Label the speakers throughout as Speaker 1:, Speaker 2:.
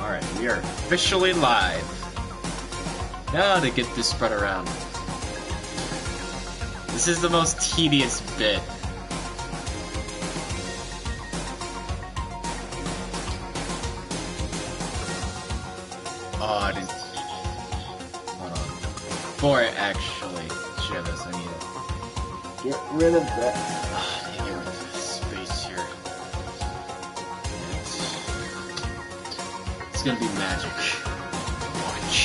Speaker 1: Alright, we are officially live. Now to get this spread around. This is the most tedious bit. Oh, it is tedious. Hold on. Before I actually share this, I need to get rid of that. I need to get rid of space here. It's gonna be magic. Watch.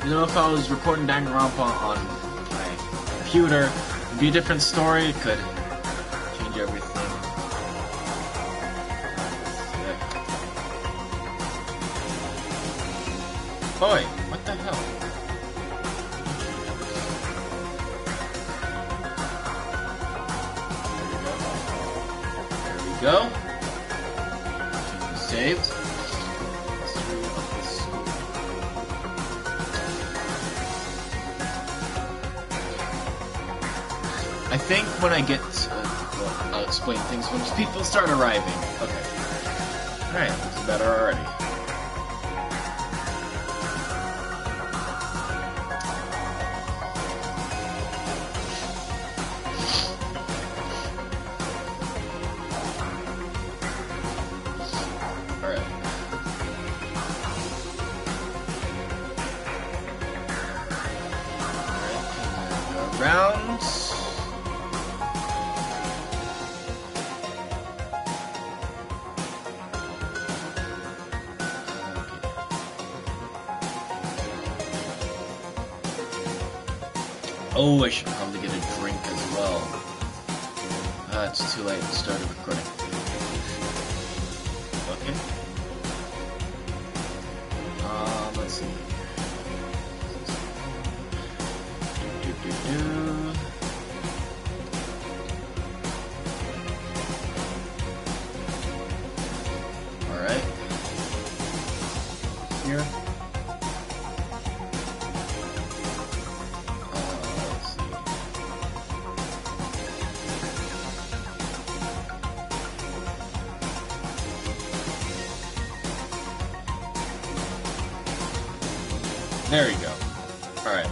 Speaker 1: You know, if I was recording Danganronpa on my computer, it'd be a different story. It could change everything. Boy, what the hell? There we go. Continue saved. I think when I get well, I'll explain things when people start arriving. Okay. Alright, it's better already. Oh, I should probably get a drink as well. It's too late to start a recording. Okay. Let's see. Alright. Here. There you go. Alright.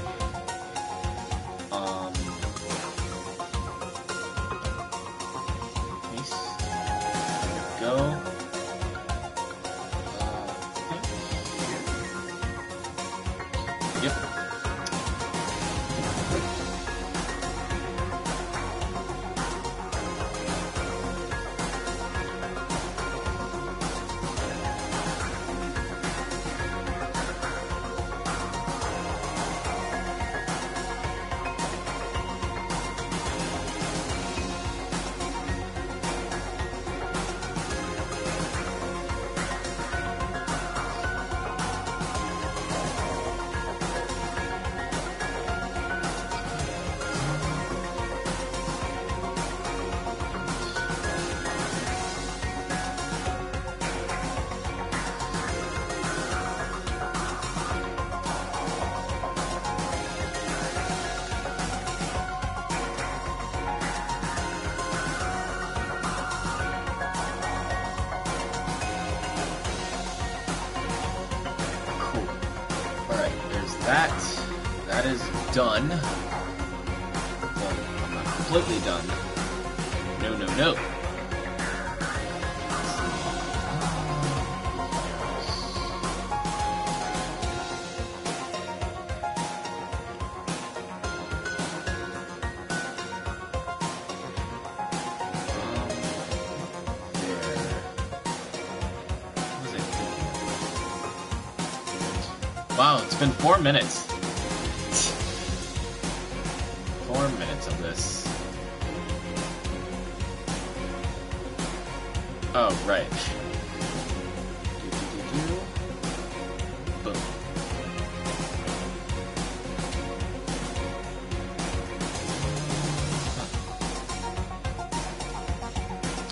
Speaker 1: Nice. There we go. Yep. That is done. Well, I'm not completely done. No, no, no. Wow, it's been 4 minutes. 4 minutes of this. Oh, right. Boom.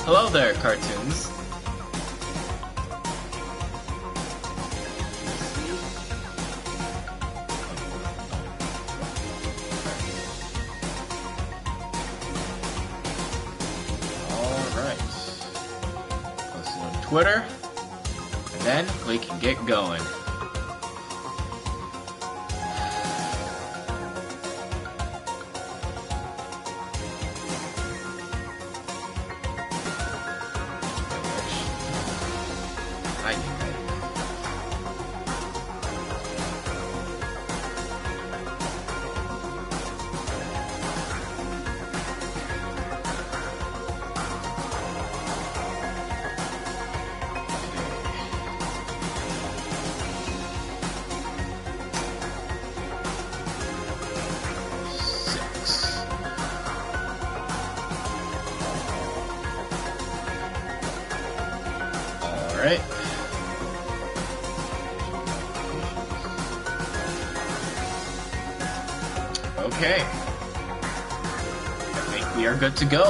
Speaker 1: Hello there, cartoons. Alright. Twitter, and then we can get going. Alright. Okay. I think we are good to go.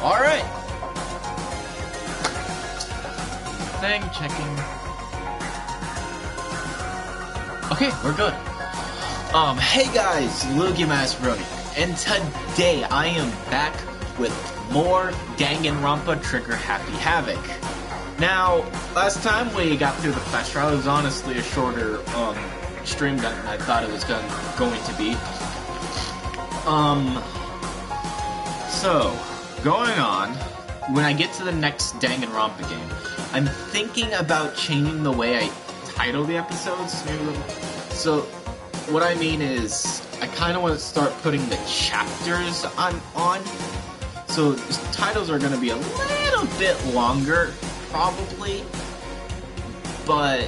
Speaker 1: Alright. Thing checking. Okay, we're good. Hey guys, Lugiamasterbrony, and today I am back with more Danganronpa Trigger Happy Havoc. Now, last time we got through the flash trial, it was honestly a shorter stream than I thought it was going to be. So, going on, when I get to the next Danganronpa game, I'm thinking about changing the way I title the episodes. So, what I mean is, I kind of want to start putting the chapters on. So, the titles are going to be a little bit longer, probably, but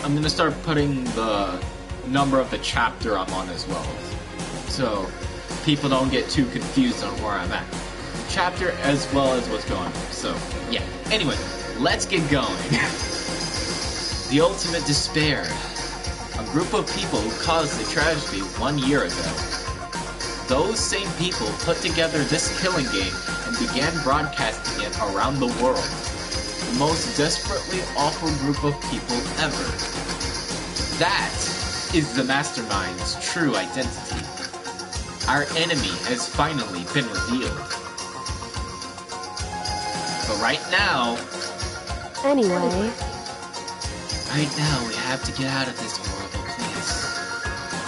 Speaker 1: I'm going to start putting the number of the chapter I'm on as well, so people don't get too confused on where I'm at. Chapter as well as what's going on. So, yeah. Anyway, let's get going. The ultimate despair. A group of people who caused the tragedy 1 year ago. Those same people put together this killing game and began broadcasting it around the world. The most desperately awful group of people ever. That is the Mastermind's true identity. Our enemy has finally been revealed. But right now...
Speaker 2: Anyway...
Speaker 1: Right now, we have to get out of this horrible place.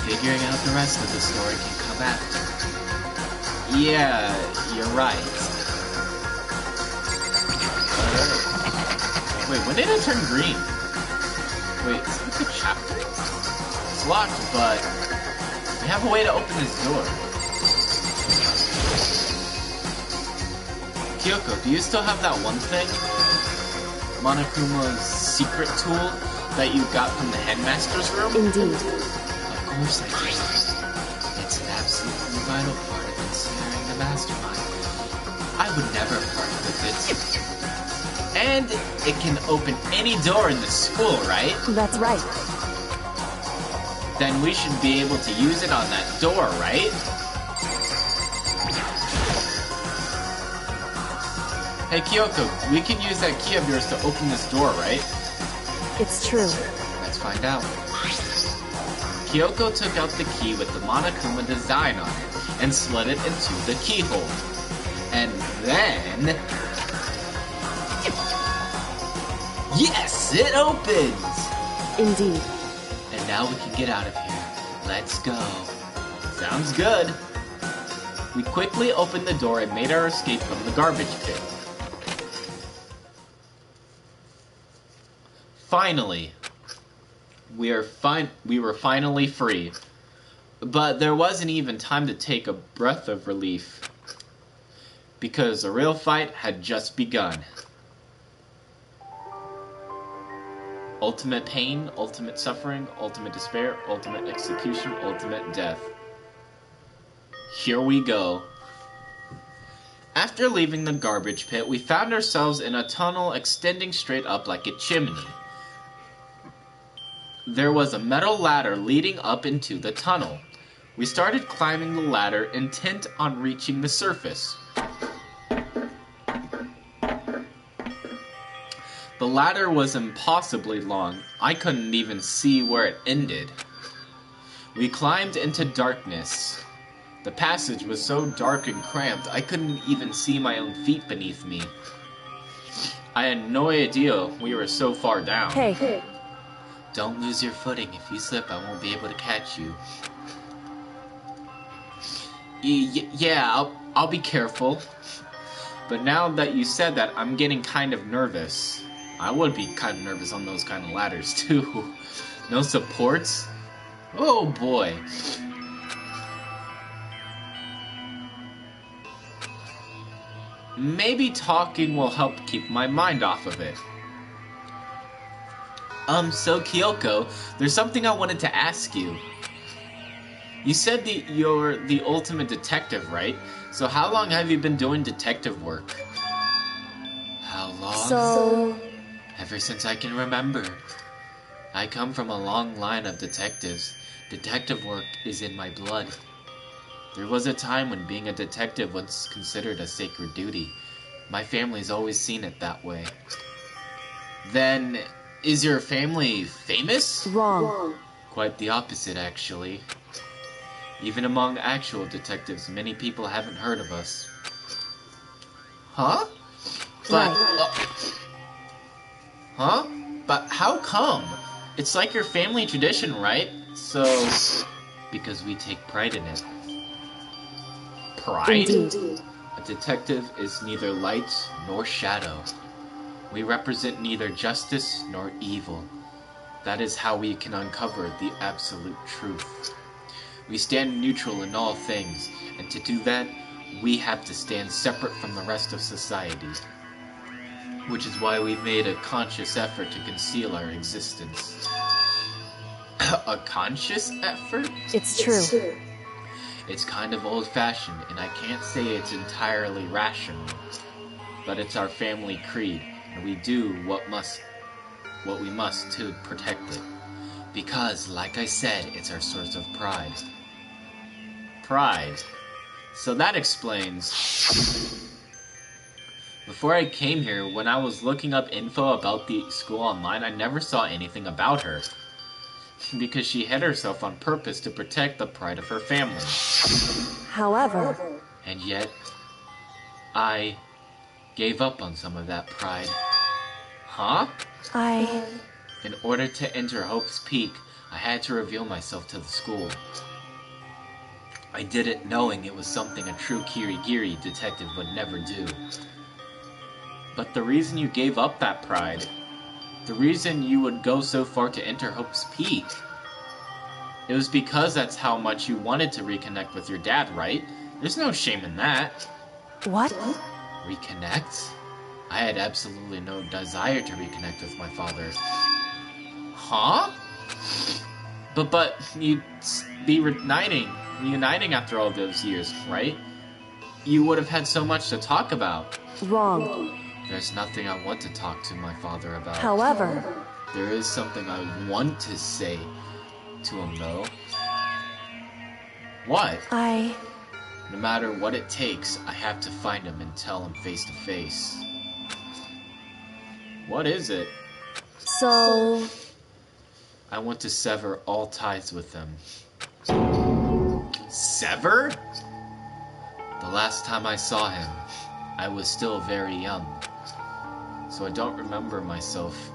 Speaker 1: Figuring out the rest of the story can come after. Yeah, you're right. Wait, when did it turn green? Wait, is it the chapter? It's locked, but we have a way to open this door. Kyoko, do you still have that one thing? Monokuma's secret tool that you got from the headmaster's room?
Speaker 2: Indeed.
Speaker 1: Of course I do. It's an absolutely vital part of ensnaring the mastermind. I would never part with it. And it can open any door in the school, right?
Speaker 2: That's right.
Speaker 1: Then we should be able to use it on that door, right? Hey Kyoko, we can use that key of yours to open this door, right?
Speaker 2: It's true.
Speaker 1: Let's find out. Kyoko took out the key with the Monokuma design on it and slid it into the keyhole. And then... Yes! It opens!
Speaker 2: Indeed.
Speaker 1: And now we can get out of here. Let's go. Sounds good. We quickly opened the door and made our escape from the garbage pit. Finally. We were finally free. But there wasn't even time to take a breath of relief. Because the real fight had just begun. Ultimate pain, ultimate suffering, ultimate despair, ultimate execution, ultimate death. Here we go. After leaving the garbage pit, we found ourselves in a tunnel extending straight up like a chimney. There was a metal ladder leading up into the tunnel. We started climbing the ladder, intent on reaching the surface. The ladder was impossibly long. I couldn't even see where it ended. We climbed into darkness. The passage was so dark and cramped, I couldn't even see my own feet beneath me. I had no idea we were so far down.
Speaker 2: Hey.
Speaker 1: Don't lose your footing. If you slip, I won't be able to catch you. Yeah, I'll be careful. But now that you said that, I'm getting kind of nervous. I would be kind of nervous on those kind of ladders, too. No supports? Oh, boy. Maybe talking will help keep my mind off of it. So Kyoko, there's something I wanted to ask you. You said that you're the ultimate detective, right? So how long have you been doing detective work? How long? Ever since I can remember. I come from a long line of detectives. Detective work is in my blood. There was a time when being a detective was considered a sacred duty. My family's always seen it that way. Then, is your family famous?
Speaker 2: Wrong.
Speaker 1: Quite the opposite, actually. Even among actual detectives, many people haven't heard of us. Huh? But, huh? But how come? It's like your family tradition, right? So, because we take pride in it. Pride?
Speaker 2: Indeed.
Speaker 1: A detective is neither light nor shadow. We represent neither justice nor evil. That is how we can uncover the absolute truth. We stand neutral in all things, and to do that, we have to stand separate from the rest of society. Which is why we've made a conscious effort to conceal our existence. A conscious effort?
Speaker 2: It's true.
Speaker 1: It's kind of old-fashioned, and I can't say it's entirely rational. But it's our family creed, and we do what we must to protect it. Because, like I said, it's our source of pride. Pride. So that explains. Before I came here, when I was looking up info about the school online, I never saw anything about her. Because she hid herself on purpose to protect the pride of her family.
Speaker 2: However...
Speaker 1: And yet, I gave up on some of that pride. Huh? In order to enter Hope's Peak, I had to reveal myself to the school. I did it knowing it was something a true Kirigiri detective would never do. But the reason you gave up that pride, the reason you would go so far to enter Hope's Peak, it was because that's how much you wanted to reconnect with your dad, right? There's no shame in that.
Speaker 2: What?
Speaker 1: Reconnect? I had absolutely no desire to reconnect with my father. Huh? But you'd be reuniting after all those years, right? You would have had so much to talk about.
Speaker 2: Wrong.
Speaker 1: There's nothing I want to talk to my father about.
Speaker 2: However...
Speaker 1: There is something I want to say to him, though. What? No matter what it takes, I have to find him and tell him face to face. What is it?
Speaker 2: So...
Speaker 1: I want to sever all ties with him. Sever? The last time I saw him, I was still very young. So I don't remember myself.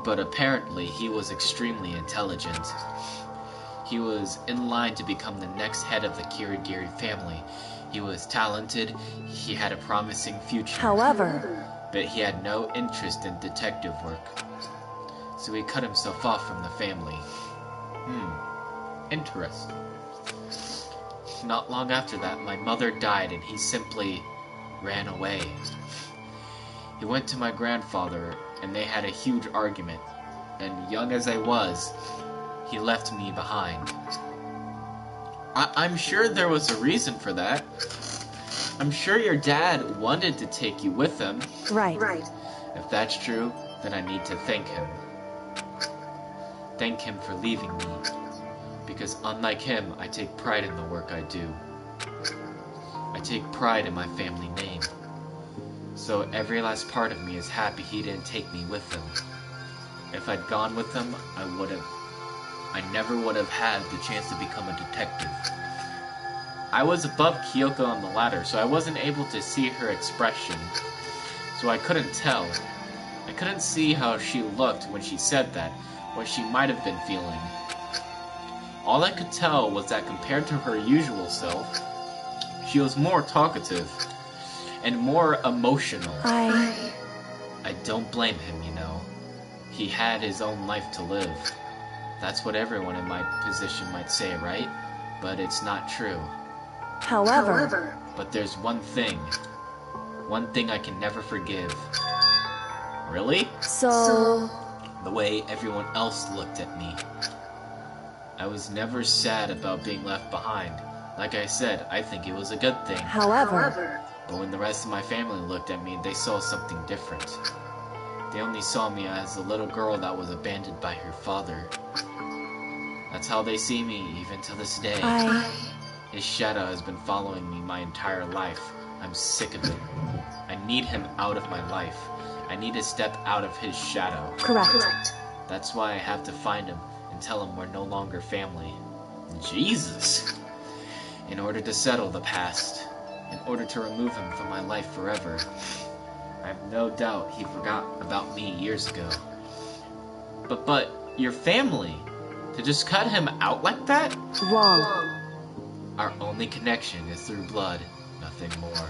Speaker 1: But apparently he was extremely intelligent. He was in line to become the next head of the Kirigiri family. He was talented, he had a promising future.
Speaker 2: However...
Speaker 1: But he had no interest in detective work. So he cut himself off from the family. Interesting. Not long after that, my mother died and he simply ran away. He went to my grandfather and they had a huge argument. And young as I was, he left me behind. I'm sure there was a reason for that. I'm sure your dad wanted to take you with him.
Speaker 2: Right.
Speaker 1: If that's true, then I need to thank him. Thank him for leaving me. Because unlike him, I take pride in the work I do. I take pride in my family name. So every last part of me is happy he didn't take me with him. If I'd gone with him, I never would have had the chance to become a detective. I was above Kyoko on the ladder, so I wasn't able to see her expression. so I couldn't tell. I couldn't see how she looked when she said that, what she might have been feeling. All I could tell was that compared to her usual self, she was more talkative and more emotional.
Speaker 2: I
Speaker 1: don't blame him, you know. He had his own life to live. That's what everyone in my position might say, right? But it's not true.
Speaker 2: However,
Speaker 1: But there's one thing I can never forgive. Really?
Speaker 2: so
Speaker 1: The way everyone else looked at me. I was never sad about being left behind. Like I said, I think it was a good thing.
Speaker 2: however,
Speaker 1: But when the rest of my family looked at me, they saw something different. They only saw me as a little girl that was abandoned by her father. That's how they see me, even to this day. His shadow has been following me my entire life. I'm sick of it. I need him out of my life. I need to step out of his shadow.
Speaker 2: correct.
Speaker 1: That's why I have to find him and tell him we're no longer family. Jesus! In order to settle the past. In order to remove him from my life forever. I have no doubt he forgot about me years ago. But, your family? To just cut him out like that?
Speaker 2: Wrong.
Speaker 1: Our only connection is through blood, nothing more.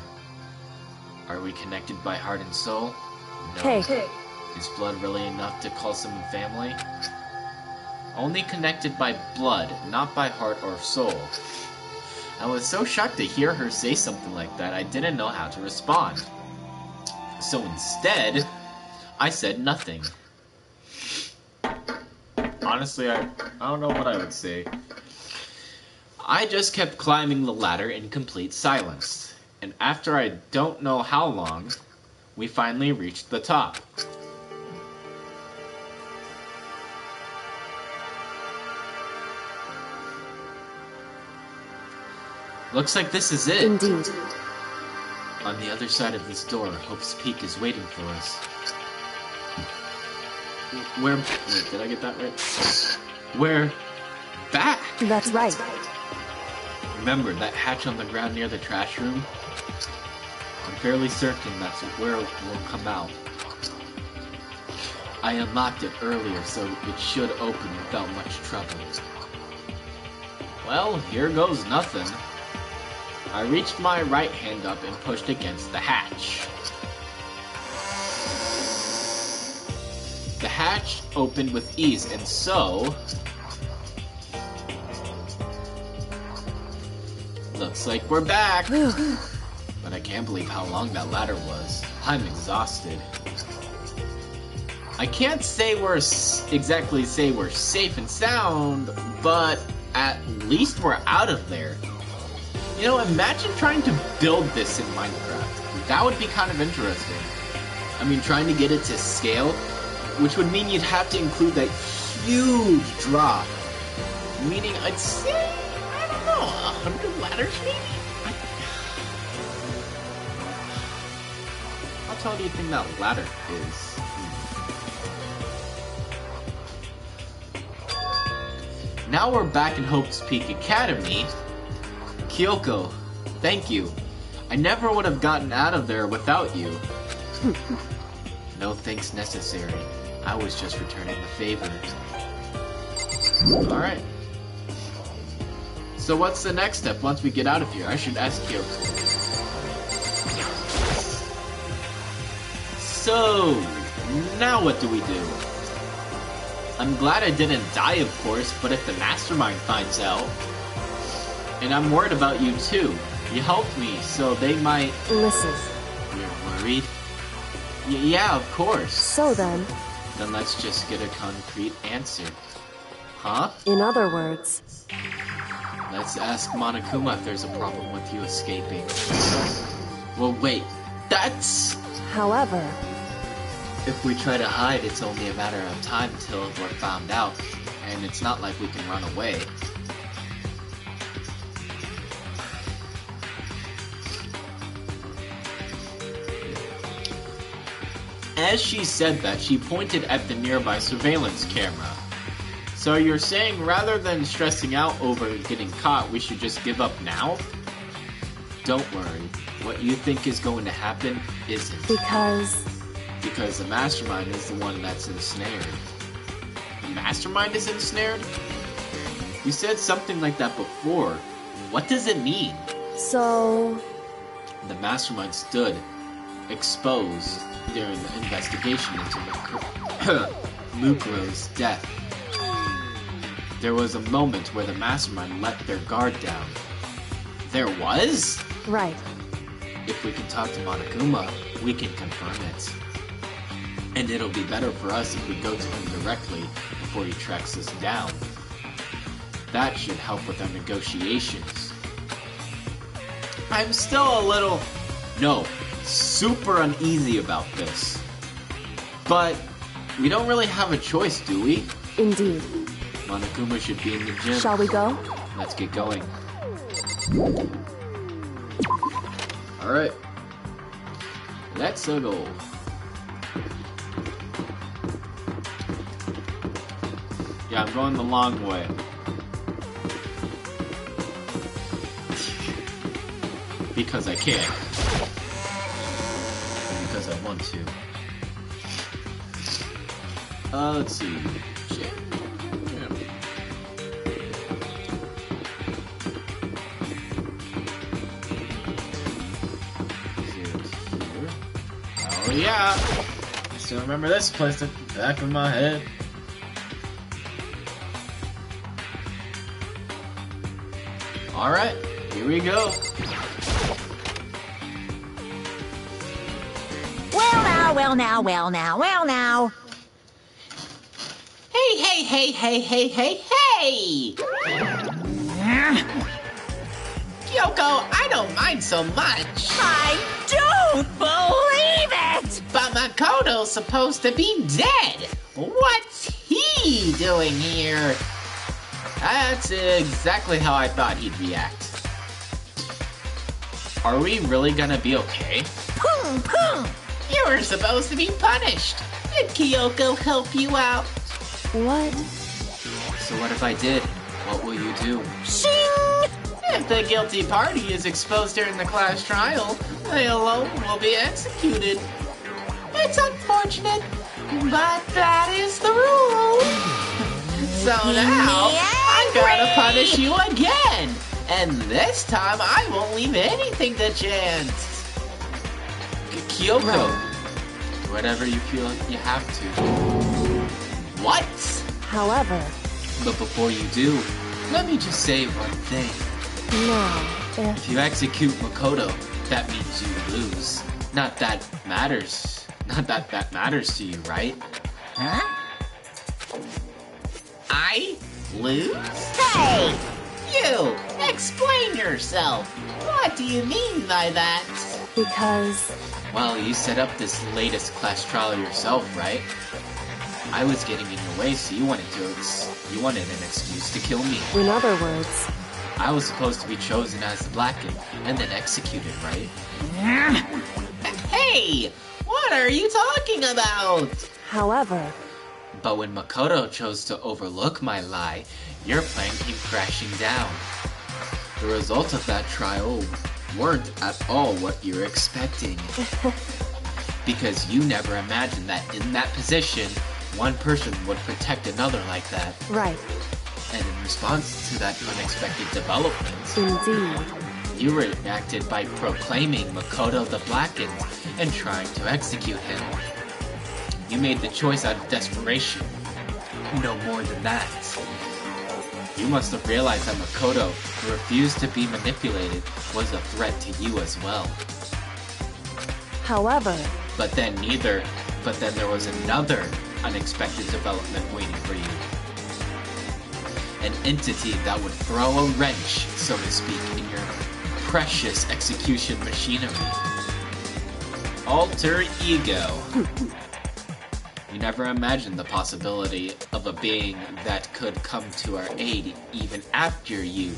Speaker 1: Are we connected by heart and soul? No.
Speaker 2: Hey,
Speaker 1: Is blood really enough to call someone family? Only connected by blood, not by heart or soul. I was so shocked to hear her say something like that, I didn't know how to respond. So instead, I said nothing. Honestly, I don't know what I would say. I just kept climbing the ladder in complete silence. And after I don't know how long, we finally reached the top. Looks like this is it.
Speaker 2: indeed.
Speaker 1: On the other side of this door, Hope's Peak is waiting for us. Wait, did I get that right? We're back!
Speaker 2: That's right.
Speaker 1: Remember that hatch on the ground near the trash room? I'm fairly certain that's where we'll come out. I unlocked it earlier, so it should open without much trouble. Well, here goes nothing. I reached my right hand up and pushed against the hatch. The hatch opened with ease, and so... Looks like we're back! But I can't believe how long that ladder was. I'm exhausted. I can't say exactly say we're safe and sound, but at least we're out of there. You know, imagine trying to build this in Minecraft. That would be kind of interesting. I mean, trying to get it to scale, which would mean you'd have to include that huge drop. Meaning, I'd say, I don't know, 100 ladders maybe? How tall do you think that ladder is? Now we're back in Hope's Peak Academy. Kyoko, thank you. I never would have gotten out of there without you. No thanks necessary. I was just returning the favor. Alright. So what's the next step once we get out of here? I should ask Kyoko. So, now what do we do? I'm glad I didn't die, of course, but if the mastermind finds out... And I'm worried about you too. You helped me, so they might...
Speaker 2: Listen.
Speaker 1: You're worried? Yeah, of course.
Speaker 2: So then,
Speaker 1: Then let's just get a concrete answer. Huh?
Speaker 2: in other words,
Speaker 1: Let's ask Monokuma if there's a problem with you escaping. Well, wait. That's...
Speaker 2: however,
Speaker 1: If we try to hide, it's only a matter of time till we're found out. And it's not like we can run away. As she said that, she pointed at the nearby surveillance camera. So you're saying rather than stressing out over getting caught, we should just give up now? Don't worry. What you think is going to happen isn't.
Speaker 2: Because
Speaker 1: Because the mastermind is the one that's ensnared. The mastermind is ensnared? You said something like that before. What does it mean?
Speaker 2: so
Speaker 1: The mastermind stood exposed during the investigation into Mukuro's death. There was a moment where the mastermind let their guard down. There was?
Speaker 2: right.
Speaker 1: If we can talk to Monokuma, we can confirm it. And it'll be better for us if we go to him directly before he tracks us down. That should help with our negotiations. I'm still a little... No, super uneasy about this. But we don't really have a choice, do we?
Speaker 2: Indeed.
Speaker 1: Monokuma should be in the gym.
Speaker 2: Shall we go?
Speaker 1: Let's get going. Alright. Let's go. Yeah, I'm going the long way. Because I can. Because I want to. Let's see. Shit. Oh yeah! I still remember this place at the back of my head. Alright, here we go.
Speaker 3: Well now.
Speaker 4: Hey! Kyoko, I don't mind so much.
Speaker 3: I don't believe it!
Speaker 4: But Makoto's supposed to be dead. What's he doing here?
Speaker 1: That's exactly how I thought he'd react. Are we really gonna be okay?
Speaker 3: Boom!
Speaker 4: You were supposed to be punished. Did Kyoko help you out?
Speaker 2: What?
Speaker 1: So what if I did? What will you do?
Speaker 3: Shing!
Speaker 4: If the guilty party is exposed during the class trial, they alone will be executed. It's unfortunate, but that is the rule. So now, I gotta punish you again. And this time, I won't leave anything to chance.
Speaker 1: Kyoko!
Speaker 2: Right.
Speaker 1: Whatever you feel like you have to.
Speaker 4: What?
Speaker 2: However,
Speaker 1: But before you do, let me just say one thing.
Speaker 2: now,
Speaker 1: If you execute Makoto, that means you lose. Not that matters. Not that that matters to you, right?
Speaker 3: Huh?
Speaker 4: I lose?
Speaker 3: Hey!
Speaker 4: You! Explain yourself! What do you mean by that?
Speaker 2: because
Speaker 1: Well, you set up this latest class trial yourself, right? I was getting in your way, so you wanted an excuse to kill me.
Speaker 2: in other words,
Speaker 1: I was supposed to be chosen as the Blackened and then executed, right?
Speaker 4: Hey! What are you talking about?
Speaker 2: however,
Speaker 1: But when Makoto chose to overlook my lie, your plan came crashing down. The results of that trial weren't at all what you were expecting. Because you never imagined that in that position, one person would protect another like that.
Speaker 2: right,
Speaker 1: And in response to that unexpected development,
Speaker 2: indeed,
Speaker 1: you reacted by proclaiming Makoto the Blackened and trying to execute him. You made the choice out of desperation. No more than that. You must have realized that Makoto, who refused to be manipulated, was a threat to you as well.
Speaker 2: however,
Speaker 1: But then there was another unexpected development waiting for you. An entity that would throw a wrench, so to speak, in your precious execution machinery. Alter ego. You never imagined the possibility of a being that could come to our aid even after you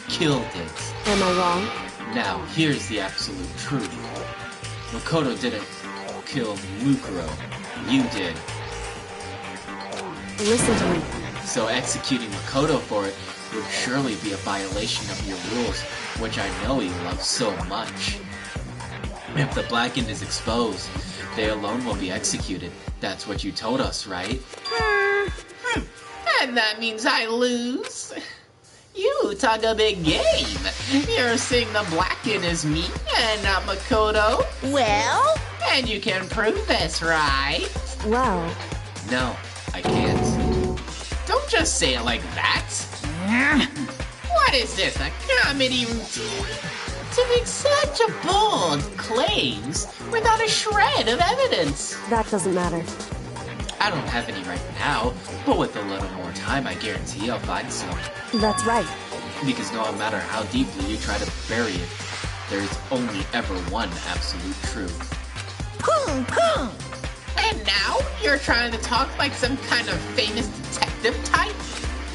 Speaker 1: killed it.
Speaker 2: am I wrong?
Speaker 1: Now, here's the absolute truth. Makoto didn't kill Mukuro. You did.
Speaker 2: Listen to me.
Speaker 1: So executing Makoto for it would surely be a violation of your rules which I know he loves so much. If the blackened is exposed, they alone will be executed. That's what you told us, right?
Speaker 4: And that means I lose. You talk a big game. You're saying the Blacken is me and not Makoto.
Speaker 3: Well?
Speaker 4: And you can prove this, right?
Speaker 2: Well,
Speaker 1: No, I can't.
Speaker 4: Don't just say it like that. What is this, a comedy routine? To make such a bold claims without a shred of evidence.
Speaker 2: that doesn't matter.
Speaker 1: I don't have any right now, but with a little more time, I guarantee I'll find some.
Speaker 2: That's right.
Speaker 1: Because no matter how deeply you try to bury it, there is only ever one absolute truth.
Speaker 3: Boom, boom.
Speaker 4: And now you're trying to talk like some kind of famous detective type?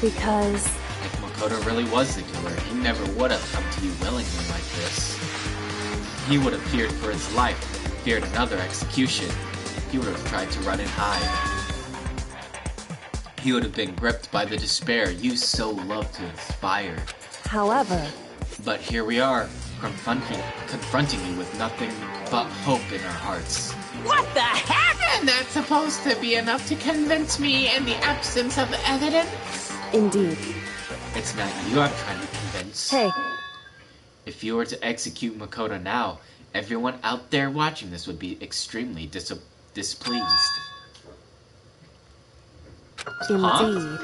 Speaker 2: Because
Speaker 1: If Makoto really was the killer, he never would have come to you willingly like this. He would have feared for his life, feared another execution. He would have tried to run and hide. He would have been gripped by the despair you so love to inspire.
Speaker 2: however,
Speaker 1: But here we are, confronting you with nothing but hope in our hearts.
Speaker 3: What the heck?
Speaker 4: And that's supposed to be enough to convince me in the absence of evidence?
Speaker 2: indeed.
Speaker 1: It's not you I'm trying to convince.
Speaker 2: Hey,
Speaker 1: If you were to execute Makoto now, everyone out there watching this would be extremely displeased.
Speaker 2: indeed.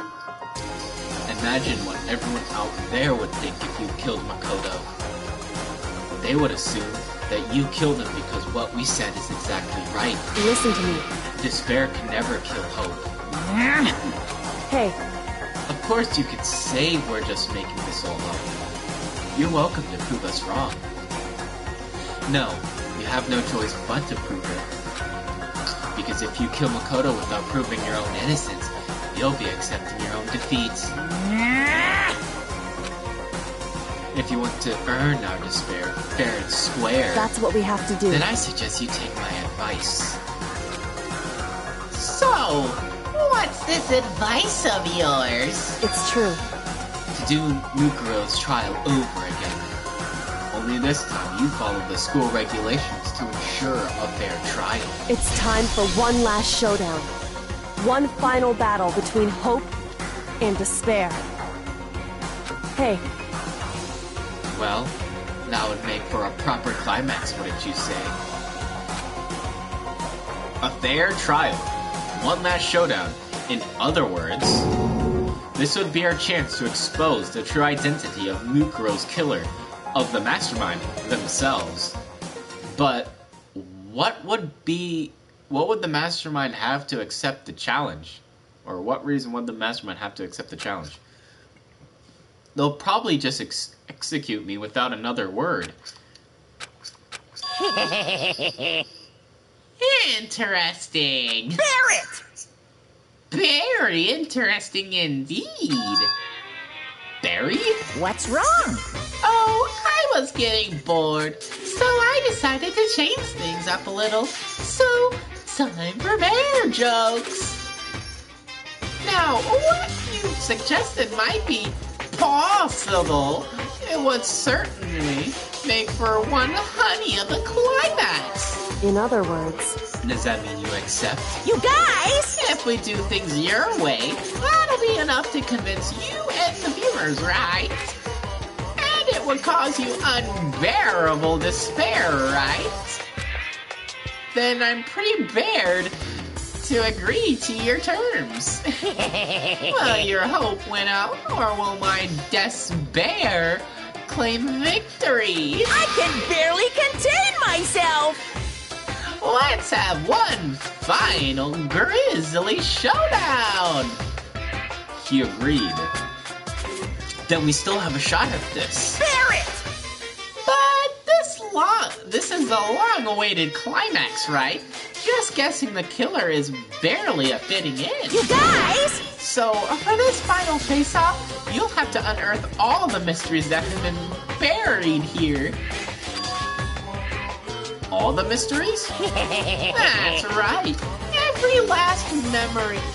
Speaker 1: Imagine what everyone out there would think if you killed Makoto. They would assume that you killed him because what we said is exactly right.
Speaker 2: Listen to me.
Speaker 1: Despair can never kill hope.
Speaker 2: Hey,
Speaker 1: Of course you could say we're just making this all up. You're welcome to prove us wrong. No, you have no choice but to prove it. Because if you kill Makoto without proving your own innocence, you'll be accepting your own defeat. If you want to earn our despair fair and square,
Speaker 2: that's what we have to do.
Speaker 1: then I suggest you take my advice.
Speaker 4: So, what's this advice of yours?
Speaker 2: It's true.
Speaker 1: To do Mukuro's trial over again. Only this time you follow the school regulations to ensure a fair trial.
Speaker 2: It's time for one last showdown. One final battle between hope and despair. Hey,
Speaker 1: Well, that would make for a proper climax, wouldn't you say? A fair trial. One last showdown. In other words, this would be our chance to expose the true identity of Mukuro's killer, of the mastermind themselves. But what would the mastermind have to accept the challenge? Or what reason would the mastermind have to accept the challenge? They'll probably just execute me without another word.
Speaker 4: Interesting.
Speaker 3: Barrett!
Speaker 4: Very interesting indeed. Barry?
Speaker 3: What's wrong?
Speaker 4: Oh, I was getting bored, so I decided to change things up a little. So, time for bear jokes. Now, what you suggested might be possible. It would certainly make for one honey of the climax.
Speaker 2: in other words,
Speaker 1: Does that mean you accept?
Speaker 3: You guys!
Speaker 4: If we do things your way, that'll be enough to convince you and the viewers, right? And it would cause you unbearable despair, right? Then I'm pretty bared to agree to your terms. Will your hope win out, or will my despair claim victory?
Speaker 3: I can barely contain myself!
Speaker 4: Let's have one final grisly showdown!
Speaker 1: He agreed. Then we still have a shot at this.
Speaker 3: Barrett!
Speaker 4: But this is the long-awaited climax, right? Just guessing the killer is barely a fitting in.
Speaker 3: You guys!
Speaker 4: So, for this final face-off, you'll have to unearth all the mysteries that have been buried here. All the mysteries? That's right. Every last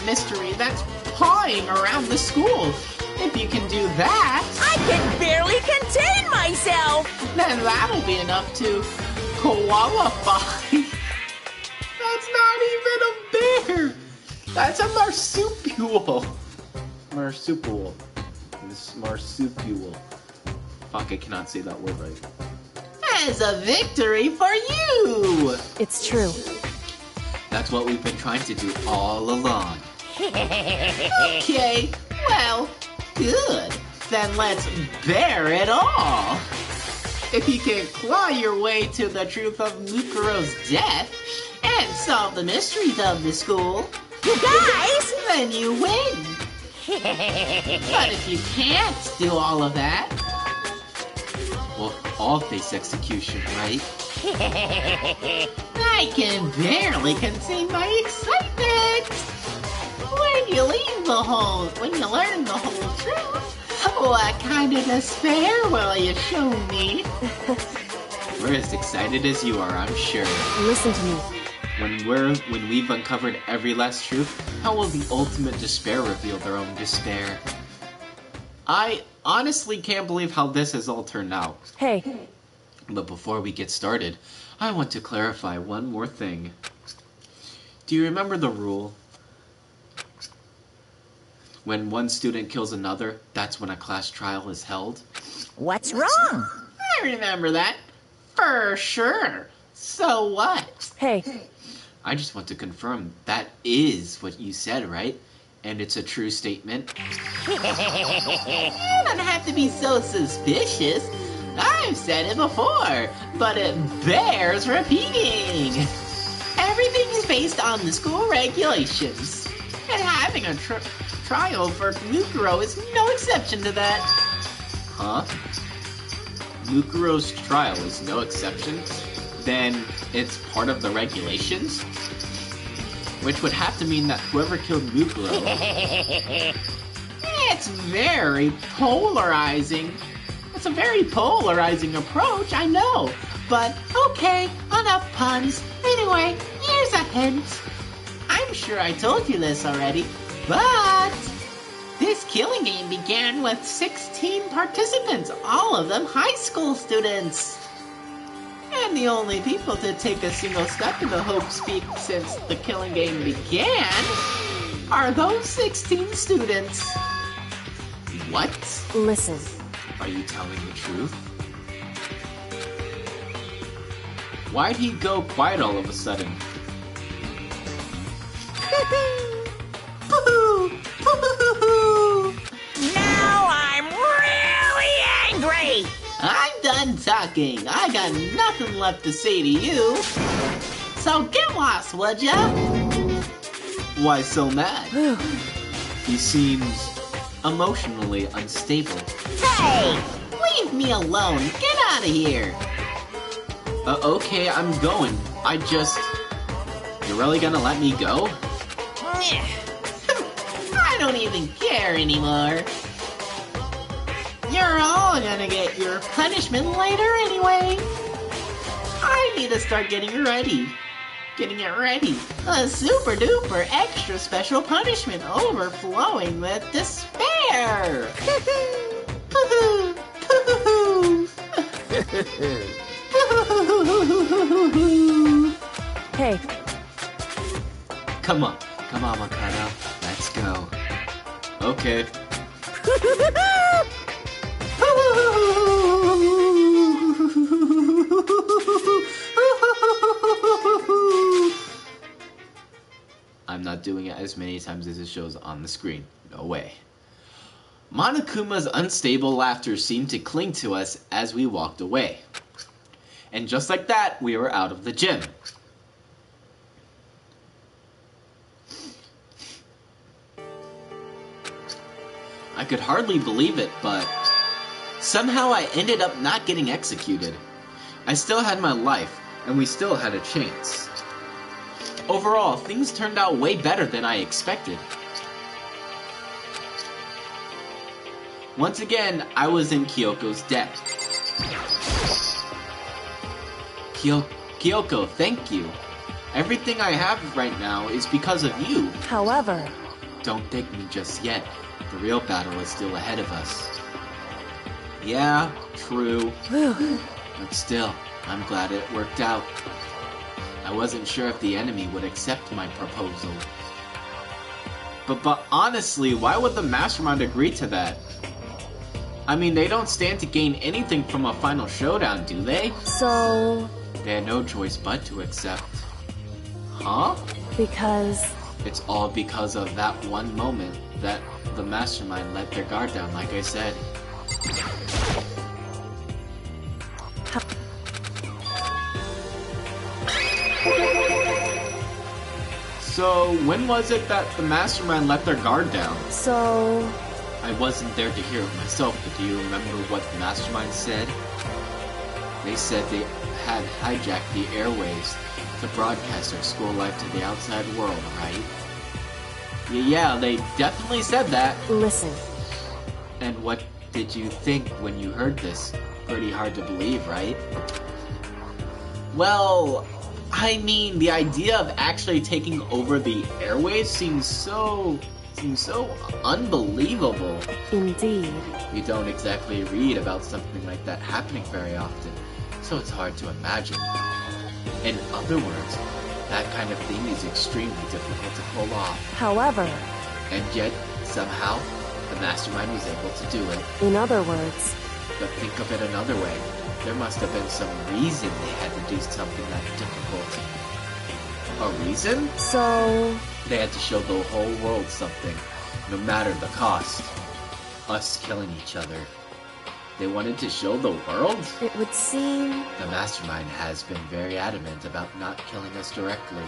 Speaker 4: mystery that's pawing around the school.
Speaker 1: If you can do that,
Speaker 3: I can barely contain myself.
Speaker 1: then that'll be enough to qualify. That's not even a bear. That's a marsupial. Marsupial. This marsupial. Fuck, I cannot say that word right.
Speaker 4: As a victory for you!
Speaker 2: It's true.
Speaker 1: That's what we've been trying to do all along.
Speaker 4: Okay, well, good. Then let's bear it all. If you can claw your way to the truth of Mukuro's death and solve the mysteries of the school,
Speaker 3: You guys!
Speaker 4: then you win. But if you can't do all of that,
Speaker 1: We'll all face execution, right?
Speaker 4: I can barely contain my excitement. When you learn the whole truth, what kind of despair will you show me?
Speaker 1: We're as excited as you are, I'm sure.
Speaker 2: Listen to me.
Speaker 1: When we've uncovered every last truth, how will the ultimate despair reveal their own despair? I honestly can't believe how this has all turned out.
Speaker 2: Hey,
Speaker 1: But before we get started, I want to clarify one more thing. Do you remember the rule? When one student kills another, that's when a class trial is held?
Speaker 3: What's wrong?
Speaker 4: I remember that. For sure. So what?
Speaker 2: hey,
Speaker 1: I just want to confirm that is what you said, right? And it's a true statement?
Speaker 4: You don't have to be so suspicious. I've said it before, but it bears repeating. Everything is based on the school regulations. And having a trial for Mukuro is no exception to that.
Speaker 1: Huh? Mukuro's trial is no exception? Then it's part of the regulations? Which would have to mean that whoever killed Mukuro...
Speaker 4: It's very polarizing. It's a very polarizing approach, I know. But okay, enough puns. Anyway, here's a hint. I'm sure I told you this already, but this killing game began with 16 participants, all of them high school students. And the only people to take a single step in the Hope's Peak since the killing game began are those 16 students.
Speaker 1: What?
Speaker 2: listen.
Speaker 1: Are you telling the truth? Why'd he go quiet all of a sudden?
Speaker 3: Now I'm really angry!
Speaker 4: I'm done talking. I got nothing left to say to you. So get lost, would ya?
Speaker 1: Why so mad? He seems emotionally unstable.
Speaker 3: Hey!
Speaker 4: Leave me alone. Get out of here.
Speaker 1: Okay, I'm going. You're really gonna let me go?
Speaker 4: I don't even care anymore. You're all gonna get your punishment later anyway. I need to start getting it ready. A super duper extra special punishment overflowing with despair.
Speaker 2: Hey,
Speaker 1: Come on, Makata. Let's go. Okay. I'm not doing it as many times as it shows on the screen. No way. Monokuma's unstable laughter seemed to cling to us as we walked away. And just like that, we were out of the gym. I could hardly believe it, but somehow I ended up not getting executed. I still had my life, and we still had a chance. Overall, things turned out way better than I expected. Once again, I was in Kyoko's debt. Kyoko, thank you. Everything I have right now is because of you.
Speaker 2: however,
Speaker 1: Don't thank me just yet. The real battle is still ahead of us. Yeah, true. But still, I'm glad it worked out. I wasn't sure if the enemy would accept my proposal. But honestly, why would the Mastermind agree to that? I mean, they don't stand to gain anything from a final showdown, do they?
Speaker 2: So...
Speaker 1: They had no choice but to accept. Huh?
Speaker 2: Because...
Speaker 1: It's all because of that one moment that the Mastermind let their guard down, like I said. So, when was it that the Mastermind let their guard down?
Speaker 2: So...
Speaker 1: I wasn't there to hear it myself, but do you remember what the Mastermind said? They said they had hijacked the airwaves to broadcast our school life to the outside world, right? Yeah, they definitely said that.
Speaker 2: Listen.
Speaker 1: And what did you think when you heard this? Pretty hard to believe, right? Well, I mean, the idea of actually taking over the airwaves seems so unbelievable.
Speaker 2: Indeed.
Speaker 1: We don't exactly read about something like that happening very often, so it's hard to imagine. In other words, that kind of thing is extremely difficult to pull off.
Speaker 2: However...
Speaker 1: And yet, somehow, the Mastermind was able to do it.
Speaker 2: In other words...
Speaker 1: But think of it another way. There must have been some reason they had to do something that difficult. A reason?
Speaker 2: So...
Speaker 1: They had to show the whole world something, no matter the cost. Us killing each other. They wanted to show the world?
Speaker 2: It would seem...
Speaker 1: The Mastermind has been very adamant about not killing us directly,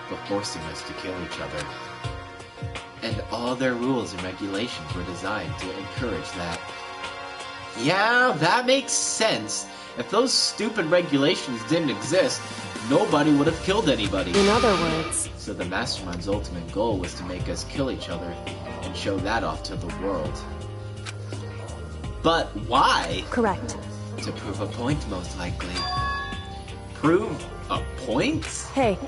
Speaker 1: but forcing us to kill each other. And all their rules and regulations were designed to encourage that. Yeah, that makes sense. If those stupid regulations didn't exist, nobody would have killed anybody.
Speaker 2: In other words...
Speaker 1: So the Mastermind's ultimate goal was to make us kill each other and show that off to the world. But why?
Speaker 2: Correct.
Speaker 1: To prove a point, most likely. Prove a point?
Speaker 2: Hey.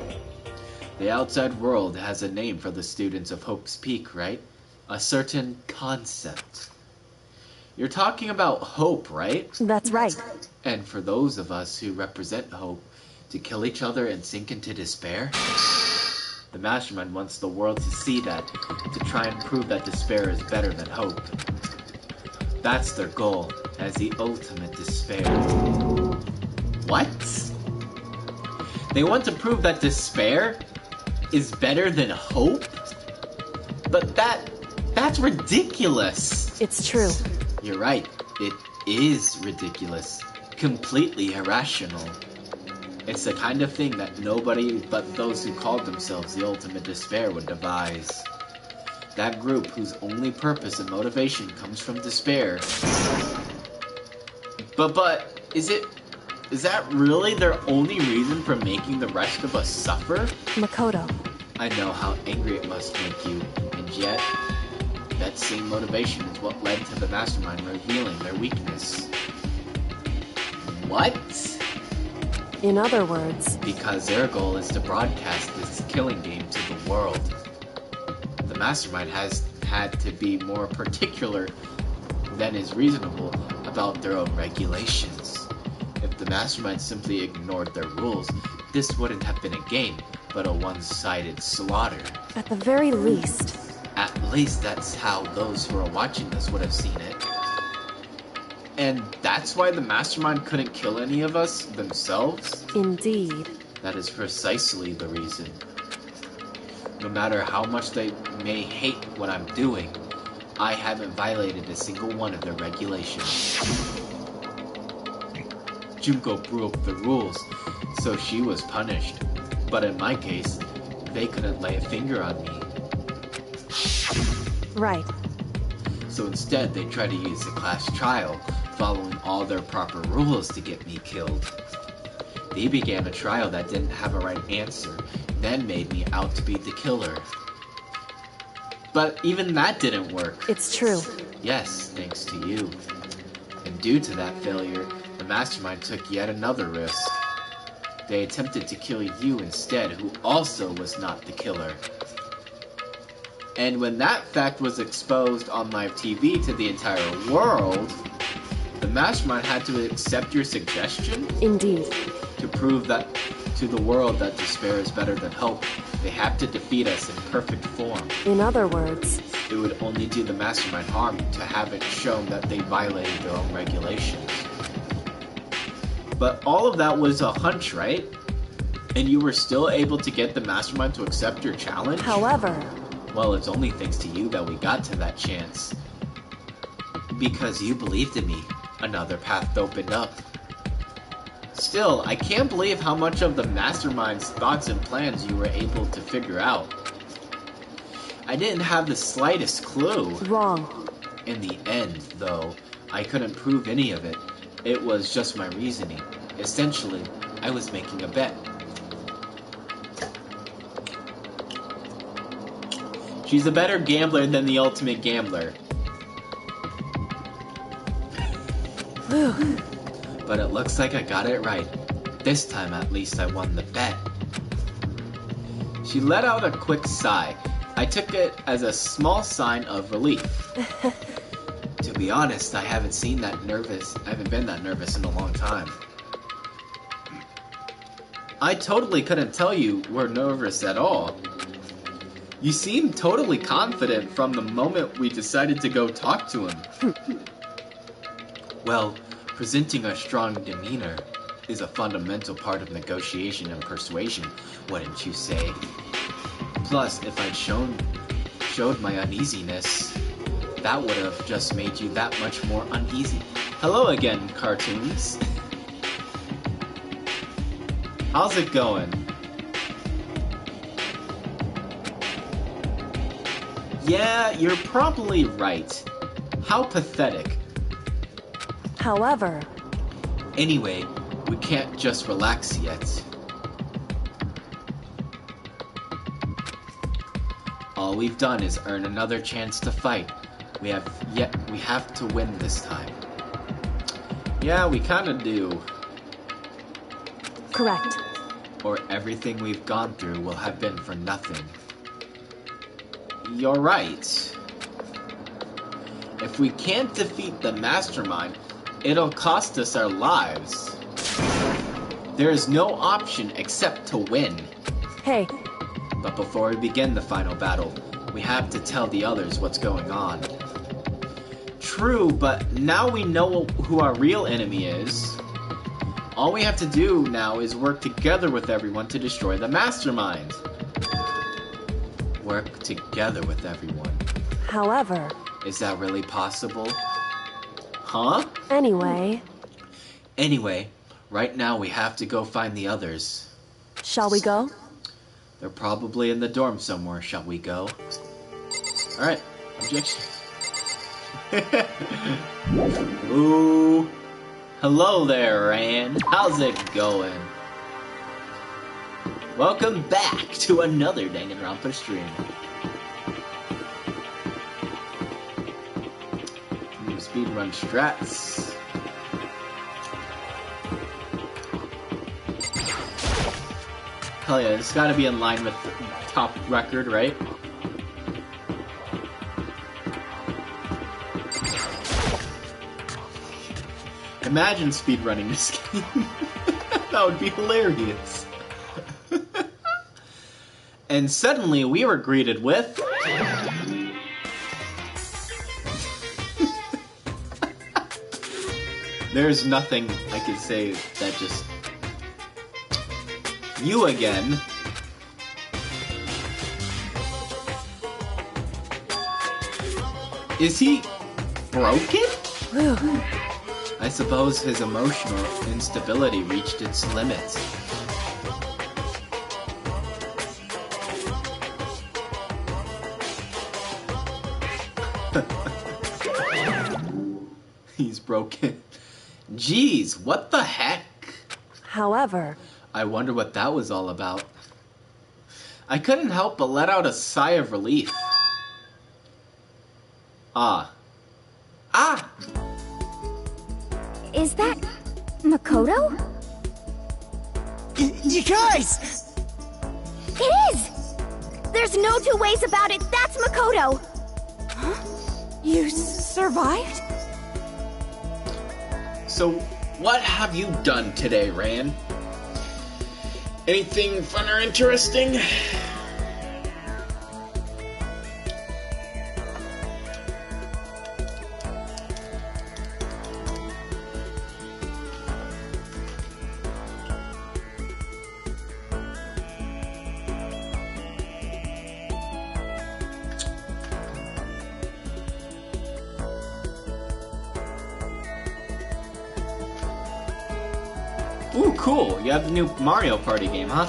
Speaker 1: The outside world has a name for the students of Hope's Peak, right? A certain concept. You're talking about hope, right?
Speaker 2: That's right.
Speaker 1: And for those of us who represent hope, to kill each other and sink into despair? The Mastermind wants the world to see that, to try and prove that despair is better than hope. That's their goal, as the ultimate despair. What? They want to prove that despair is better than hope? But that's ridiculous.
Speaker 2: It's true.
Speaker 1: You're right. It is ridiculous. Completely irrational. It's the kind of thing that nobody but those who called themselves the ultimate despair would devise. That group whose only purpose and motivation comes from despair. But is that really their only reason for making the rest of us suffer?
Speaker 2: Makoto.
Speaker 1: I know how angry it must make you, and yet, that same motivation is what led to the Mastermind revealing their weakness. What?
Speaker 2: In other words...
Speaker 1: Because their goal is to broadcast this killing game to the world. The Mastermind has had to be more particular than is reasonable about their own regulations. If the Mastermind simply ignored their rules, this wouldn't have been a game, but a one-sided slaughter.
Speaker 2: At the very least...
Speaker 1: At least that's how those who are watching this would have seen it. And that's why the Mastermind couldn't kill any of us themselves?
Speaker 2: Indeed.
Speaker 1: That is precisely the reason. No matter how much they may hate what I'm doing, I haven't violated a single one of their regulations. Junko broke the rules, so she was punished. But in my case, they couldn't lay a finger on me.
Speaker 2: Right.
Speaker 1: So instead, they tried to use the class trial, following all their proper rules to get me killed. They began a trial that didn't have a right answer, then made me out to be the killer. But even that didn't work.
Speaker 2: It's true.
Speaker 1: Yes, thanks to you. And due to that failure, the Mastermind took yet another risk. They attempted to kill you instead, who also was not the killer. And when that fact was exposed on live TV to the entire world, the Mastermind had to accept your suggestion?
Speaker 2: Indeed.
Speaker 1: To prove that to the world that despair is better than hope, they have to defeat us in perfect form.
Speaker 2: In other words,
Speaker 1: it would only do the Mastermind harm to have it shown that they violated their own regulations. But all of that was a hunch, right? And you were still able to get the Mastermind to accept your challenge?
Speaker 2: However...
Speaker 1: Well, it's only thanks to you that we got to that chance. Because you believed in me. Another path opened up. Still, I can't believe how much of the Mastermind's thoughts and plans you were able to figure out. I didn't have the slightest clue.
Speaker 2: Wrong.
Speaker 1: In the end, though, I couldn't prove any of it. It was just my reasoning. Essentially, I was making a bet. She's a better gambler than the ultimate gambler. But it looks like I got it right. This time, at least, I won the bet. She let out a quick sigh. I took it as a small sign of relief. To be honest, I haven't been that nervous in a long time. I totally couldn't tell you were nervous at all. You seemed totally confident from the moment we decided to go talk to him. Well, presenting a strong demeanor is a fundamental part of negotiation and persuasion, wouldn't you say? Plus, if I'd showed my uneasiness, that would have just made you that much more uneasy. Hello again, cartoons. How's it going? Yeah, you're probably right. How pathetic.
Speaker 2: However...
Speaker 1: Anyway, we can't just relax yet. All we've done is earn another chance to fight. We have to win this time. Yeah, we kinda do.
Speaker 2: Correct.
Speaker 1: Or everything we've gone through will have been for nothing. You're right. If we can't defeat the Mastermind, it'll cost us our lives. There is no option except to win.
Speaker 2: Hey.
Speaker 1: But before we begin the final battle, we have to tell the others what's going on. True, but now we know who our real enemy is. All we have to do now is work together with everyone to destroy the Mastermind. Work together with everyone.
Speaker 2: However...
Speaker 1: Is that really possible? Huh?
Speaker 2: Anyway,
Speaker 1: right now we have to go find the others.
Speaker 2: Shall we go?
Speaker 1: They're probably in the dorm somewhere. Shall we go? Alright. Objection. Ooh. Hello there, Ran. How's it going? Welcome back to another Danganronpa stream. New speedrun strats. Hell yeah, it's gotta be in line with the top record, right? Imagine speedrunning this game. That would be hilarious. And suddenly we were greeted with... There's nothing I could say that just... You again. Is he broken? I suppose his emotional instability reached its limits. He's broken. Jeez, what the heck?
Speaker 2: However...
Speaker 1: I wonder what that was all about. I couldn't help but let out a sigh of relief. Ah.
Speaker 5: Is that Makoto?
Speaker 3: You guys!
Speaker 5: It is! There's There's no two ways about it. That's Makoto.
Speaker 2: You survived?
Speaker 1: So, what have you done today, Ran? Anything fun or interesting? Ooh, cool. You have the new Mario Party game, huh?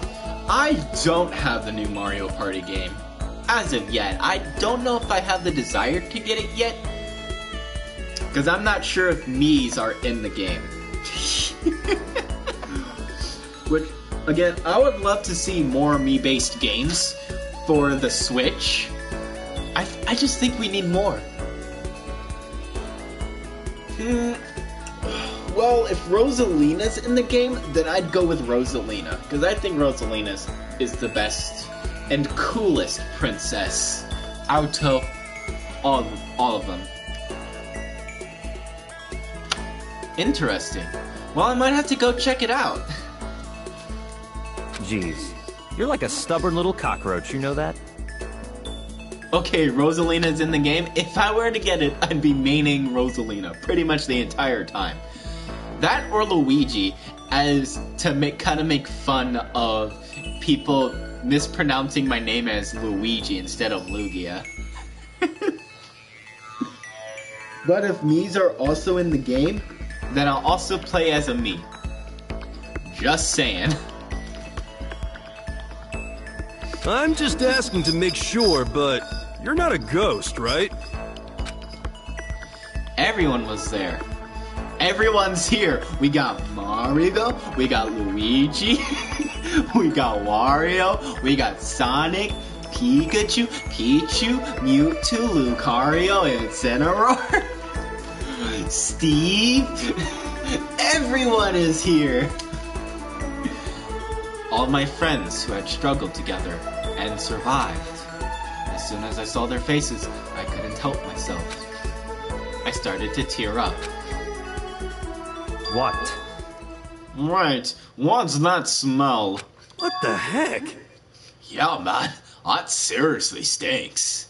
Speaker 1: I don't have the new Mario Party game. As of yet. I don't know if I have the desire to get it yet. Because I'm not sure if Mii's are in the game. Which, again, I would love to see more Mii-based games for the Switch. I just think we need more. Well, if Rosalina's in the game, then I'd go with Rosalina. Because I think Rosalina is the best and coolest princess out of all of them. Interesting. Well, I might have to go check it out.
Speaker 6: Jeez, you're like a stubborn little cockroach, you know that?
Speaker 1: Okay, Rosalina's in the game. If I were to get it, I'd be maining Rosalina pretty much the entire time. That or Luigi, as to kind of make fun of people mispronouncing my name as Luigi instead of Lugia. But if Mii's are also in the game, then I'll also play as a Mii. Just saying.
Speaker 7: I'm just asking to make sure, but you're not a ghost, right?
Speaker 1: Everyone was there. Everyone's here. We got Mario, we got Luigi, we got Wario, we got Sonic, Pikachu, Pichu, Mewtwo, Lucario, and Incineroar. Steve. Everyone is here. All my friends who had struggled together and survived. As soon as I saw their faces, I couldn't help myself. I started to tear up.
Speaker 6: What?
Speaker 1: Right, what's that smell?
Speaker 7: What the heck?
Speaker 1: Yeah, man, that seriously stinks.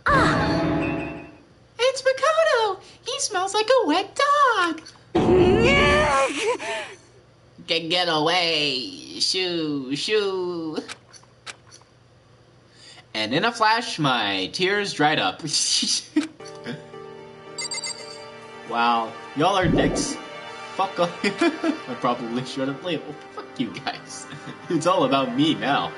Speaker 4: It's Makoto! He smells like a wet dog! Get away! Shoo, shoo!
Speaker 1: And in a flash, my tears dried up. Wow, y'all are dicks. Fuck off. I probably should have labeled. Fuck you guys. It's all about me now.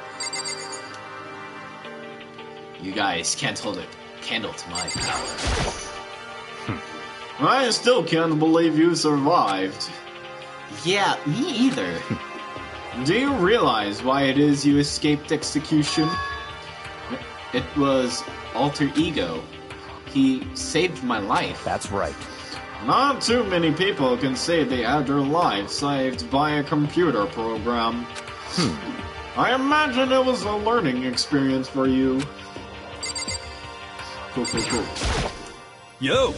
Speaker 1: You guys can't hold a candle to my power. I still can't believe you survived. Yeah, me either. Do you realize why it is you escaped execution? It was Alter Ego. He saved my life.
Speaker 6: That's right.
Speaker 1: Not too many people can say they had their life saved by a computer program. I imagine it was a learning experience for you. Cool.
Speaker 7: Yo!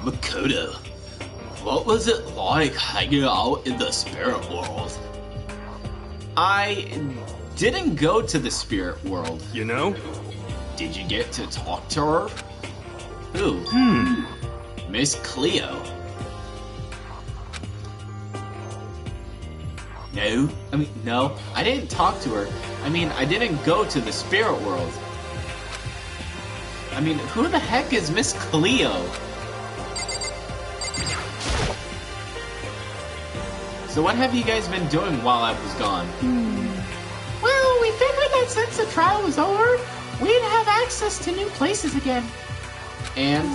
Speaker 1: Makoto, what was it like hanging out in the spirit world? I didn't go to the spirit world.
Speaker 7: You know?
Speaker 1: Did you get to talk to her? Who? Miss Cleo. No, I didn't talk to her. I didn't go to the spirit world. Who the heck is Miss Cleo? So what have you guys been doing while I was gone?
Speaker 4: Well, we figured that since the trial was over, we'd have access to new places again.
Speaker 1: And?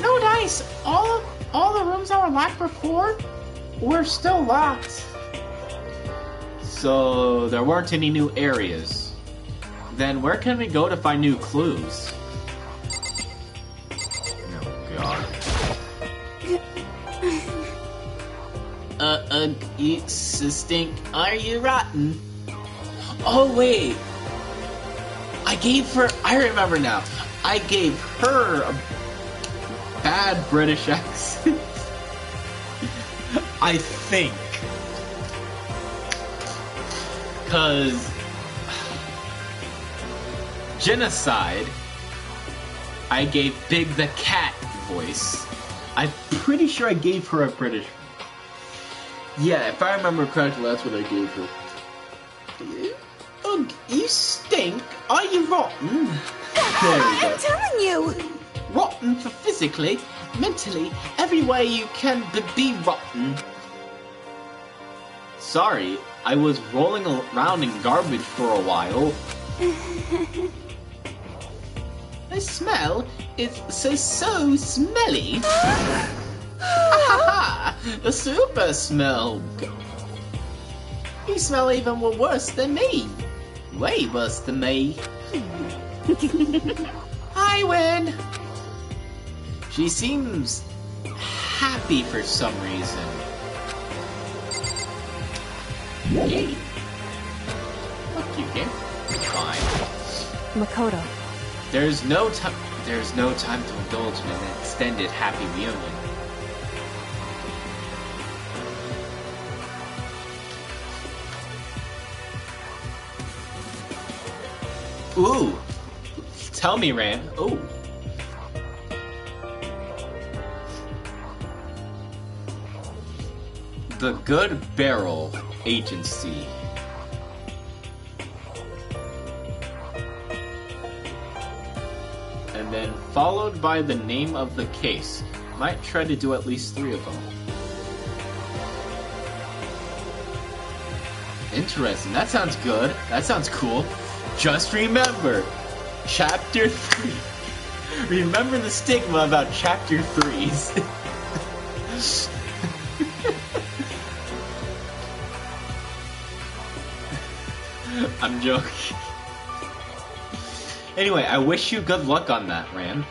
Speaker 4: No dice. All the rooms that were locked before were still locked.
Speaker 1: So there weren't any new areas. Then where can we go to find new clues? Oh god.
Speaker 4: You stink. Are you rotten?
Speaker 1: Oh, wait. I remember now. I gave her a bad British accent. I think. Because Genocide, I gave Big the Cat voice. I'm pretty sure I gave her a British. Yeah, if I remember correctly, that's what I gave her. Ugh, you stink. Are you rotten? There we go.
Speaker 5: I'm telling you!
Speaker 1: Rotten for physically, mentally, every way you can be rotten. Sorry, I was rolling around in garbage for a while. The smell is so smelly. The super smell. You smell even worse than me. Way worse than me. I win. She seems happy for some reason. Yay. Fuck you, game. Fine.
Speaker 2: Makoto.
Speaker 1: There's no time to indulge in an extended happy reunion. Ooh. Tell me, Ran. Ooh. The Good Barrel Agency. And then followed by the name of the case. Might try to do at least 3 of them. Interesting. That sounds good. That sounds cool. Just remember, Chapter 3. Remember the stigma about Chapter 3s. I'm joking. Anyway, I wish you good luck on that, Ram.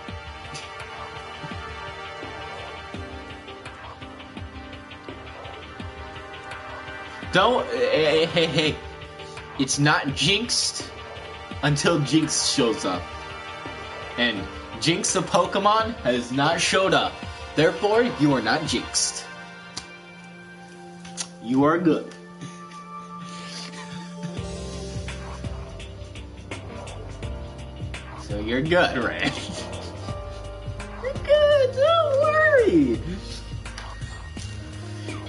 Speaker 1: Don't... Hey. It's not jinxed until Jinx shows up. And Jinx the Pokemon has not showed up. Therefore, you are not jinxed. You are good. So you're good, Ran. You're good, don't worry.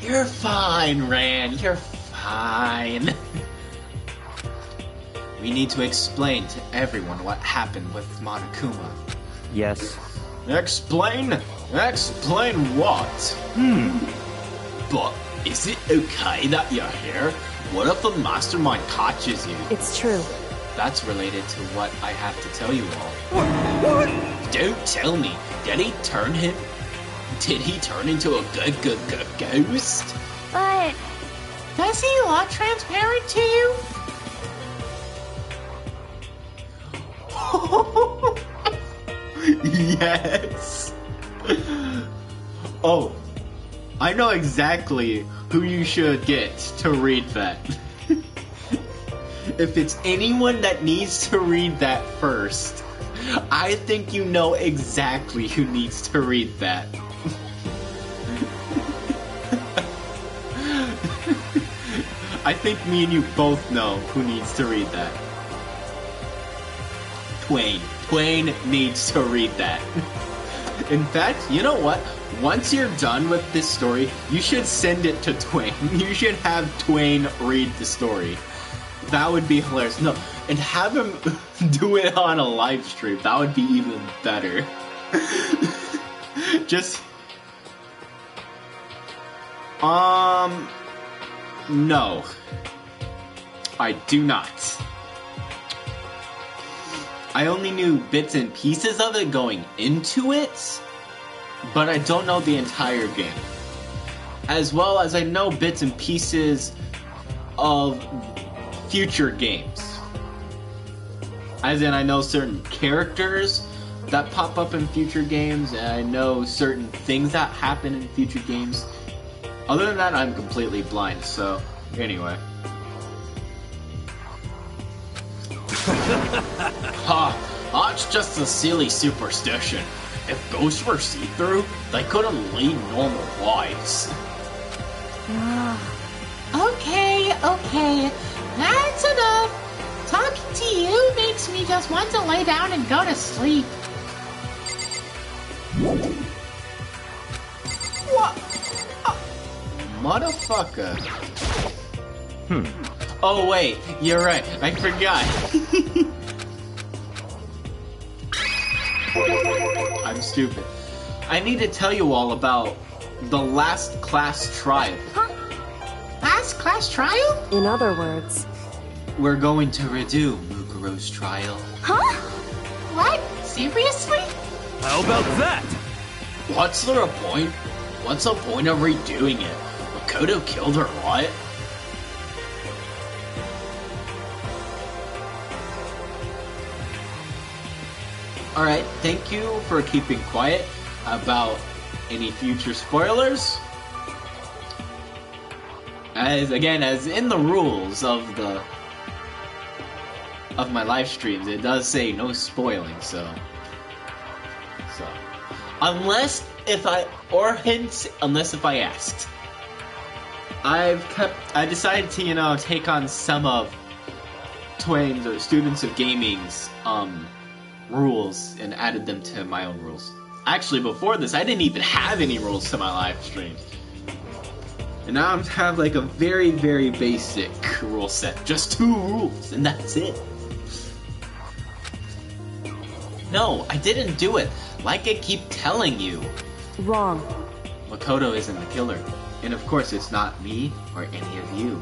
Speaker 1: You're fine, Ran. You're fine. We need to explain to everyone what happened with Monokuma.
Speaker 6: Yes.
Speaker 1: Explain? Explain what? But is it okay that you're here? What if the mastermind catches you?
Speaker 2: It's true.
Speaker 1: That's related to what I have to tell you all. What? Don't tell me. Did he turn into a good ghost?
Speaker 5: But...
Speaker 4: Does he look transparent to you?
Speaker 1: Yes. Oh, I know exactly who you should get to read that. If it's anyone that needs to read that first, I think you know exactly who needs to read that. I think me and you both know who needs to read that. Twain. Twain needs to read that. In fact, you know what? Once you're done with this story, you should send it to Twain. You should have Twain read the story. That would be hilarious. No, and have him do it on a live stream. That would be even better. Just... No. I do not. I only knew bits and pieces of it going into it, but I don't know the entire game. As well as I know bits and pieces of future games. As in, I know certain characters that pop up in future games, and I know certain things that happen in future games. Other than that, I'm completely blind, so anyway. That's just a silly superstition. If ghosts were see-through, they couldn't lead normal lives.
Speaker 4: Okay, that's enough. Talking to you makes me just want to lay down and go to sleep.
Speaker 1: What? Motherfucker. Oh wait, you're right. I forgot. I'm stupid. I need to tell you all about the last class trial.
Speaker 4: Huh? Last class trial?
Speaker 2: In other words,
Speaker 1: We're going to redo Mukuro's trial.
Speaker 4: Huh? What? Seriously?
Speaker 7: How about that?
Speaker 1: What's the point? What's the point of redoing it? Makoto killed her, what? Alright, thank you for keeping quiet about any future spoilers. As in the rules of my live streams, it does say no spoiling, so unless if I asked. I decided to, take on some of Twain's or Students of Gaming's rules and added them to my own rules. Actually, before this, I didn't even have any rules to my live streams. And now I have like a very, very basic rule set. Just 2 rules, and that's it. No, I didn't do it. Like I keep telling you.
Speaker 2: wrong.
Speaker 1: Makoto isn't the killer. And of course, it's not me or any of you.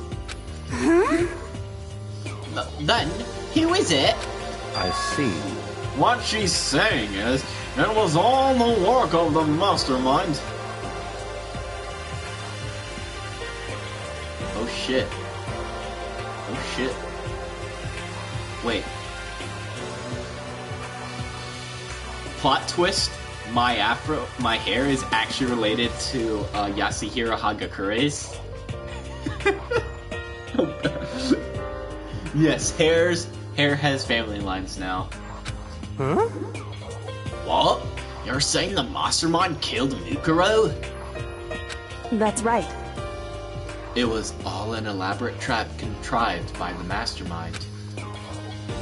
Speaker 1: Then, who is it?
Speaker 6: I see.
Speaker 1: What she's saying is, it was all the work of the mastermind. Oh shit. Oh shit. Wait. Plot twist, my hair is actually related to Yasuhiro Hagakure's. Yes, hair has family lines now.
Speaker 6: Huh?
Speaker 1: What? You're saying the mastermind killed Mukuro?
Speaker 2: That's right.
Speaker 1: It was all an elaborate trap contrived by the mastermind.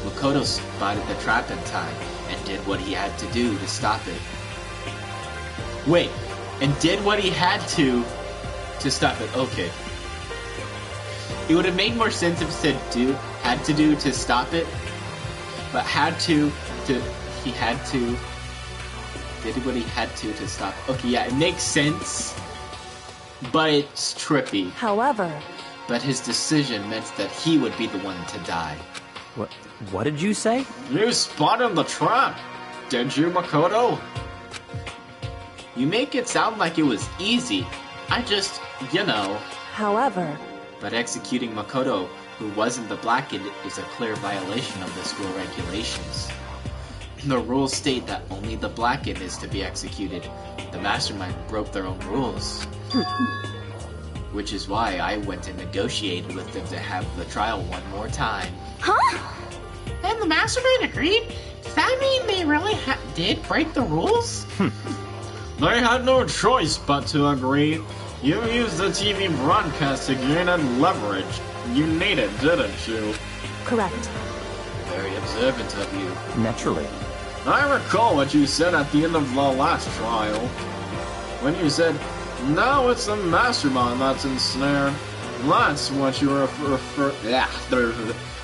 Speaker 1: Makoto spotted the trap in time and did what he had to do to stop it. Wait, and did what he had to stop it. Okay. It would have made more sense if it said had to do to stop it, but he did what he had to stop it. Okay, yeah, it makes sense, but it's trippy.
Speaker 2: However,
Speaker 1: But his decision meant that he would be the one to die.
Speaker 6: What did you say?
Speaker 1: You spotted the trap, did you, Makoto? You make it sound like it was easy. I just,
Speaker 2: however,
Speaker 1: But executing Makoto, who wasn't the Blackened, is a clear violation of the school regulations. The rules state that only the Blackened is to be executed. The mastermind broke their own rules. Which is why I went and negotiated with them to have the trial one more time.
Speaker 4: Huh? And the mastermind agreed? Does that mean they really did break the rules?
Speaker 1: They had no choice but to agree. You used the TV broadcast to gain leverage. You need it, didn't you?
Speaker 2: correct.
Speaker 1: Very observant of you.
Speaker 6: Naturally.
Speaker 1: I recall what you said at the end of the last trial. When you said, now it's the mastermind that's ensnared. That's what you were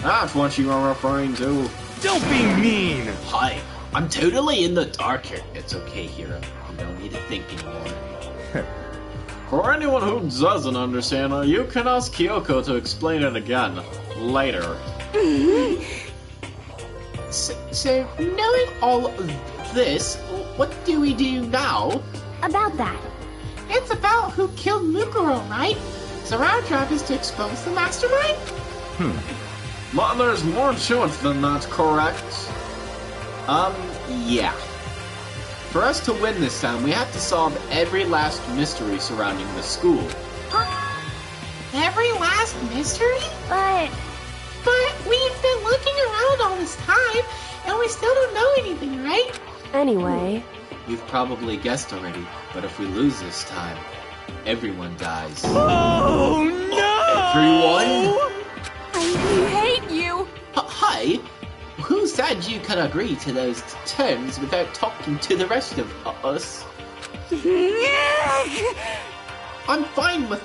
Speaker 1: that's what you were referring to.
Speaker 7: Don't be mean!
Speaker 1: Hi, I'm totally in the dark here. It's okay, Hiro. You don't need to think anymore. For anyone who doesn't understand, you can ask Kyoko to explain it again later.
Speaker 4: So, knowing all of this, what do we do now?
Speaker 5: About that.
Speaker 4: It's about who killed Mukuro, right? So our job is to expose the mastermind?
Speaker 1: But there's more to it than that, correct? Yeah. For us to win this time, we have to solve every last mystery surrounding the school.
Speaker 4: Every last mystery?
Speaker 5: But
Speaker 4: But we've been looking around all this time, and we still don't know anything, right?
Speaker 2: Anyway,
Speaker 1: You've probably guessed already, but if we lose this time, everyone dies.
Speaker 6: Oh
Speaker 1: Everyone?
Speaker 2: I hate you!
Speaker 1: Hi? Who said you could agree to those terms without talking to the rest of us? I'm fine with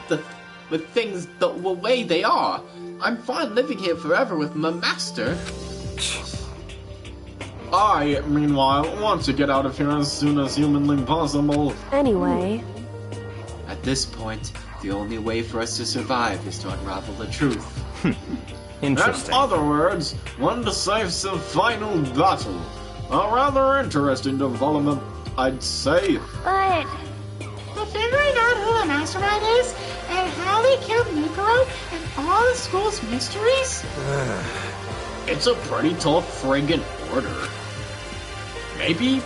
Speaker 1: things the way they are. I'm fine living here forever with my master. I, meanwhile, want to get out of here as soon as humanly possible.
Speaker 2: Anyway,
Speaker 1: At this point, the only way for us to survive is to unravel the truth.
Speaker 6: Interesting.
Speaker 7: In other words, one decisive final battle. A rather interesting development, I'd say.
Speaker 5: But
Speaker 4: Figuring out who the mastermind is, and how they killed Mukuro, and all the school's mysteries?
Speaker 7: It's a pretty tall friggin' order.
Speaker 1: Maybe,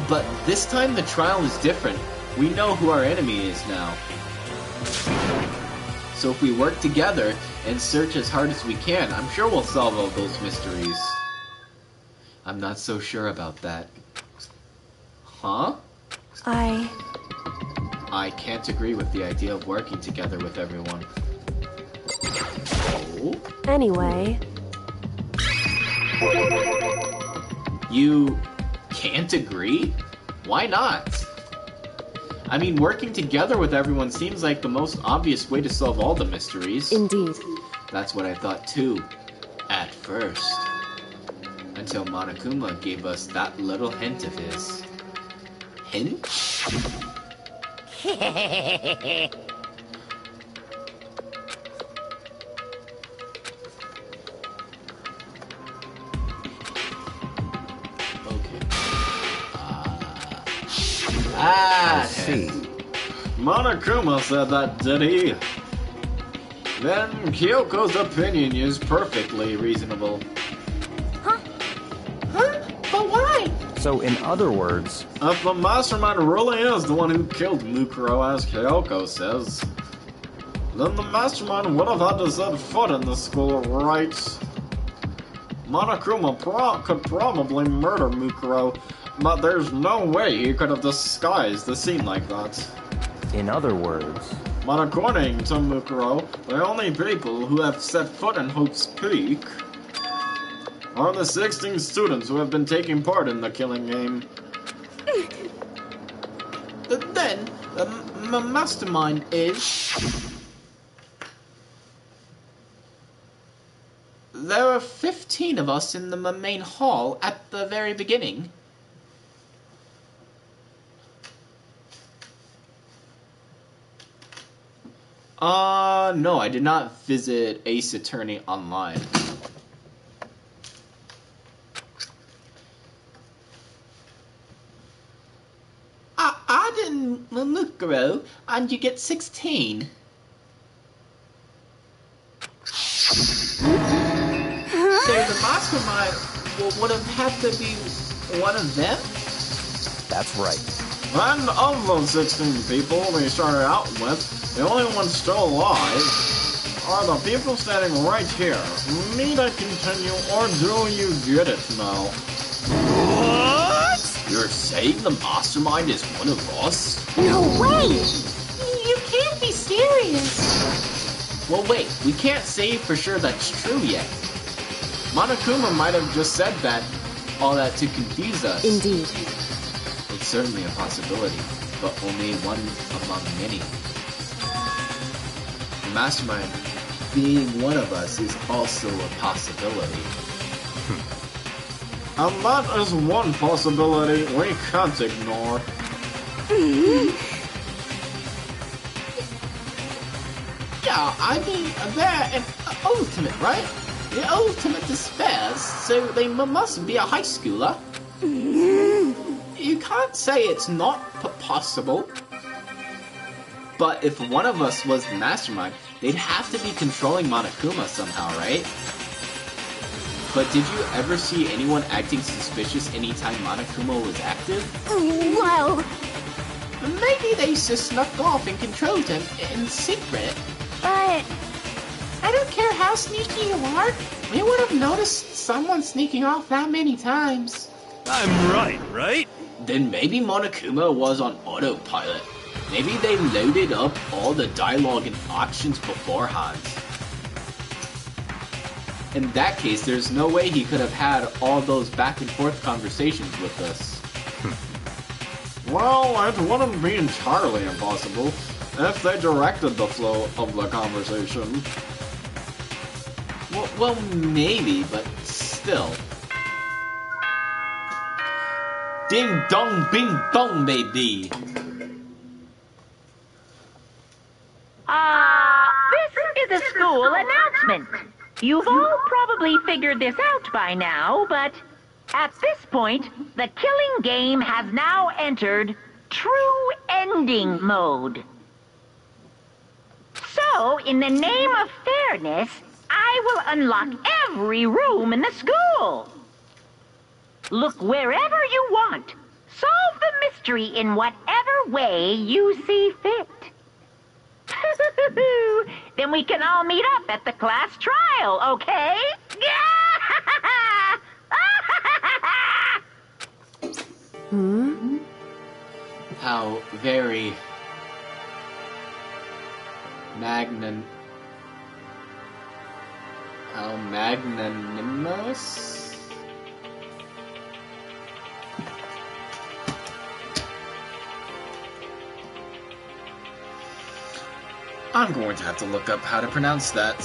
Speaker 1: but this time the trial is different. We know who our enemy is now. So if we work together and search as hard as we can, I'm sure we'll solve all those mysteries. I'm not so sure about that. Huh? I can't agree with the idea of working together with everyone. Oh?
Speaker 2: anyway,
Speaker 1: You can't agree? Why not? I mean, working together with everyone seems like the most obvious way to solve all the mysteries.
Speaker 2: indeed.
Speaker 1: That's what I thought too, at first. Until Monokuma gave us that little hint of his. Hint? Okay.
Speaker 6: I see.
Speaker 7: Monokuma said that, did he? Then Kyoko's opinion is perfectly reasonable.
Speaker 4: Huh? But why?
Speaker 6: So, in other words,
Speaker 7: If the mastermind really is the one who killed Mukuro, as Kyoko says, then the mastermind would have had to set foot in the school, right? Monokuma could probably murder Mukuro, but there's no way he could have disguised the scene like that.
Speaker 6: in other words,
Speaker 7: But according to Mukuro, the only people who have set foot in Hope's Peak are the 16 students who have been taking part in the killing game.
Speaker 1: Then, the mastermind is... There were 15 of us in the main hall at the very beginning. No, I did not visit Ace Attorney online. I didn't look, and you get 16. So the mastermind would have had to be one of them?
Speaker 6: that's right.
Speaker 7: And of those 16 people we started out with, the only ones still alive are the people standing right here. Need I continue, or do you get it now?
Speaker 6: What?
Speaker 1: You're saying the mastermind is one of us?
Speaker 5: no way!
Speaker 4: You can't be serious.
Speaker 1: Well, wait, we can't say for sure that's true yet. Monokuma might have just said all that to confuse us.
Speaker 2: Indeed.
Speaker 1: It's certainly a possibility, but only one among many. The mastermind being one of us is also a possibility.
Speaker 7: And that is one possibility we can't ignore.
Speaker 1: Yeah, I mean, they're an ultimate, right? The ultimate despair, so they must be a high schooler. You can't say it's not possible. But if one of us was the mastermind, they'd have to be controlling Monokuma somehow, right? But did you ever see anyone acting suspicious anytime Monokuma was active?
Speaker 5: Well,
Speaker 1: Maybe they just snuck off and controlled him in secret.
Speaker 5: but
Speaker 4: I don't care how sneaky you are, we would have noticed someone sneaking off that many times.
Speaker 8: I'm right?
Speaker 1: Then maybe Monokuma was on autopilot. Maybe they loaded up all the dialogue and actions beforehand. In that case, there's no way he could have had all those back and forth conversations with us.
Speaker 7: Well, it wouldn't be entirely impossible if they directed the flow of the conversation.
Speaker 1: Well, maybe, but still. Ding dong, bing bong, baby.
Speaker 9: This is a school announcement. You've all probably figured this out by now, but at this point, the killing game has now entered true ending mode. So, in the name of fairness, I will unlock every room in the school. Look wherever you want. Solve the mystery in whatever way you see fit. Then we can all meet up at the class trial, okay?
Speaker 1: How very how magnanimous? I'm going to have to look up how to pronounce that.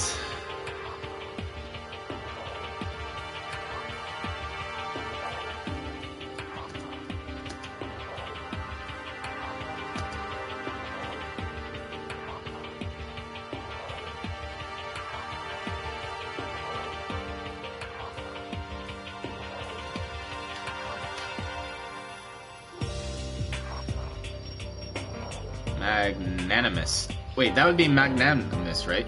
Speaker 1: Magnanimous. Wait, that would be magnanimous, right?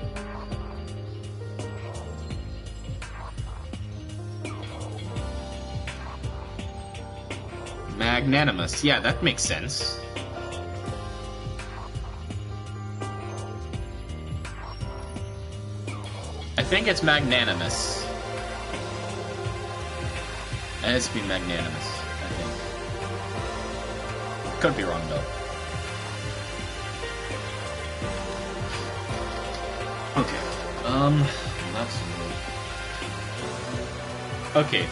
Speaker 1: Magnanimous. Yeah, that makes sense. I think it's magnanimous. It has to be magnanimous, I think. Could be wrong, though. Okay, that's... Okay.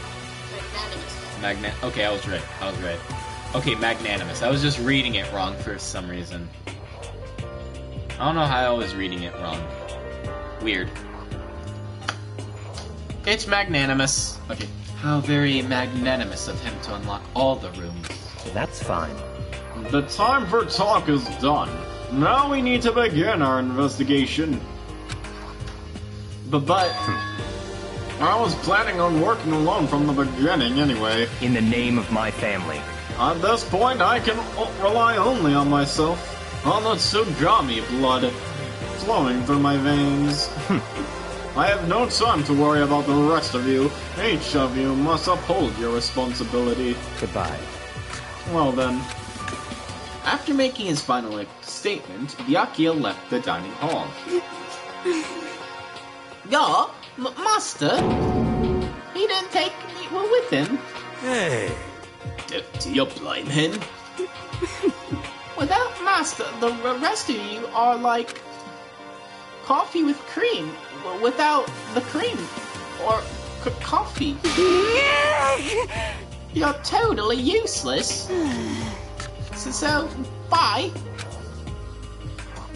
Speaker 1: Okay, I was right. Okay, magnanimous. I was just reading it wrong for some reason. I don't know how I was reading it wrong. Weird. It's magnanimous. Okay. How very magnanimous of him to unlock all the rooms.
Speaker 6: That's fine.
Speaker 7: The time for talk is done. Now we need to begin our investigation.
Speaker 1: But...
Speaker 7: I was planning on working alone from the beginning anyway.
Speaker 6: In the name of my family.
Speaker 7: At this point, I can rely only on myself. On the Tsugami blood flowing through my veins. I have no time to worry about the rest of you. Each of you must uphold your responsibility.
Speaker 6: Goodbye.
Speaker 7: Well then.
Speaker 1: After making his final statement, Byakuya left the dining hall.
Speaker 4: Yeah, Master. He didn't take me with him.
Speaker 8: Hey.
Speaker 1: Do you blame him?
Speaker 4: Without Master, the rest of you are like coffee with cream. Without the cream. Or coffee. You're totally useless. So, bye.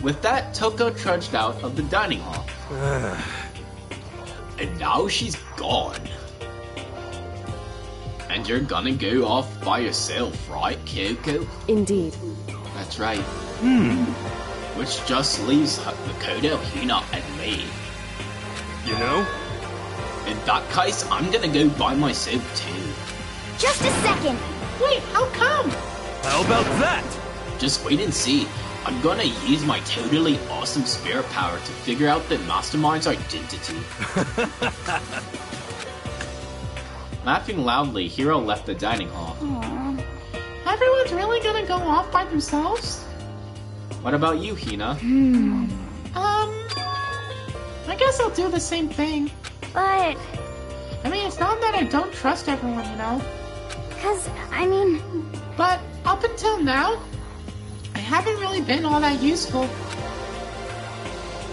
Speaker 1: With that, Toko trudged out of the dining hall. And now she's gone. And you're gonna go off by yourself, right, Kyoko?
Speaker 2: Indeed.
Speaker 1: That's right. Which just leaves Makoto, Hina, and me.
Speaker 8: You know?
Speaker 1: In that case, I'm gonna go by myself too.
Speaker 5: Just a second.
Speaker 4: Wait, how come?
Speaker 8: How about that?
Speaker 1: Just wait and see. I'm gonna use my totally awesome spirit power to figure out the mastermind's identity. Laughing loudly, Hiro left the dining hall.
Speaker 4: Aww. Everyone's really gonna go off by themselves?
Speaker 1: What about you, Hina?
Speaker 4: I guess I'll do the same thing.
Speaker 5: But,
Speaker 4: I mean, it's not that I don't trust everyone, you know? But up until now, I haven't really been all that useful.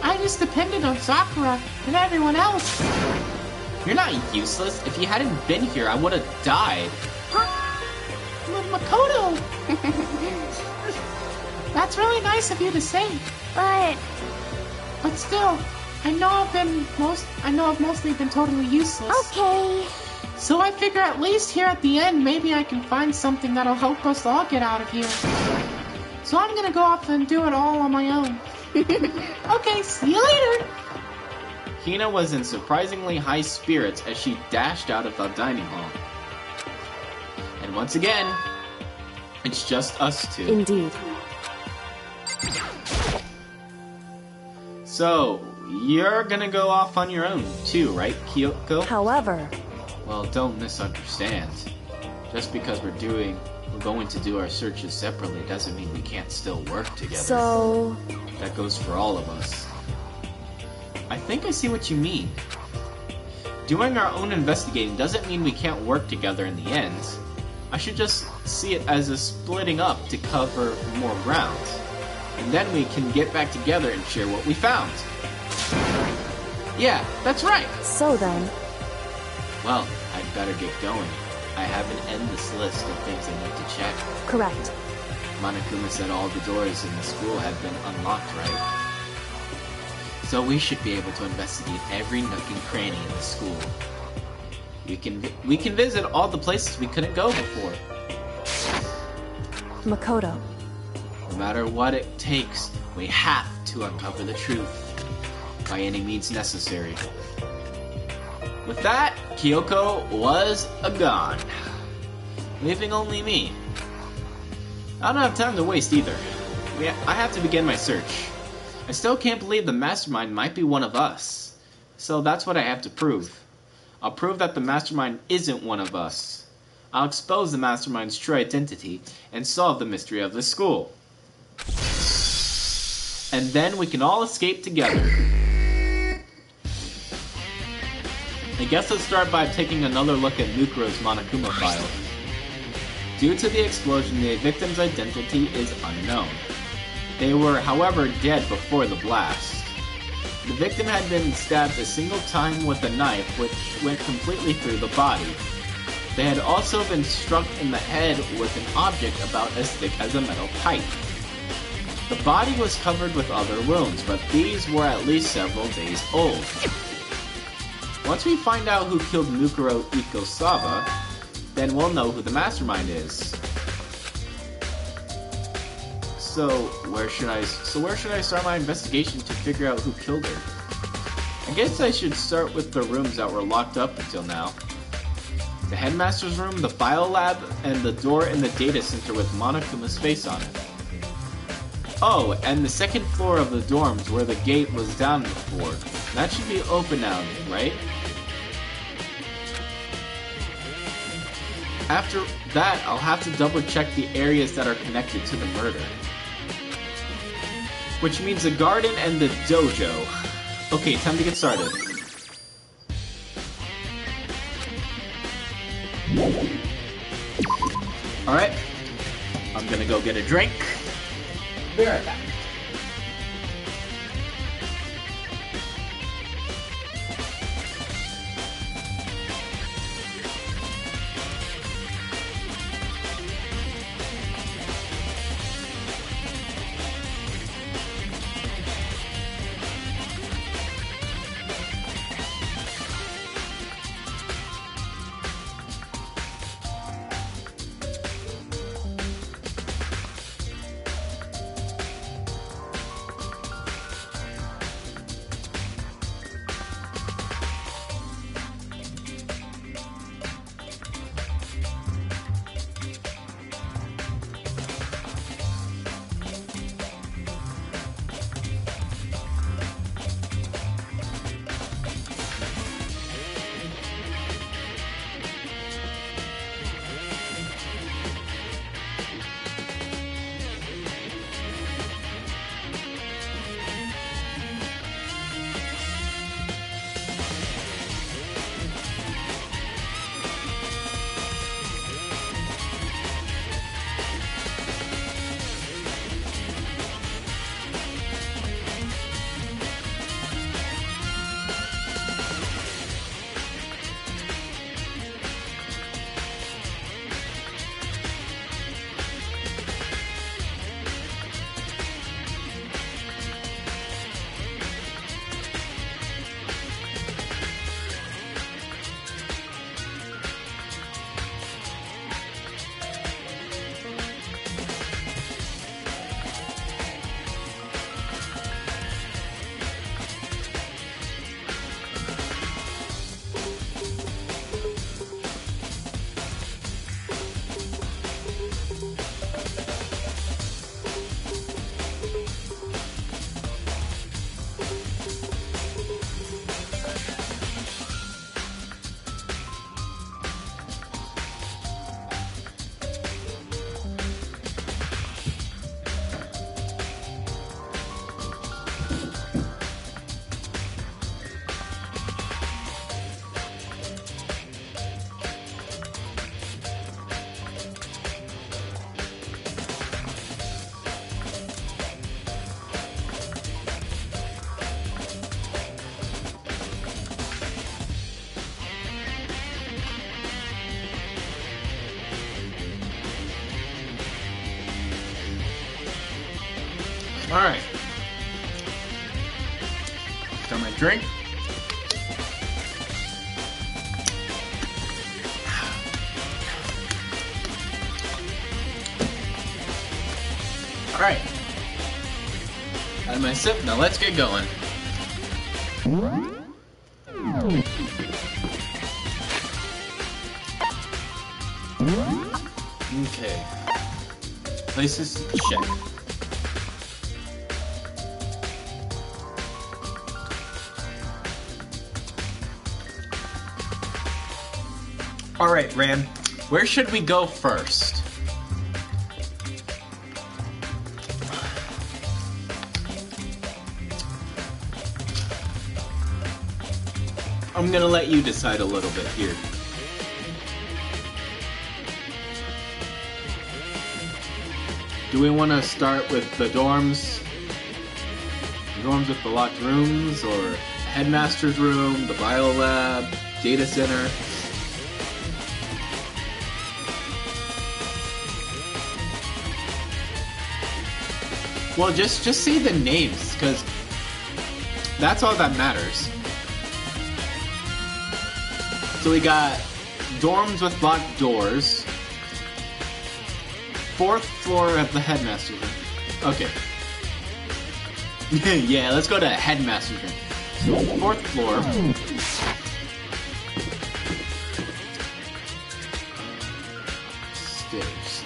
Speaker 4: I just depended on Sakura and everyone else.
Speaker 1: You're not useless. If you hadn't been here, I would have died.
Speaker 4: Makoto! That's really nice of you to say.
Speaker 5: but,
Speaker 4: But still, I know I've mostly been totally useless.
Speaker 5: okay.
Speaker 4: So I figure at least here at the end, maybe I can find something that'll help us all get out of here. So I'm gonna go off and do it all on my own. Okay, see you later!
Speaker 1: Hina was in surprisingly high spirits as she dashed out of the dining hall. And once again, it's just us two.
Speaker 2: Indeed.
Speaker 1: So, you're gonna go off on your own too, right, Kyoko?
Speaker 2: However,
Speaker 1: Well, don't misunderstand. Just because we're going to do our searches separately doesn't mean we can't still work together.
Speaker 2: so...
Speaker 1: That goes for all of us. I think I see what you mean. Doing our own investigating doesn't mean we can't work together in the end. I should just see it as a splitting up to cover more ground. And then we can get back together and share what we found. Yeah, that's right!
Speaker 2: So then,
Speaker 1: Well, I'd better get going. I have an endless list of things I need to check.
Speaker 2: correct.
Speaker 1: Monokuma said all the doors in the school had been unlocked, right? So we should be able to investigate every nook and cranny in the school. We can visit all the places we couldn't go before.
Speaker 2: Makoto.
Speaker 1: No matter what it takes, we have to uncover the truth by any means necessary. With that, Kyoko was gone, leaving only me. I don't have time to waste either. I have to begin my search. I still can't believe the mastermind might be one of us. So that's what I have to prove. I'll prove that the mastermind isn't one of us. I'll expose the mastermind's true identity and solve the mystery of the school. And then we can all escape together. I guess let's start by taking another look at Mukuro's Monokuma file. Due to the explosion, the victim's identity is unknown. They were, however, dead before the blast. The victim had been stabbed a single time with a knife, which went completely through the body. They had also been struck in the head with an object about as thick as a metal pipe. The body was covered with other wounds, but these were at least several days old. Once we find out who killed Mukuro Ikosawa, then we'll know who the mastermind is. So where should I start my investigation to figure out who killed her? I guess I should start with the rooms that were locked up until now. The headmaster's room, the file lab, and the door in the data center with Monokuma's face on it. Oh, and the second floor of the dorms where the gate was down before. That should be open now, right? After that, I'll have to double check the areas that are connected to the murder. Which means the garden and the dojo. Okay, time to get started. Alright, I'm gonna go get a drink. Be right back. Alright. Got my drink. Alright. Had my sip, now let's get going. Okay. Places to check. Alright, Ran. Where should we go first? I'm gonna let you decide a little bit here. Do we want to start with the dorms? The dorms with the locked rooms, or headmaster's room, the bio lab, data center? Well, just say the names, because that's all that matters. So we got dorms with locked doors. 4th floor of the headmaster's room. Okay. Yeah, let's go to headmaster's room. So 4th floor. Stairs.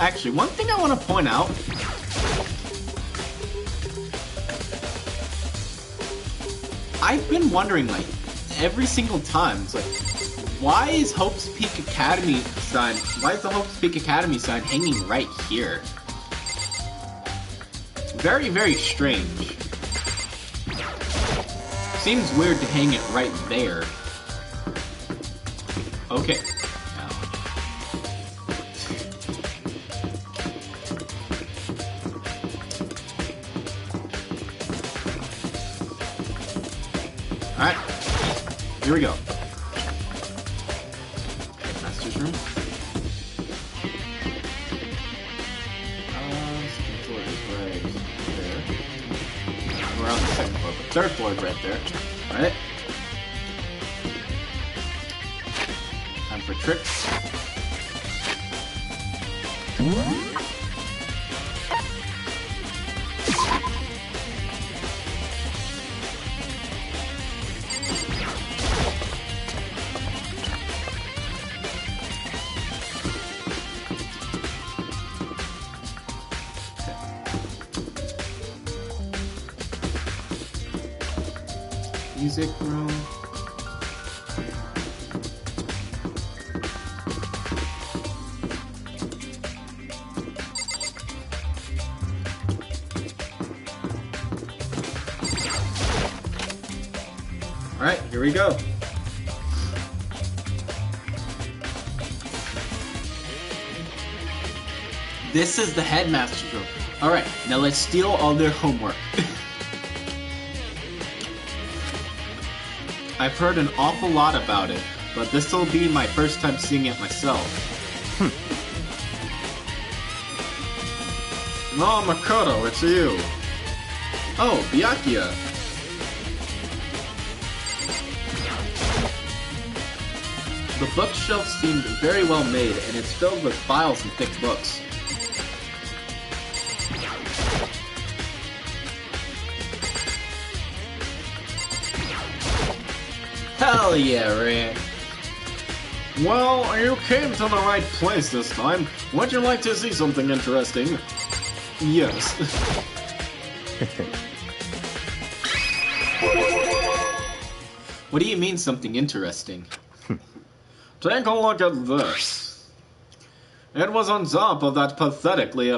Speaker 1: Actually, one thing I want to point out. I've been wondering, like, every single time, it's like, why is Hope's Peak Academy sign, why is the Hope's Peak Academy sign hanging right here? Very, very strange. Seems weird to hang it right there. Okay. Alright, here we go. Master's room. Second floor is right there. We're on the 2nd floor, but 3rd floor is right there. Alright. Time for tricks. Music room. Alright, here we go. This is the headmaster's room. Alright, now let's steal all their homework. I've heard an awful lot about it, but this'll be my first time seeing it myself.
Speaker 7: No, Makoto, it's you.
Speaker 1: Oh, Byakuya. The bookshelf seemed very well made, and it's filled with files and thick books. Hell yeah, Ran.
Speaker 7: Well, you came to the right place this time. Would you like to see something interesting? Yes.
Speaker 1: What do you mean, something interesting?
Speaker 7: Take a look at this. It was on top of that pathetically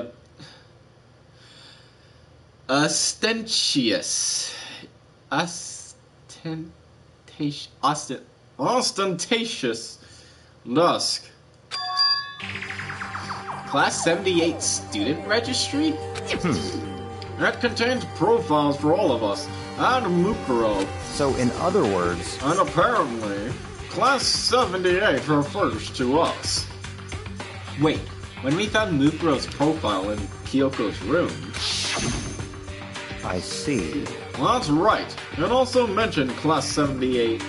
Speaker 1: ostentatious
Speaker 7: dusk.
Speaker 1: Class 78 student registry?
Speaker 7: It contains profiles for all of us, and Mukuro.
Speaker 6: So in other words...
Speaker 7: And apparently, Class 78 refers to us.
Speaker 1: Wait, when we found Mukuro's profile in Kyoko's room...
Speaker 6: I see.
Speaker 7: That's right. It also mentioned Class 78.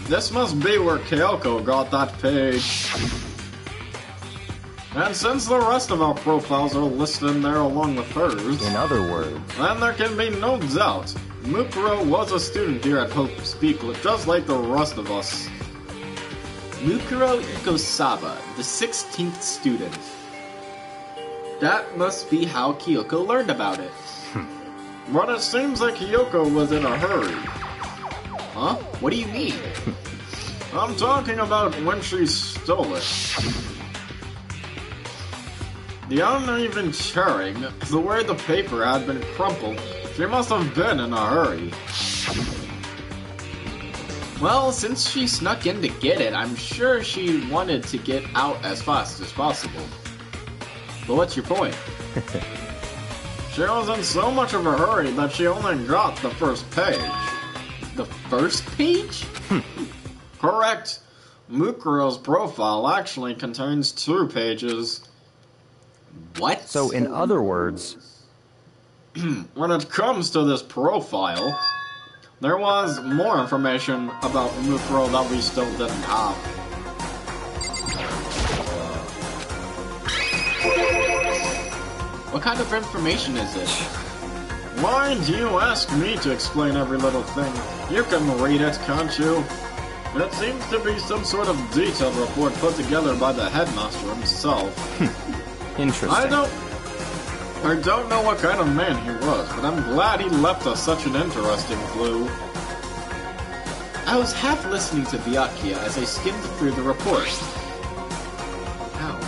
Speaker 7: This must be where Kyoko got that page. And since the rest of our profiles are listed in there along with hers...
Speaker 6: In other words...
Speaker 7: Then there can be no doubt. Mukuro was a student here at Hope's Peak, just like the rest of us.
Speaker 1: Mukuro Ikosawa, the 16th student. That must be how Kyoko learned about it.
Speaker 7: But it seems like Kyoko was in a hurry.
Speaker 1: Huh? What do you mean?
Speaker 7: I'm talking about when she stole it. The uneven tearing, the way the paper had been crumpled, she must have been in a hurry.
Speaker 1: Well, since she snuck in to get it, I'm sure she wanted to get out as fast as possible. But what's your point?
Speaker 7: She was in so much of a hurry that she only got the first page.
Speaker 1: The first page?
Speaker 7: Correct. Mukuro's profile actually contains 2 pages.
Speaker 1: What?
Speaker 6: So in other words...
Speaker 7: When it comes to this profile, there was more information about Mukuro that we still didn't have.
Speaker 1: What kind of information is it?
Speaker 7: Why do you ask me to explain every little thing? You can read it, can't you? It seems to be some sort of detailed report put together by the headmaster himself.
Speaker 6: Interesting.
Speaker 7: I don't know what kind of man he was, but I'm glad he left us such an interesting clue.
Speaker 1: I was half listening to Byakuya as I skimmed through the report. Ow.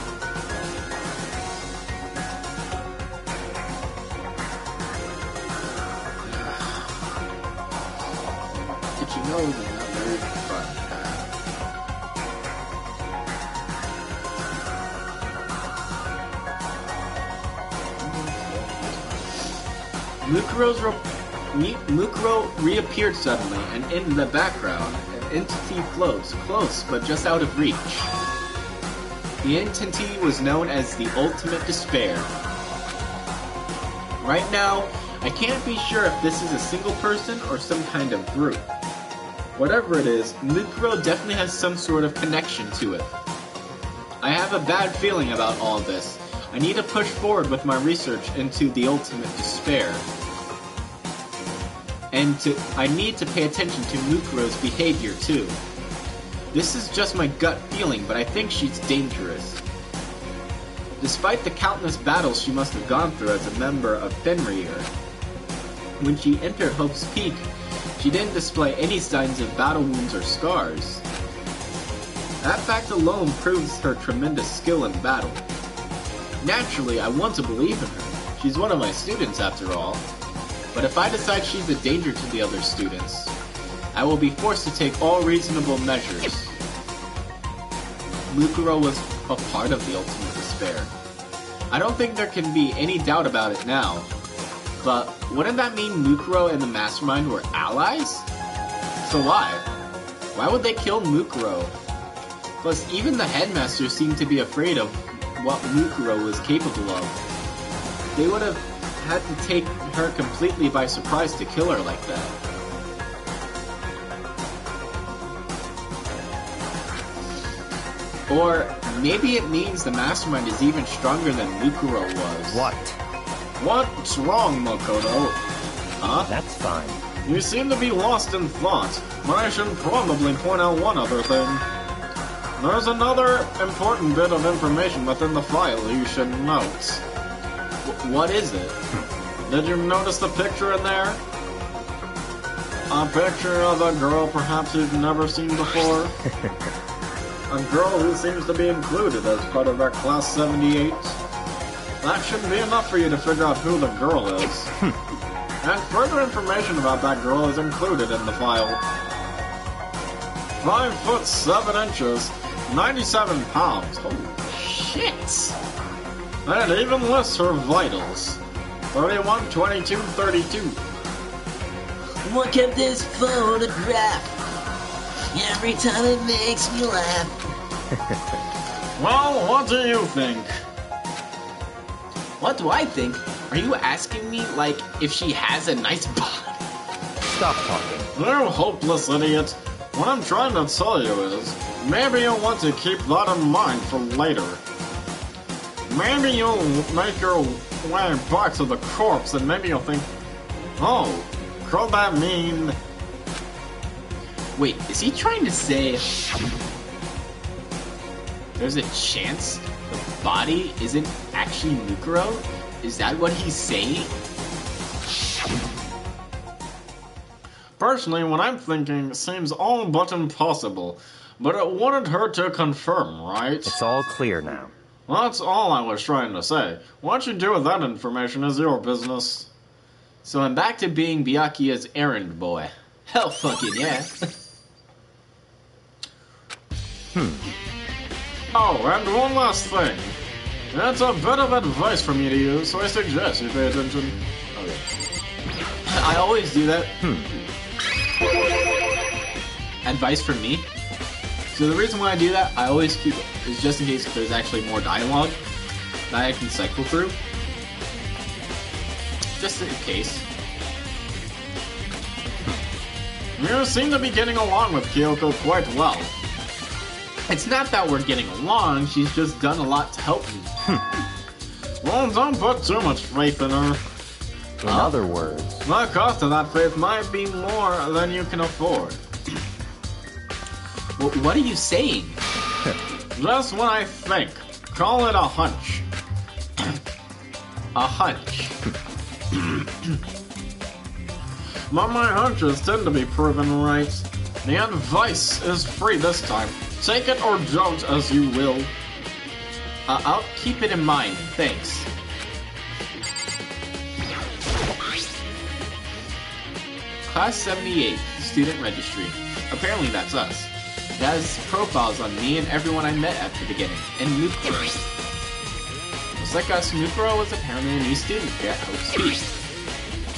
Speaker 1: Did you know that not very fun? Mukuro reappeared suddenly, and in the background, an entity floats, close but just out of reach. The entity was known as the Ultimate Despair. Right now, I can't be sure if this is a single person or some kind of group. Whatever it is, Mukuro definitely has some sort of connection to it. I have a bad feeling about all this. I need to push forward with my research into the Ultimate Despair. And I need to pay attention to Mukuro's behavior too. This is just my gut feeling, but I think she's dangerous. Despite the countless battles she must have gone through as a member of Fenrir, when she entered Hope's Peak, she didn't display any signs of battle wounds or scars. That fact alone proves her tremendous skill in battle. Naturally, I want to believe in her. She's one of my students after all. But if I decide she's a danger to the other students, I will be forced to take all reasonable measures. Mukuro was a part of the Ultimate Despair. I don't think there can be any doubt about it now. But wouldn't that mean Mukuro and the Mastermind were allies? So why? Why would they kill Mukuro? Plus, even the headmaster seemed to be afraid of what Mukuro was capable of. They would have had to take her completely by surprise to kill her like that. Or maybe it means the Mastermind is even stronger than Mukuro was.
Speaker 6: What?
Speaker 7: What's wrong, Makoto? Huh?
Speaker 6: That's fine.
Speaker 7: You seem to be lost in thought, but I should probably point out one other thing. There's another important bit of information within the file you should note.
Speaker 1: What is it?
Speaker 7: Did you notice the picture in there? A picture of a girl perhaps you've never seen before? A girl who seems to be included as part of our Class 78. That shouldn't be enough for you to figure out who the girl is. And further information about that girl is included in the file. 5 foot 7 inches, 97 pounds. Holy
Speaker 1: Shit!
Speaker 7: And it even lists her vitals. 31, 22, 32.
Speaker 4: Look at this photograph. Every time it makes me laugh.
Speaker 7: Well, what do you think?
Speaker 1: What do I think? Are you asking me, like, if she has a nice body?
Speaker 6: Stop talking.
Speaker 7: You hopeless idiot. What I'm trying to tell you is, maybe you'll want to keep that in mind for later. Maybe you'll make your way back to the corpse and maybe you'll think, oh, could that mean...
Speaker 1: Wait, is he trying to say there's a chance the body isn't actually Mukuro? Is that what he's saying?
Speaker 7: Personally, what I'm thinking seems all but impossible, but it wouldn't hurt to confirm, right?
Speaker 6: It's all clear now.
Speaker 7: That's all I was trying to say. What you do with that information is your business.
Speaker 1: So I'm back to being Byakuya's errand boy. Hell fucking yeah.
Speaker 7: Oh, and one last thing. It's a bit of advice for me to use, so I suggest you pay attention.
Speaker 1: Okay. I always do that. Advice from me? So the reason why I do that, I always keep it, is just in case if there's actually more dialogue that I can cycle through. Just in case.
Speaker 7: You seem to be getting along with Kyoko quite well.
Speaker 1: It's not that we're getting along, she's just done a lot to help me.
Speaker 7: Well, don't put too much faith in her.
Speaker 6: In other words,
Speaker 7: The cost of that faith might be more than you can afford.
Speaker 1: What are you saying?
Speaker 7: Just what I think. Call it a hunch.
Speaker 1: A hunch.
Speaker 7: But my hunches tend to be proven right. The advice is free this time. Take it or don't as you will.
Speaker 1: I'll keep it in mind, thanks. Class 78, Student Registry. Apparently that's us. It has profiles on me and everyone I met at the beginning, and Mukuro. Just like us, Mukuro was apparently a new student here at Hope Speed.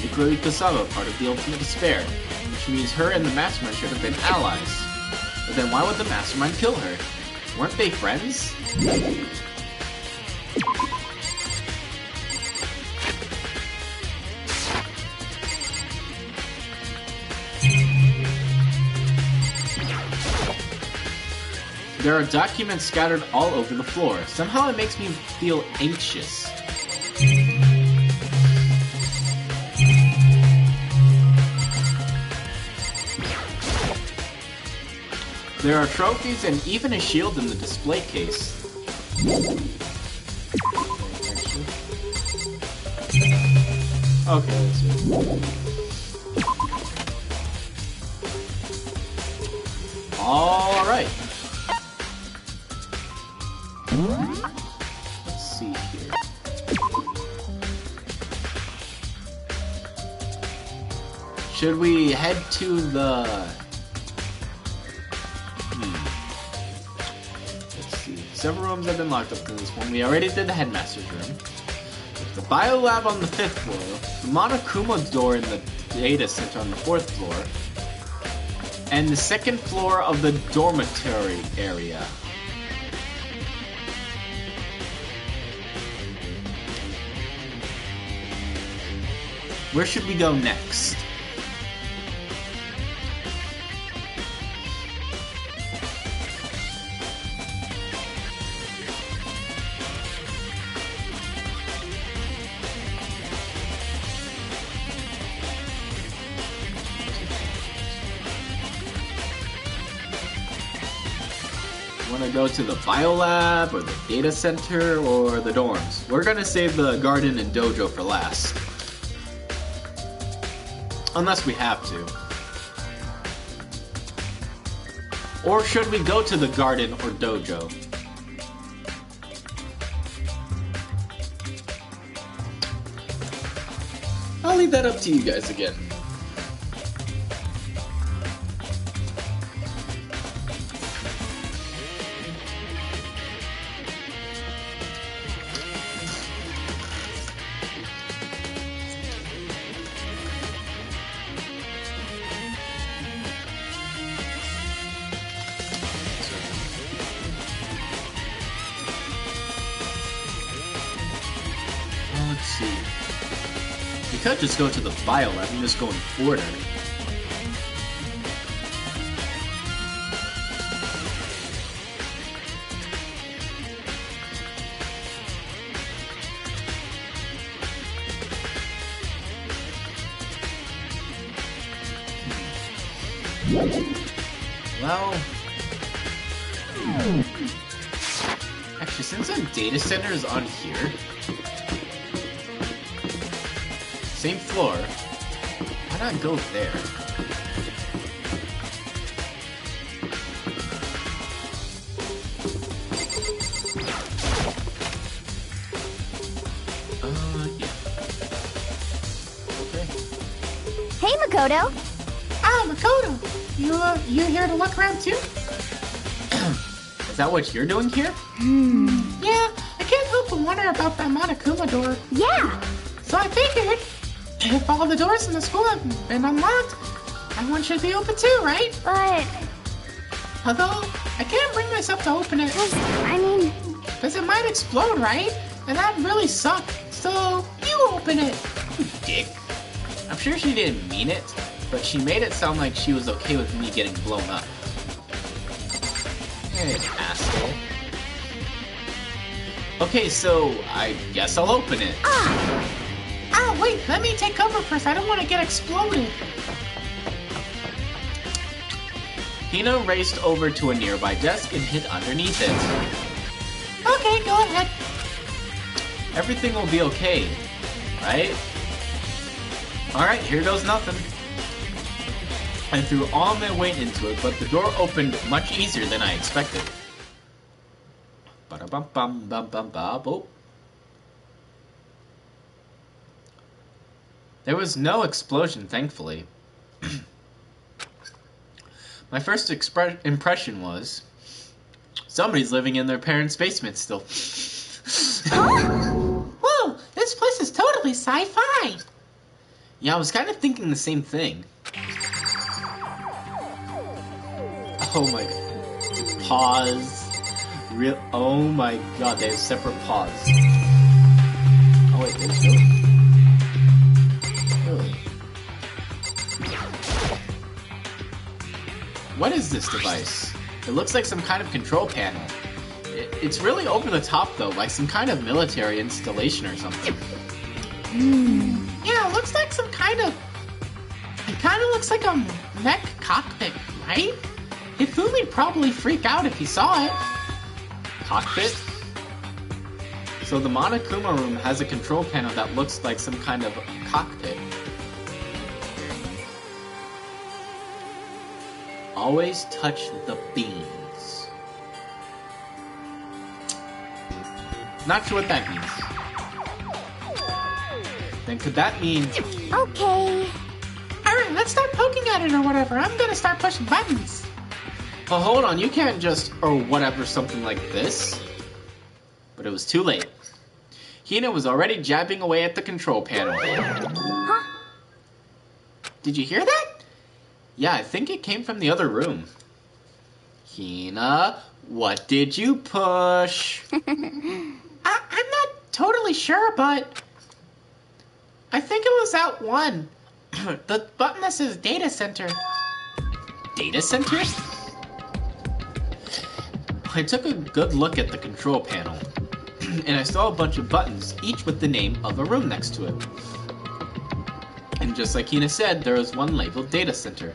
Speaker 1: Mukuro Ikusawa, part of the Ultimate Despair, which means her and the Mastermind should have been allies. But then why would the Mastermind kill her? Weren't they friends? There are documents scattered all over the floor. Somehow it makes me feel anxious. There are trophies and even a shield in the display case. Okay, let's see. Alright. Let's see here. Should we head to the... Let's see. Several rooms have been locked up in this one. We already did the headmaster's room. The biolab on the 5th floor. The Monokuma door in the data center on the 4th floor. And the 2nd floor of the dormitory area. Where should we go next? Want to go to the biolab or the data center or the dorms? We're gonna save the garden and dojo for last. Unless we have to. Or should we go to the garden or dojo? I'll leave that up to you guys again. see. You could just go to the bio lab and just go in order. Well, actually, since our data center is on here, same floor, why not go there? Yeah. Okay.
Speaker 5: Hey, Makoto.
Speaker 4: Ah, Makoto! You here to look around too?
Speaker 1: Is that what you're doing here?
Speaker 4: Yeah, I can't help but wonder about that Monokuma door.
Speaker 5: Yeah.
Speaker 4: So I figured, if all the doors in the school have been unlocked, that one should be open too, right?
Speaker 5: But,
Speaker 4: Although, I can't bring myself to open it, because it might explode, right? And that really suck. So, you open it.
Speaker 1: Dick. I'm sure she didn't mean it, but she made it sound like she was okay with me getting blown up. Hey, asshole. Okay, so I guess I'll open it.
Speaker 4: Ah, wait, let me take cover first. I don't want to get exploded.
Speaker 1: Hina raced over to a nearby desk and hid underneath it.
Speaker 4: Okay, go ahead.
Speaker 1: Everything will be okay, right? Alright, here goes nothing. I threw all my weight into it, but the door opened much easier than I expected. Ba-da-bum-bum-bum-bum-bum. There was no explosion, thankfully. My first impression was, somebody's living in their parents' basement still.
Speaker 4: Whoa, this place is totally sci-fi.
Speaker 1: Yeah, I was kind of thinking the same thing. Oh my god. Pause. Oh my god, they have separate pause. Oh wait, there's no. Really? What is this device? It looks like some kind of control panel. It's really over the top though, like some kind of military installation or something.
Speaker 4: Yeah, it looks like some kind of... It kind of looks like a mech cockpit, right? Hifumi probably freak out if he saw it.
Speaker 1: Cockpit? So the Monokuma room has a control panel that looks like some kind of cockpit. Always touch the beans. Not sure what that means. Then could that mean...
Speaker 5: Okay.
Speaker 4: Alright, let's start poking at it or whatever. I'm gonna start pushing buttons.
Speaker 1: Oh, hold on, you can't just... or whatever, something like this. But it was too late. Hina was already jabbing away at the control panel.
Speaker 5: Huh?
Speaker 1: Did you hear that? Yeah, I think it came from the other room. Hina, what did you push?
Speaker 4: I'm not totally sure, but... I think it was that one. The button that says Data Center.
Speaker 1: Data center? I took a good look at the control panel, and I saw a bunch of buttons, each with the name of a room next to it. And just like Hina said, there was one labeled Data Center.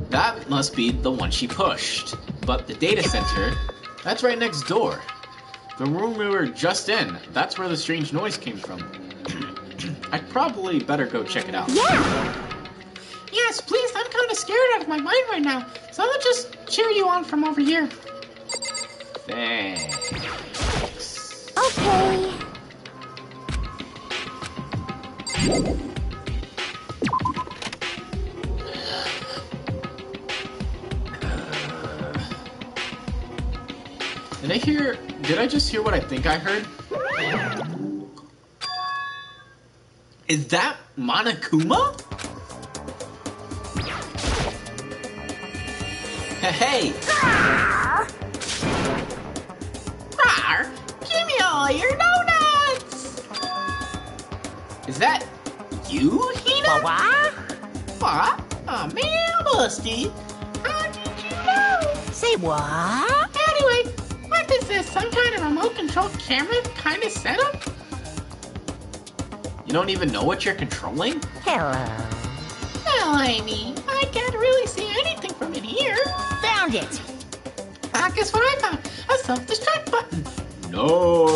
Speaker 1: That must be the one she pushed. But the Data Center, that's right next door. The room we were just in, that's where the strange noise came from. I'd probably better go check it out.
Speaker 5: Yeah!
Speaker 4: Yes, please, I'm kind of scared out of my mind right now, so I'll just cheer you on from over here.
Speaker 1: Thanks.
Speaker 5: Okay.
Speaker 1: Did I just hear what I think I heard? Is that Monokuma? Hey!
Speaker 4: Rawr! Give me all your donuts! Aw, man, Busty. How did you know?
Speaker 3: Say what?
Speaker 4: Anyway, what is this? Some kind of remote control camera kind of setup?
Speaker 1: You don't even know what you're controlling?
Speaker 3: Hello.
Speaker 4: Well, I mean, I can't really see anything from in here.
Speaker 3: Found it.
Speaker 4: Guess what I found? A self-destruct button.
Speaker 1: No.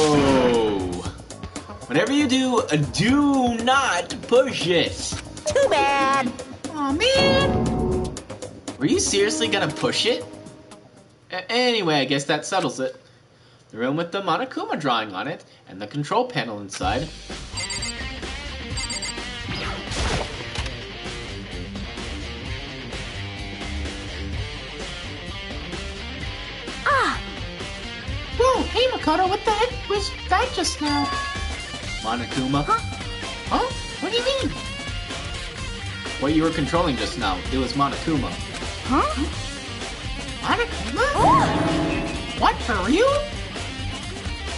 Speaker 1: Whatever you do not push it.
Speaker 3: Too bad.
Speaker 4: Aw, man.
Speaker 1: Were you seriously gonna push it? Anyway, I guess that settles it. The room with the Monokuma drawing on it, and the control panel inside.
Speaker 4: Whoa, hey Makoto, what the heck was that just now?
Speaker 1: Monokuma?
Speaker 4: Huh? What do you mean?
Speaker 1: What you were controlling just now, it was Monokuma.
Speaker 4: Monokuma? What, for real?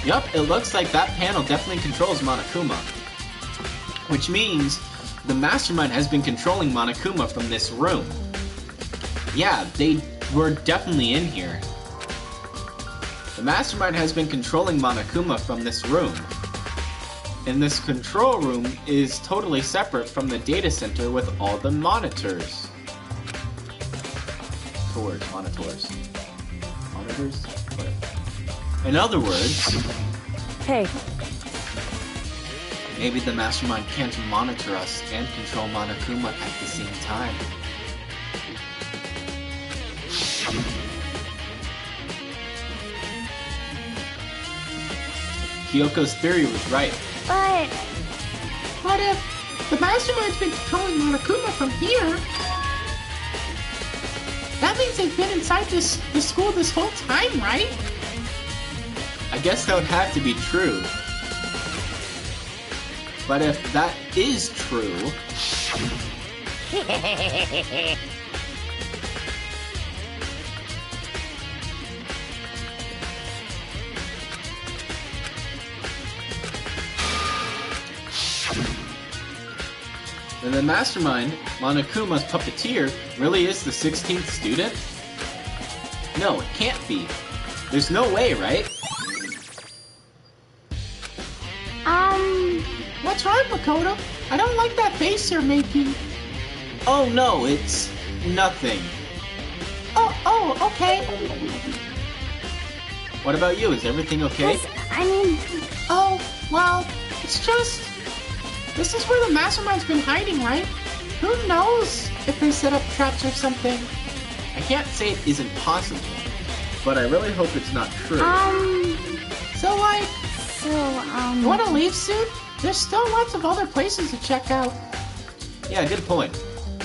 Speaker 1: Yup, it looks like that panel definitely controls Monokuma. Which means the Mastermind has been controlling Monokuma from this room. Yeah, they were definitely in here. The Mastermind has been controlling Monokuma from this room. And this control room is totally separate from the data center with all the monitors. Monitors? Whatever. In other words,
Speaker 2: Hey,
Speaker 1: maybe the Mastermind can't monitor us and control Monokuma at the same time. Kyoko's theory was right.
Speaker 5: But
Speaker 4: What if the Mastermind's been controlling Monokuma from here? That means they've been inside the school this whole time, right?
Speaker 1: I guess that would have to be true. But if that is true, then the Mastermind, Monokuma's puppeteer, really is the 16th student? No, it can't be. There's no way, right?
Speaker 4: What's wrong, Makoto? I don't like that face you're making.
Speaker 1: Oh no, it's nothing.
Speaker 4: Oh, okay.
Speaker 1: What about you? Is everything okay?
Speaker 5: I mean,
Speaker 4: Oh, well, it's just... This is where the Mastermind's been hiding, right? Who knows if they set up traps or something?
Speaker 1: I can't say it isn't possible, but I really hope it's not true.
Speaker 4: So, like,
Speaker 5: so,
Speaker 4: you wanna leave soon? There's still lots of other places to check out.
Speaker 1: Yeah, good point.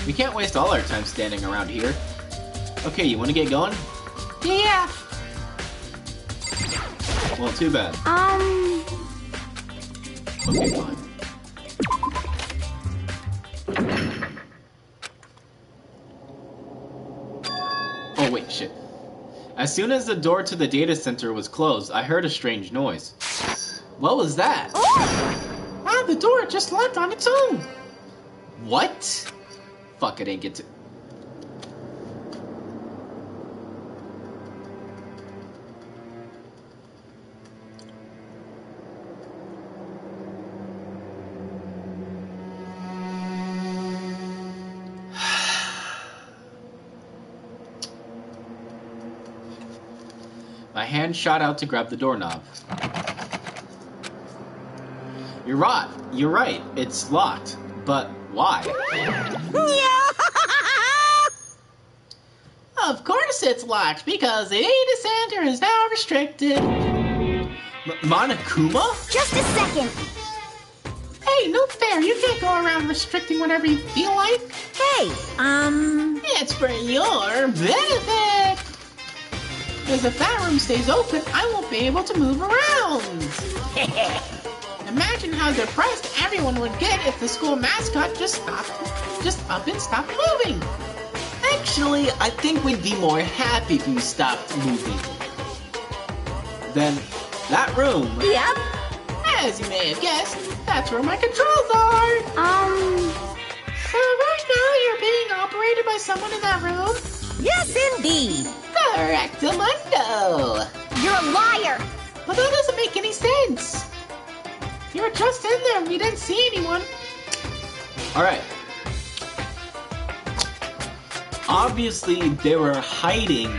Speaker 1: We can't waste all our time standing around here. Okay, you want to get going?
Speaker 4: Yeah.
Speaker 1: Well, too bad. Okay, fine. Oh, wait, shit. As soon as the door to the data center was closed, I heard a strange noise. What was that?
Speaker 4: Ah, the door just locked on its own.
Speaker 1: What? Fuck, I didn't get to... My hand shot out to grab the doorknob. You're right. It's locked. But why?
Speaker 4: Of course it's locked, because the data center is now restricted.
Speaker 1: Monokuma?
Speaker 5: just a second.
Speaker 4: Hey, no fair. You can't go around restricting whatever you feel like.
Speaker 3: Hey,
Speaker 4: It's for your benefit. Because if that room stays open, I won't be able to move around. Imagine how depressed everyone would get if the school mascot just up and stopped moving.
Speaker 1: Actually, I think we'd be more happy if you stopped moving. Then, that room...
Speaker 3: yep.
Speaker 4: As you may have guessed, that's where my controls are. So right now you're being all operated by someone in that room?
Speaker 3: Yes, indeed.
Speaker 4: Correctamundo!
Speaker 5: You're a liar!
Speaker 4: But that doesn't make any sense. You were just in there and you didn't see anyone.
Speaker 1: Alright. Obviously, they were hiding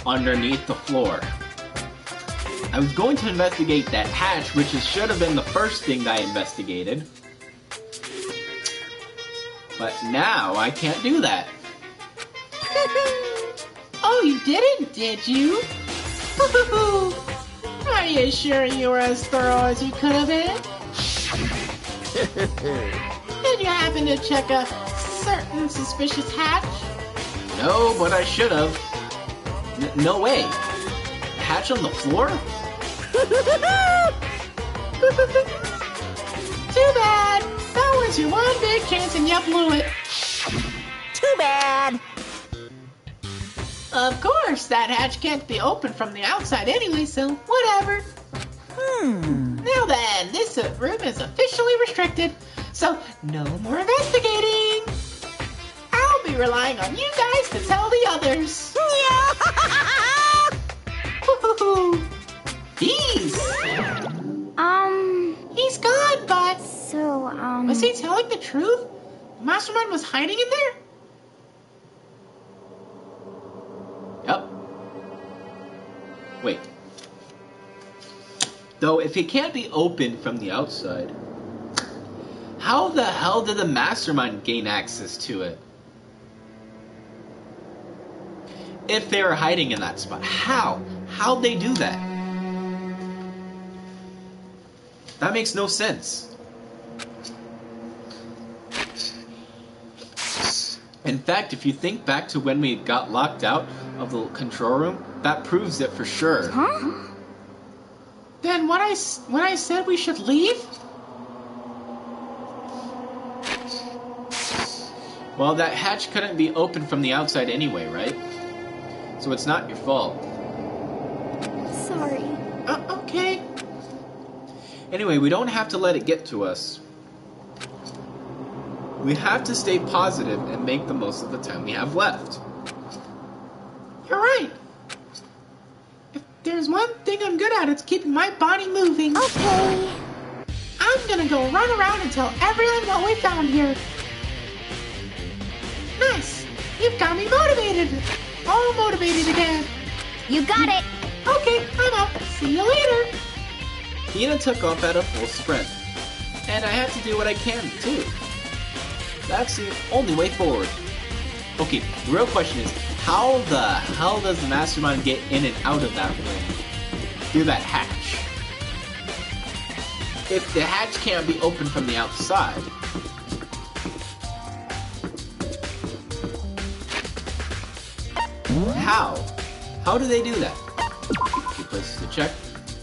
Speaker 1: underneath the floor. I was going to investigate that hatch, which should have been the first thing that I investigated. But now I can't do that.
Speaker 4: Oh, you didn't, did you? Are you sure you were as thorough as you could have been? Did you happen to check a certain suspicious hatch?
Speaker 1: No, but I should have. No way. Hatch on the floor?
Speaker 4: Too bad. That was your one big chance and you blew it.
Speaker 3: Too bad.
Speaker 4: Of course, that hatch can't be opened from the outside anyway, so whatever. Now then, this room is officially restricted, so no more investigating. I'll be relying on you guys to tell the others. Peace. He's gone, but
Speaker 5: So,
Speaker 4: was he telling the truth? The mastermind was hiding in there?
Speaker 1: Yep. Wait. Though, if it can't be opened from the outside, how the hell did the mastermind gain access to it? If they were hiding in that spot, how? How'd they do that? That makes no sense. In fact, if you think back to when we got locked out of the control room, that proves it for sure.
Speaker 5: huh?
Speaker 4: Then when I said we should leave?
Speaker 1: Well, that hatch couldn't be opened from the outside anyway, right? So it's not your fault.
Speaker 5: Sorry.
Speaker 4: Okay.
Speaker 1: Anyway, we don't have to let it get to us. We have to stay positive and make the most of the time we have left.
Speaker 4: You're right. If there's one thing I'm good at, it's keeping my body moving.
Speaker 5: Okay.
Speaker 4: I'm gonna go run around and tell everyone what we found here. Nice. You've got me motivated. All motivated again.
Speaker 5: You got it.
Speaker 4: Okay, I'm out. See you later.
Speaker 1: Hina took off at a full sprint. And I have to do what I can, too. That's the only way forward. Okay, the real question is, how the hell does the mastermind get in and out of that room? Through that hatch. If the hatch can't be opened from the outside. How? How do they do that? 2 places to check.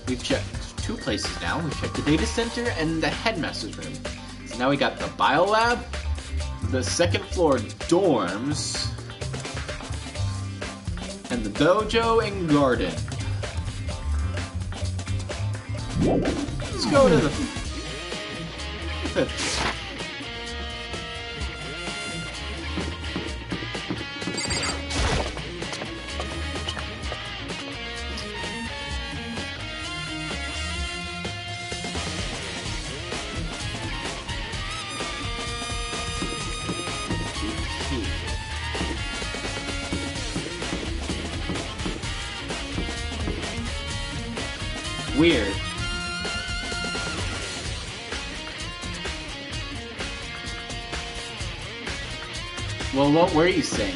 Speaker 1: We've checked 2 places now. We've checked the data center and the headmaster's room. So now we got the biolab, the 2nd floor dorms, and the dojo and garden. Let's go to the 5th floor. Weird. Well, what were you saying?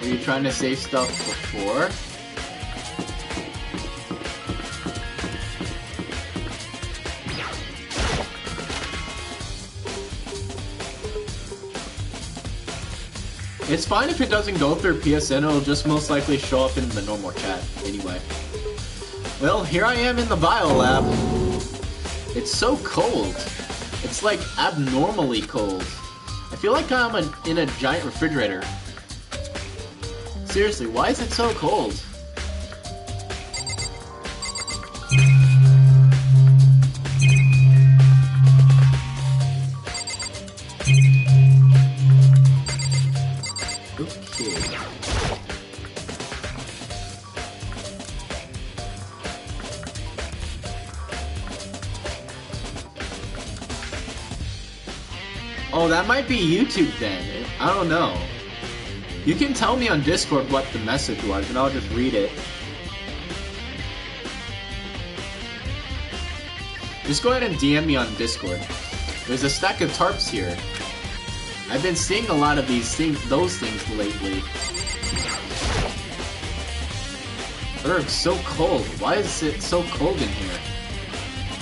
Speaker 1: Were you trying to say stuff before? It's fine if it doesn't go through PSN, it'll just most likely show up in the normal chat anyway. Well, here I am in the biolab. It's so cold. It's like abnormally cold. I feel like I'm in a giant refrigerator. Seriously, why is it so cold? Okay. Oh, that might be YouTube then. I don't know. You can tell me on Discord what the message was, and I'll just read it. Just go ahead and DM me on Discord. There's a stack of tarps here. I've been seeing a lot of those things lately. It's so cold. Why is it so cold in here?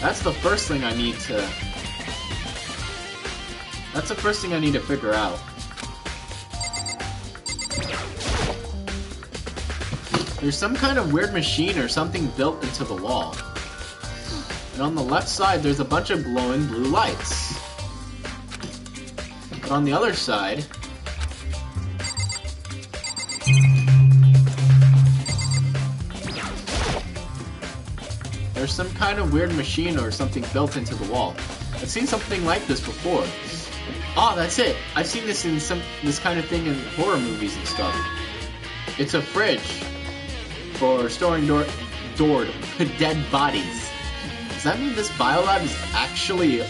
Speaker 1: That's the first thing I need to... That's the first thing I need to figure out. There's some kind of weird machine or something built into the wall. And on the left side, there's a bunch of glowing blue lights. But on the other side... there's some kind of weird machine or something built into the wall. I've seen something like this before. Oh, that's it! I've seen this in this kind of thing in horror movies and stuff. It's a fridge for storing dead bodies. Does that mean this biolab is actually a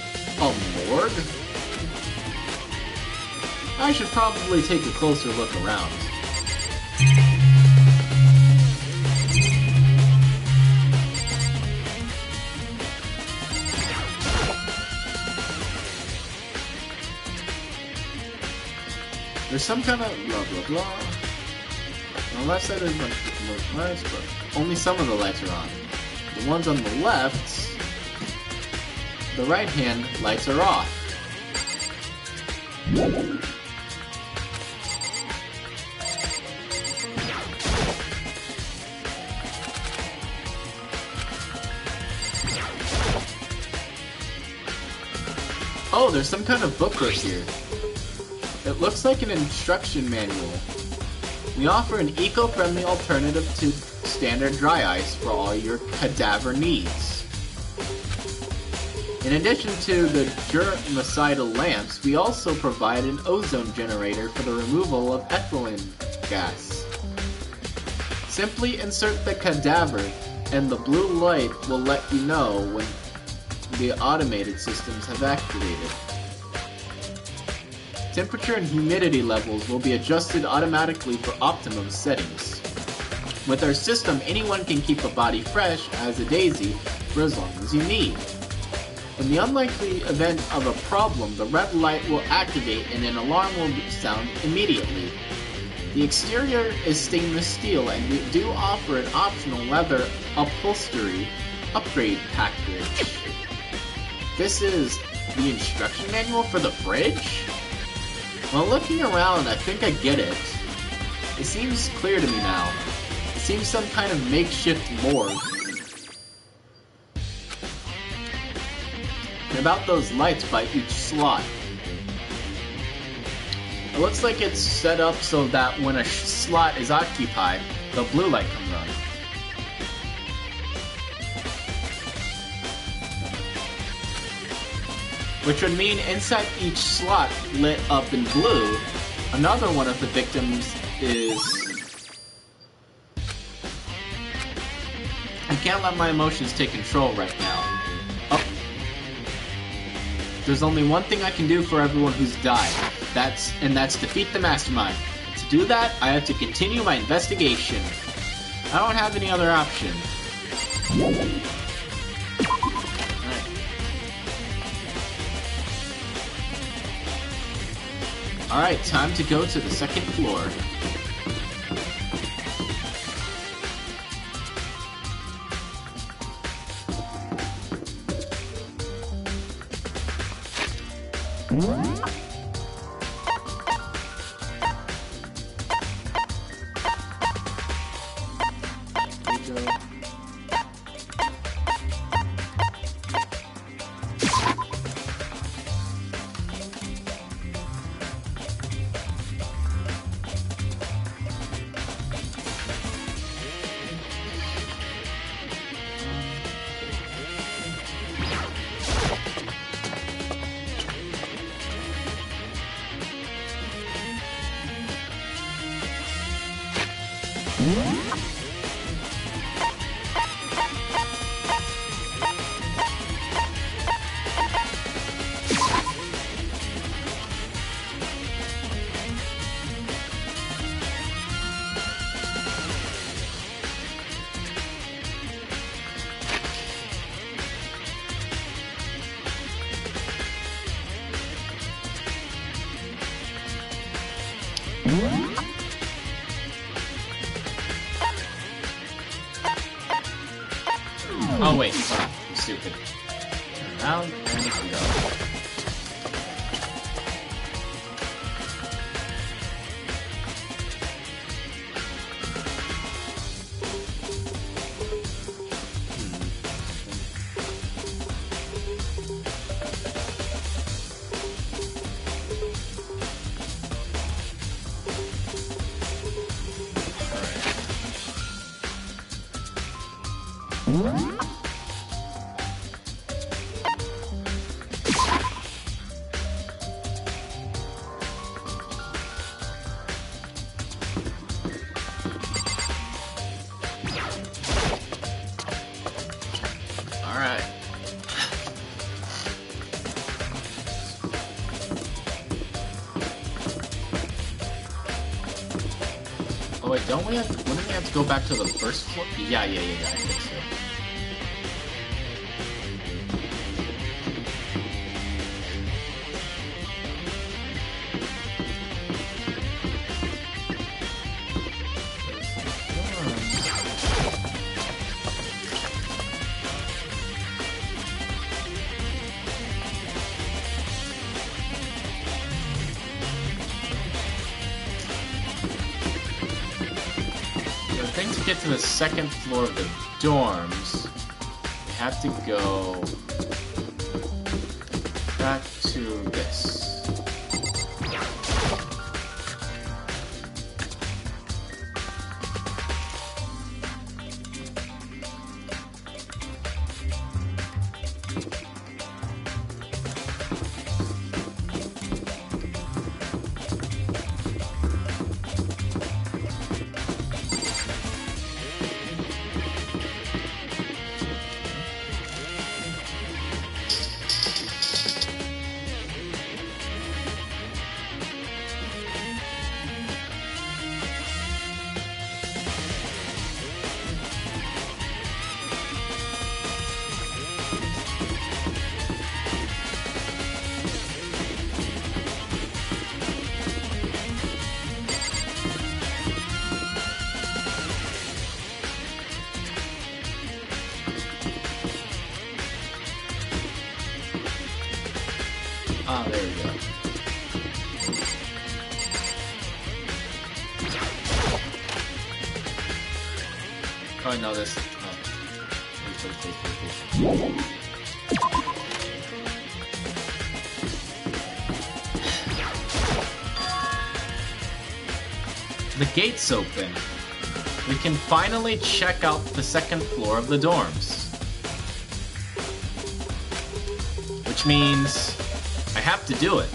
Speaker 1: morgue? I should probably take a closer look around. There's some kind of blah blah blah. On the left side there's a bunch of lights, but only some of the lights are on. The ones on the left, the right hand lights are off. Oh, there's some kind of booklet here. It looks like an instruction manual. We offer an eco-friendly alternative to standard dry ice for all your cadaver needs. In addition to the germicidal lamps, we also provide an ozone generator for the removal of ethylene gas. Simply insert the cadaver, and the blue light will let you know when the automated systems have activated. Temperature and humidity levels will be adjusted automatically for optimum settings. With our system, anyone can keep a body fresh as a daisy for as long as you need. In the unlikely event of a problem, the red light will activate and an alarm will sound immediately. The exterior is stainless steel, and we do offer an optional leather upholstery upgrade package. This is the instruction manual for the fridge? While looking around, I think I get it. It seems clear to me now. It seems some kind of makeshift morgue. And about those lights by each slot. It looks like it's set up so that when a slot is occupied, the blue light comes on. Which would mean inside each slot lit up in blue, another one of the victims is... I can't let my emotions take control right now. Oh. There's only one thing I can do for everyone who's died. That's defeat the mastermind. To do that, I have to continue my investigation. I don't have any other option. Alright, time to go to the second floor. Oh wait, I'm stupid. Turn around and go. Alright. Oh wait, wouldn't we have to go back to the first floor? Yeah, I think so. I think to get to the second floor of the dorms, we have to go back to this. Ah, there we go. Oh, I know this. Oh. Wait. The gate's open. We can finally check out the second floor of the dorms. Which means I have to do it.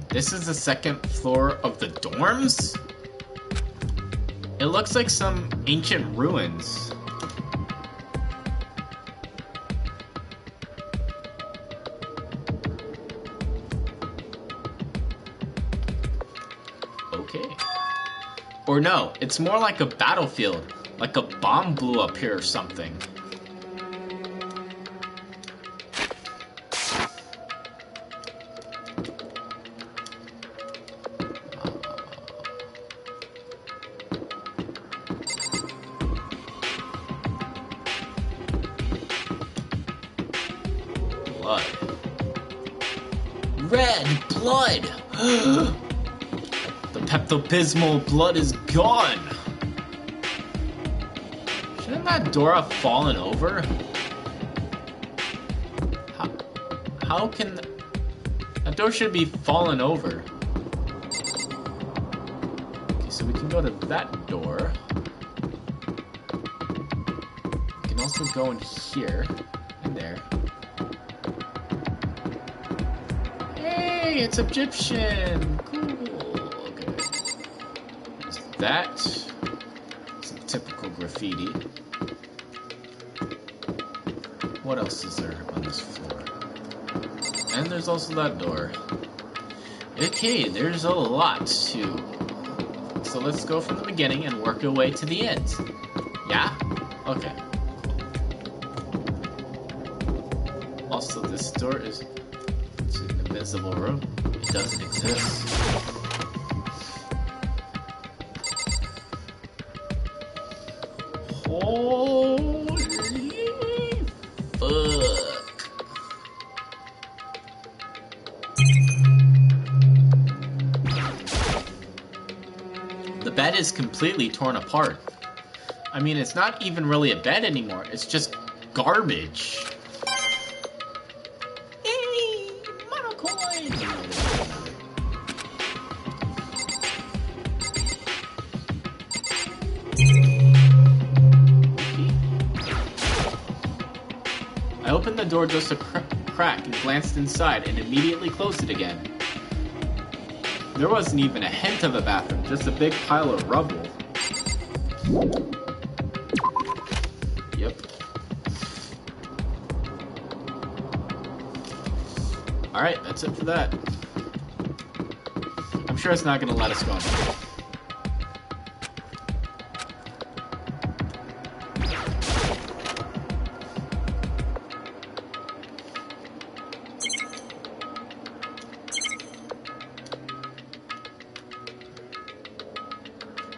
Speaker 1: This is the second floor of the dorms? It looks like some ancient ruins. Okay. Or no, it's more like a battlefield. Like a bomb blew up here or something. Blood. Red blood! The Pepto-Bismol blood is gone! Shouldn't that door have fallen over? How can... That door should be fallen over. Okay, so we can go to that door. We can also go in here. And there. Hey! Hey, it's Egyptian! Cool. Okay. Is that some typical graffiti? What else is there on this floor? And there's also that door. Okay, there's a lot too. So let's go from the beginning and work our way to the end. Yeah? Okay. Also, this door is an invisible room. It doesn't exist. Holy fuck. The bed is completely torn apart. I mean, it's not even really a bed anymore. It's just garbage. Hey, monocoin! I opened the door just a crack and glanced inside and immediately closed it again. There wasn't even a hint of a bathroom, just a big pile of rubble. Yep. Alright, that's it for that. I'm sure it's not gonna let us go in here.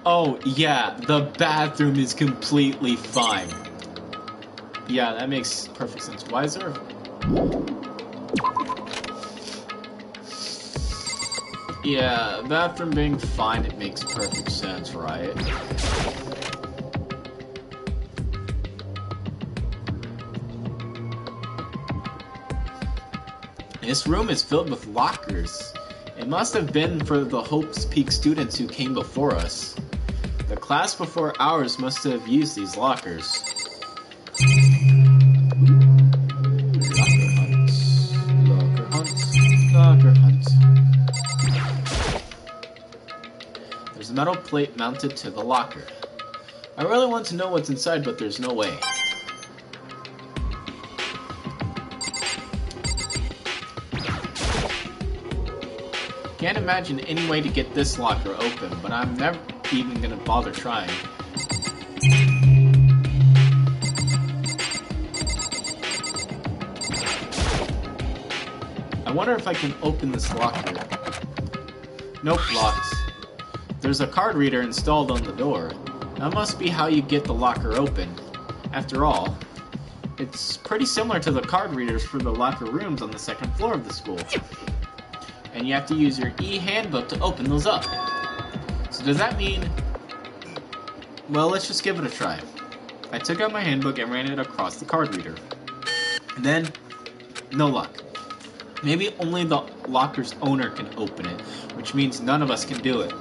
Speaker 1: Oh, yeah, the bathroom is completely fine. Yeah, that makes perfect sense. Why is there a... Yeah, bathroom being fine, it makes perfect sense, right? This room is filled with lockers. It must have been for the Hope's Peak students who came before us. The class before ours must have used these lockers. Locker hunt. Locker hunt. There's a metal plate mounted to the locker. I really want to know what's inside, but there's no way. Can't imagine any way to get this locker open, but I'm never even gonna bother trying. I wonder if I can open this locker. Nope, locked. There's a card reader installed on the door. That must be how you get the locker open. After all, it's pretty similar to the card readers for the locker rooms on the second floor of the school. And you have to use your e-handbook to open those up. So does that mean... Well, let's just give it a try. I took out my handbook and ran it across the card reader. And then, no luck. Maybe only the locker's owner can open it, which means none of us can do it.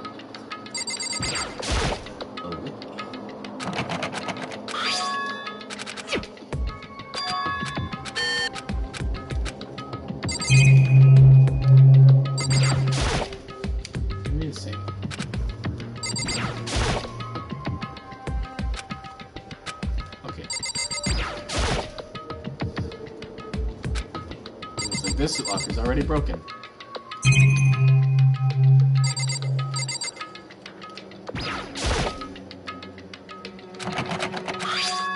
Speaker 1: This locker's already broken.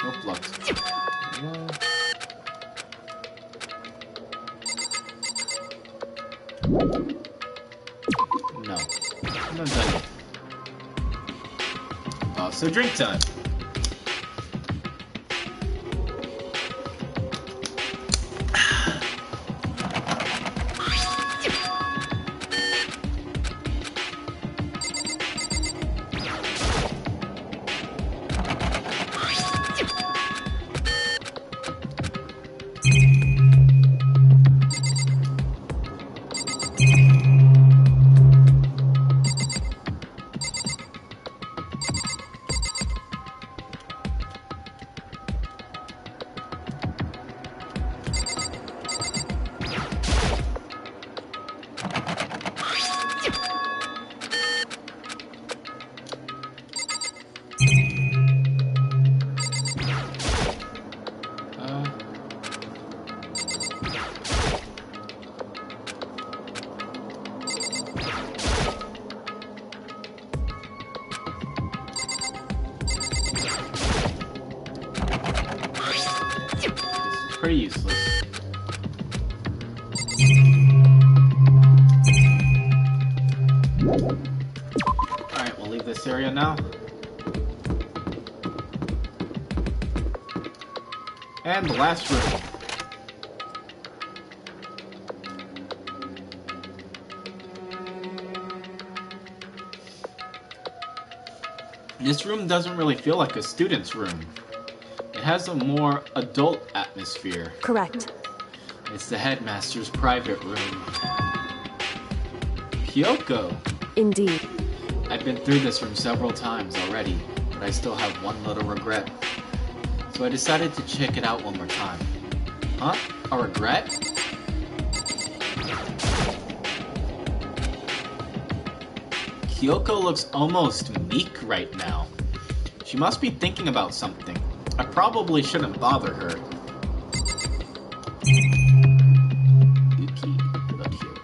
Speaker 1: Nope, locked. No. I'm not done yet. So drink time. pretty useless. Alright, we'll leave this area now. And the last room. This room doesn't really feel like a student's room. It has a more adult atmosphere.
Speaker 2: Correct.
Speaker 1: It's the headmaster's private room. Kyoko!
Speaker 2: Indeed.
Speaker 1: I've been through this room several times already, but I still have one little regret. So I decided to check it out one more time. Huh? A regret? Kyoko looks almost meek right now. She must be thinking about something. I probably shouldn't bother her. Yuki, about here.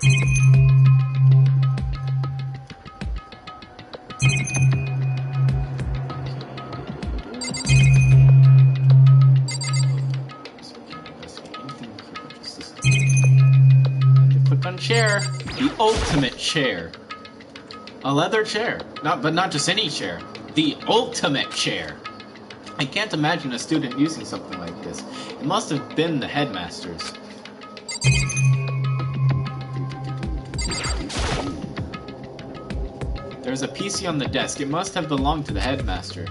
Speaker 1: Click on chair. The ultimate chair. A leather chair. But not just any chair. The ultimate chair. I can't imagine a student using something like this. It must have been the headmaster's. There's a PC on the desk. It must have belonged to the headmaster.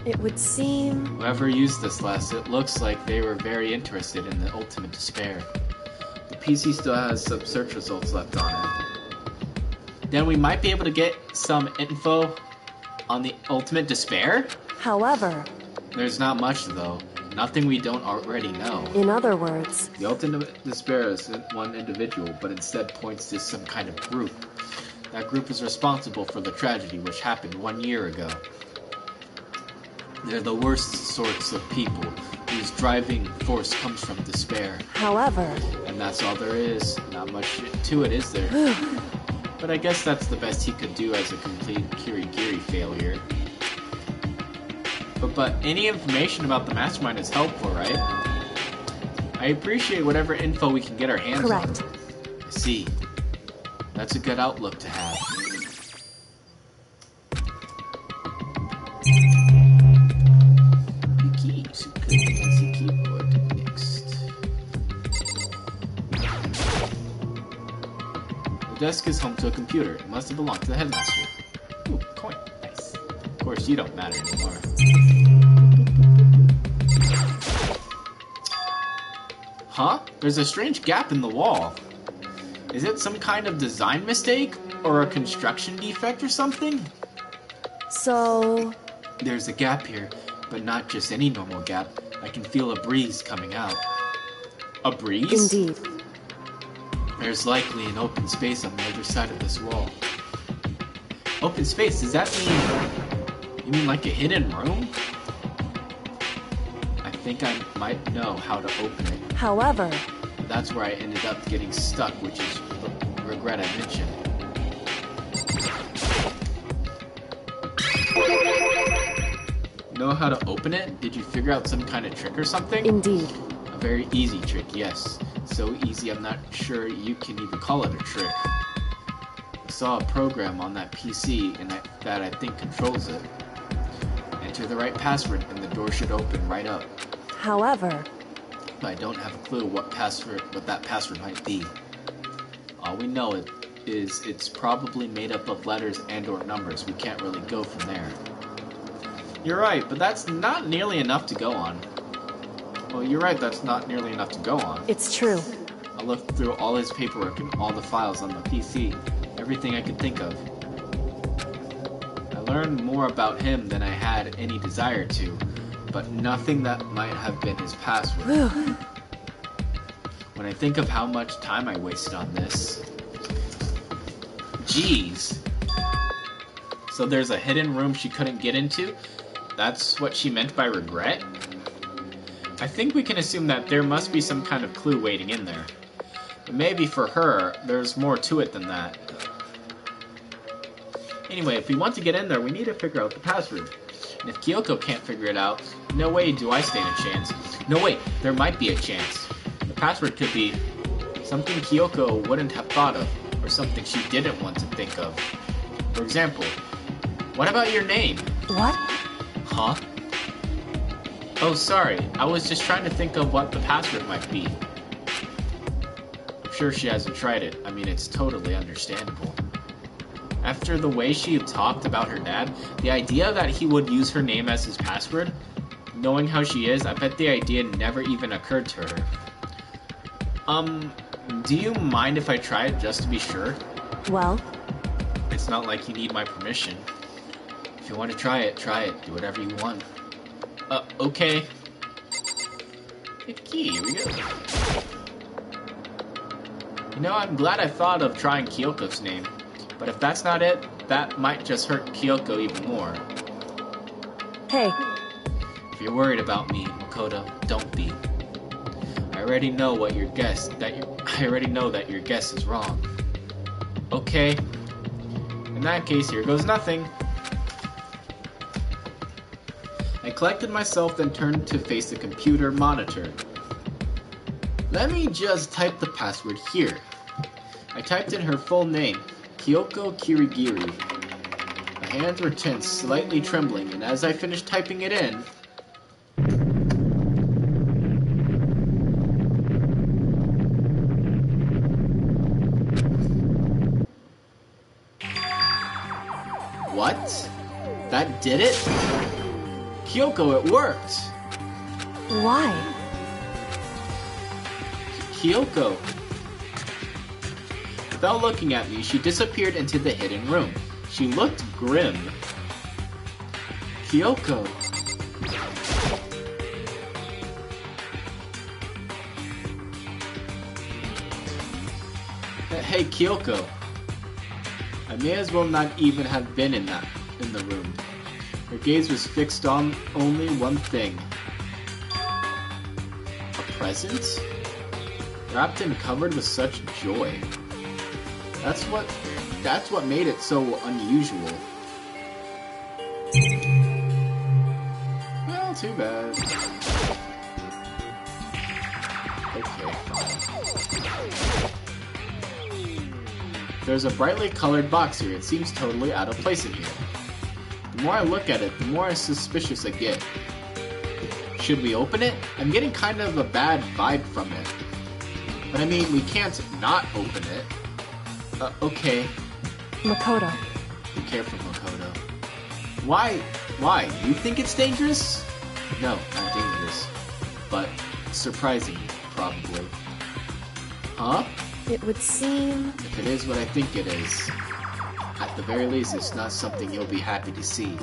Speaker 2: It would seem...
Speaker 1: Whoever used this last, it looks like they were very interested in the ultimate despair. The PC still has some search results left on it. Then we might be able to get some info on the ultimate despair?
Speaker 2: However...
Speaker 1: There's not much, though. Nothing we don't already know.
Speaker 2: In other words...
Speaker 1: The ultimate despair isn't one individual, but instead points to some kind of group. That group is responsible for the tragedy which happened 1 year ago. They're the worst sorts of people, whose driving force comes from despair.
Speaker 2: However...
Speaker 1: And that's all there is. Not much to it, is there? But I guess that's the best he could do as a complete Kirigiri failure. But any information about the mastermind is helpful, right? I appreciate whatever info we can get our hands on.
Speaker 2: Correct.
Speaker 1: I see. That's a good outlook to have. The keys. Good fancy keyboard. Next. The desk is home to a computer. It must have belonged to the headmaster. Ooh, coin. Nice. Of course, you don't matter anymore. Huh? There's a strange gap in the wall. Is it some kind of design mistake? Or a construction defect or something?
Speaker 2: So...
Speaker 1: There's a gap here, but not just any normal gap. I can feel a breeze coming out. A breeze?
Speaker 2: Indeed.
Speaker 1: There's likely an open space on the other side of this wall. Open space, does that mean... You mean like a hidden room? I think I might know how to open it.
Speaker 2: However...
Speaker 1: That's where I ended up getting stuck, which is the regret I mentioned. Know how to open it? Did you figure out some kind of trick or something?
Speaker 2: Indeed.
Speaker 1: A very easy trick, yes. So easy I'm not sure you can even call it a trick. I saw a program on that PC and that I think controls it. Enter the right password and the door should open right up.
Speaker 2: However...
Speaker 1: But I don't have a clue what that password might be. All we know is it's probably made up of letters and or numbers. We can't really go from there. You're right, but that's not nearly enough to go on. Well, you're right, that's not nearly enough to go on.
Speaker 2: It's true.
Speaker 1: I looked through all his paperwork and all the files on the PC. Everything I could think of. I learned more about him than I had any desire to. But nothing that might have been his password. When I think of how much time I wasted on this... Jeez. So there's a hidden room she couldn't get into? That's what she meant by regret? I think we can assume that there must be some kind of clue waiting in there. But maybe for her, there's more to it than that. Anyway, if we want to get in there, we need to figure out the password. And if Kyoko can't figure it out, no way do I stand a chance. No, wait, there might be a chance. The password could be something Kyoko wouldn't have thought of, or something she didn't want to think of. For example, what about your name?
Speaker 2: What?
Speaker 1: Huh? Oh, sorry. I was just trying to think of what the password might be. I'm sure she hasn't tried it. I mean, it's totally understandable. After the way she talked about her dad, the idea that he would use her name as his password, knowing how she is, I bet the idea never even occurred to her. Do you mind if I try it just to be sure?
Speaker 2: Well?
Speaker 1: It's not like you need my permission. If you want to try it, do whatever you want. Okay. Get the key, here we go. You know, I'm glad I thought of trying Kyoko's name. But if that's not it, that might just hurt Kyoko even more.
Speaker 2: Hey.
Speaker 1: If you're worried about me, Makoto, don't be. I already know that your guess is wrong. Okay. In that case, here goes nothing. I collected myself, then turned to face the computer monitor. Let me just type the password here. I typed in her full name, Kyoko Kirigiri. My hands were tense, slightly trembling, and as I finished typing it in... What? That did it? Kyoko, it worked!
Speaker 2: Why?
Speaker 1: Kyoko. Without looking at me, she disappeared into the hidden room. She looked grim. Kyoko. Hey, Kyoko. I may as well not even have been in the room. Her gaze was fixed on only one thing. A present? Wrapped and covered with such joy. That's what made it so unusual. Well, too bad. Okay. There's a brightly colored box here. It seems totally out of place in here. The more I look at it, the more suspicious I get. Should we open it? I'm getting kind of a bad vibe from it. But I mean, we can't not open it. Okay.
Speaker 2: Makoto.
Speaker 1: Be careful, Makoto. Why? Why? You think it's dangerous? No, not dangerous. But surprising, probably. Huh?
Speaker 2: It would seem...
Speaker 1: If it is what I think it is, at the very least, it's not something you'll be happy to see.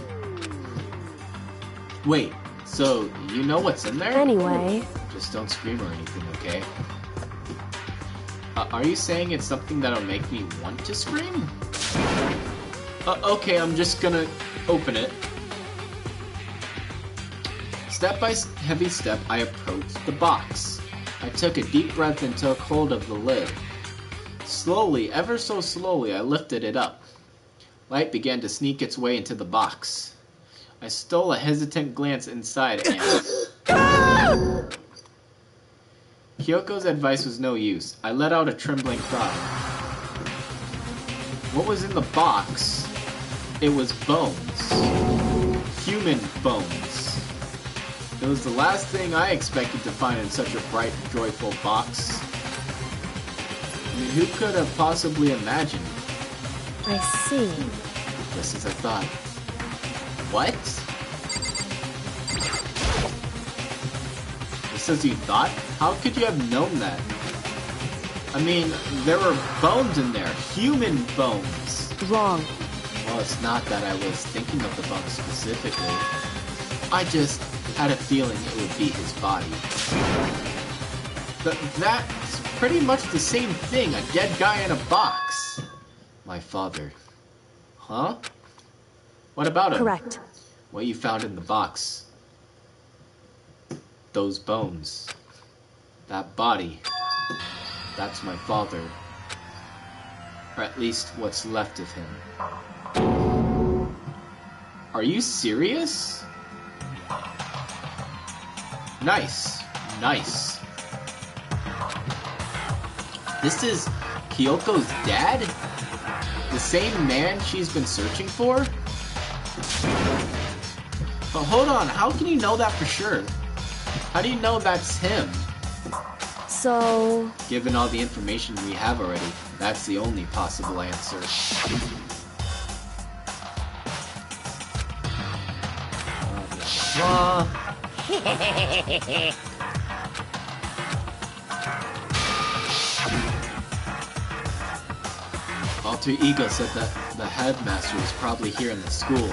Speaker 1: Wait, so you know what's in there?
Speaker 2: Anyway...
Speaker 1: Just don't scream or anything, okay? Are you saying it's something that'll make me want to scream? Okay, I'm just gonna open it. Step by heavy step, I approached the box. I took a deep breath and took hold of the lid. Slowly, ever so slowly, I lifted it up. Light began to sneak its way into the box. I stole a hesitant glance inside and... Kyoko's advice was no use. I let out a trembling cry. What was in the box? It was bones. Human bones. It was the last thing I expected to find in such a bright, joyful box. I mean, who could have possibly imagined?
Speaker 2: I see.
Speaker 1: Just as I thought. What? Just as you thought? How could you have known that? I mean, there were bones in there. Human bones.
Speaker 2: Wrong.
Speaker 1: Well, it's not that I was thinking of the bones specifically. I just had a feeling it would be his body. But that's pretty much the same thing. A dead guy in a box. My father. Huh? What about him?
Speaker 2: Correct.
Speaker 1: What you found in the box. Those bones. That body. That's my father. Or at least what's left of him. Are you serious? Nice. Nice. This is Kyoko's dad? The same man she's been searching for? But hold on, how can you know that for sure? How do you know that's him?
Speaker 2: So...
Speaker 1: Given all the information we have already, that's the only possible answer. Alter Ego said that the headmaster was probably here in the school.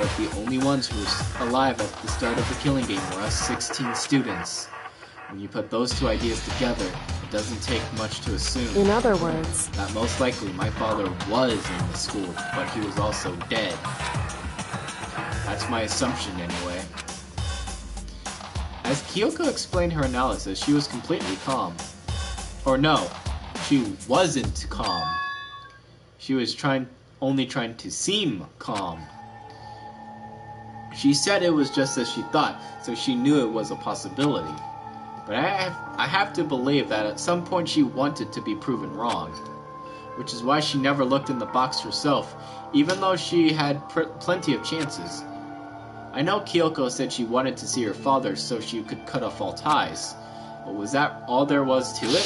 Speaker 1: But the only ones who were alive at the start of the killing game were us 16 students. When you put those two ideas together, it doesn't take much to assume.
Speaker 2: In other words...
Speaker 1: that most likely my father was in the school, but he was also dead. That's my assumption anyway. As Kyoko explained her analysis, she was completely calm. Or no, she wasn't calm. She was only trying to seem calm. She said it was just as she thought, so she knew it was a possibility. But I have to believe that at some point she wanted to be proven wrong. Which is why she never looked in the box herself, even though she had plenty of chances. I know Kyoko said she wanted to see her father so she could cut off all ties. But was that all there was to it?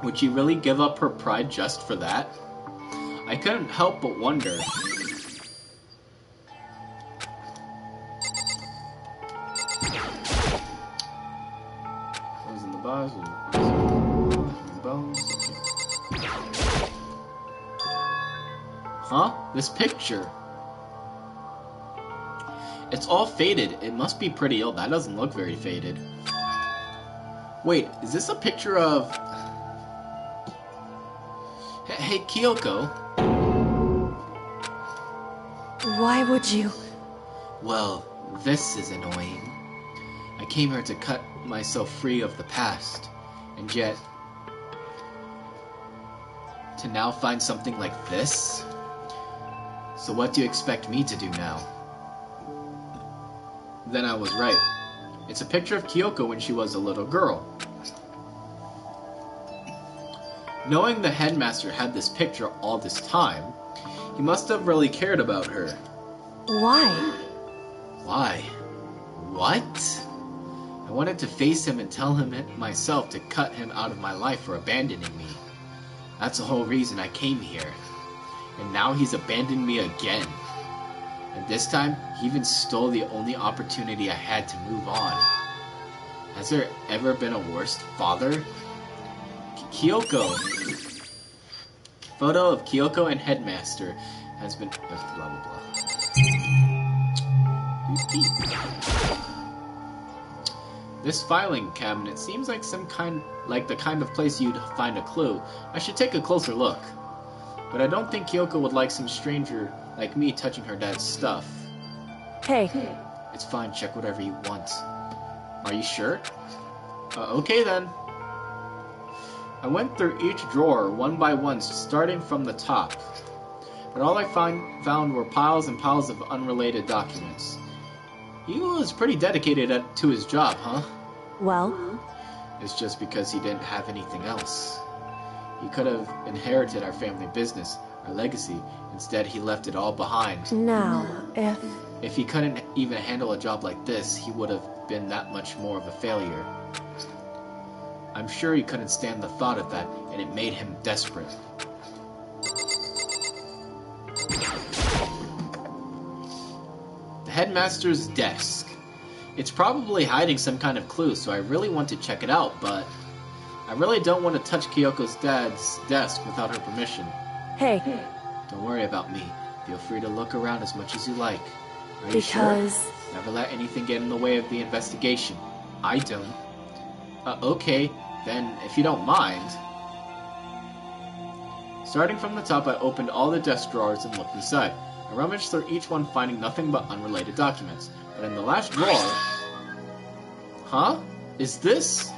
Speaker 1: Would she really give up her pride just for that? I couldn't help but wonder. What was in the box? Bones? Huh? This picture. It's all faded. It must be pretty old. That doesn't look very faded. Wait, is this a picture of... Hey, Kyoko.
Speaker 2: Why would you?
Speaker 1: Well, this is annoying. I came here to cut myself free of the past, and yet... to now find something like this? So what do you expect me to do now? Then I was right. It's a picture of Kyoko when she was a little girl. Knowing the headmaster had this picture all this time, he must have really cared about her.
Speaker 2: Why?
Speaker 1: Why? What? I wanted to face him and tell him myself to cut him out of my life for abandoning me. That's the whole reason I came here. And now he's abandoned me again. And this time, he even stole the only opportunity I had to move on. Has there ever been a worse father? Kyoko. Photo of Kyoko and Headmaster has been... blah blah blah. This filing cabinet seems like the kind of place you'd find a clue. I should take a closer look. But I don't think Kyoko would like some stranger like me touching her dad's stuff.
Speaker 2: Hey.
Speaker 1: It's fine, check whatever you want. Are you sure? Okay then. I went through each drawer one by one, starting from the top. But all I found were piles and piles of unrelated documents. He was pretty dedicated to his job, huh?
Speaker 2: Well?
Speaker 1: It's just because he didn't have anything else. He could have inherited our family business, our legacy. Instead, he left it all behind.
Speaker 2: Now,
Speaker 1: If he couldn't even handle a job like this, he would have been that much more of a failure. I'm sure he couldn't stand the thought of that, and it made him desperate. The headmaster's desk. It's probably hiding some kind of clue, so I really want to check it out, but I really don't want to touch Kyoko's dad's desk without her permission.
Speaker 2: Hey.
Speaker 1: Don't worry about me. Feel free to look around as much as you like. Are you sure? Never let anything get in the way of the investigation. I don't. Okay, then if you don't mind. Starting from the top, I opened all the desk drawers and looked inside. I rummaged through each one, finding nothing but unrelated documents. But in the last drawer... Huh? Is this...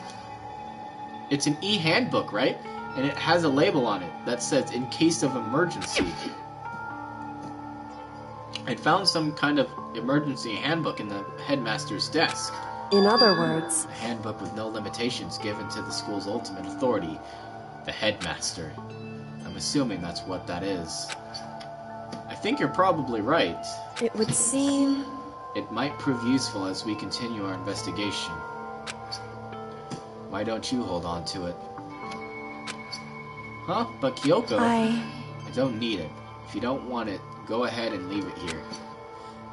Speaker 1: It's an e-handbook, right? and it has a label on it that says, "In case of emergency." I'd found some kind of emergency handbook in the headmaster's desk.
Speaker 2: In other words,
Speaker 1: A handbook with no limitations given to the school's ultimate authority, the headmaster. I'm assuming that's what that is. I think you're probably right.
Speaker 2: it would seem...
Speaker 1: It might prove useful as we continue our investigation. Why don't you hold on to it? Huh? But Kyoko... I don't need it. If you don't want it, go ahead and leave it here.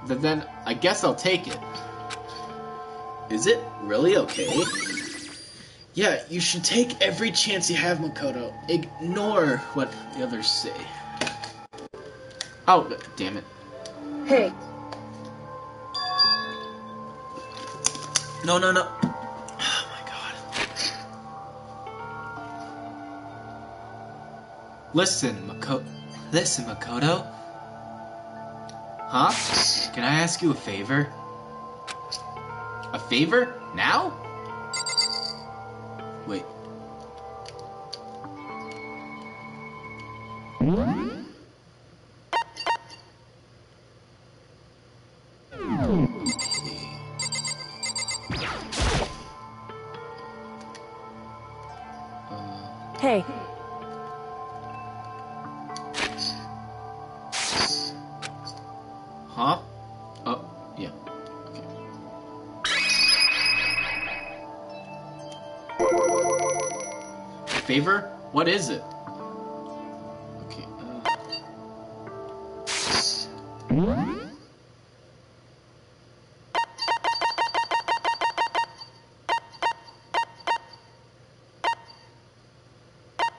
Speaker 1: Then I guess I'll take it. Is it really okay? Yeah, you should take every chance you have, Makoto. Ignore what the others say. Oh, damn it.
Speaker 2: Hey.
Speaker 1: No. Oh my god. Listen, Makoto. Huh? Can I ask you a favor? A favor? Now? Wait.
Speaker 2: Hey.
Speaker 1: Huh? Oh, yeah. Okay. Favor? What is it? Okay,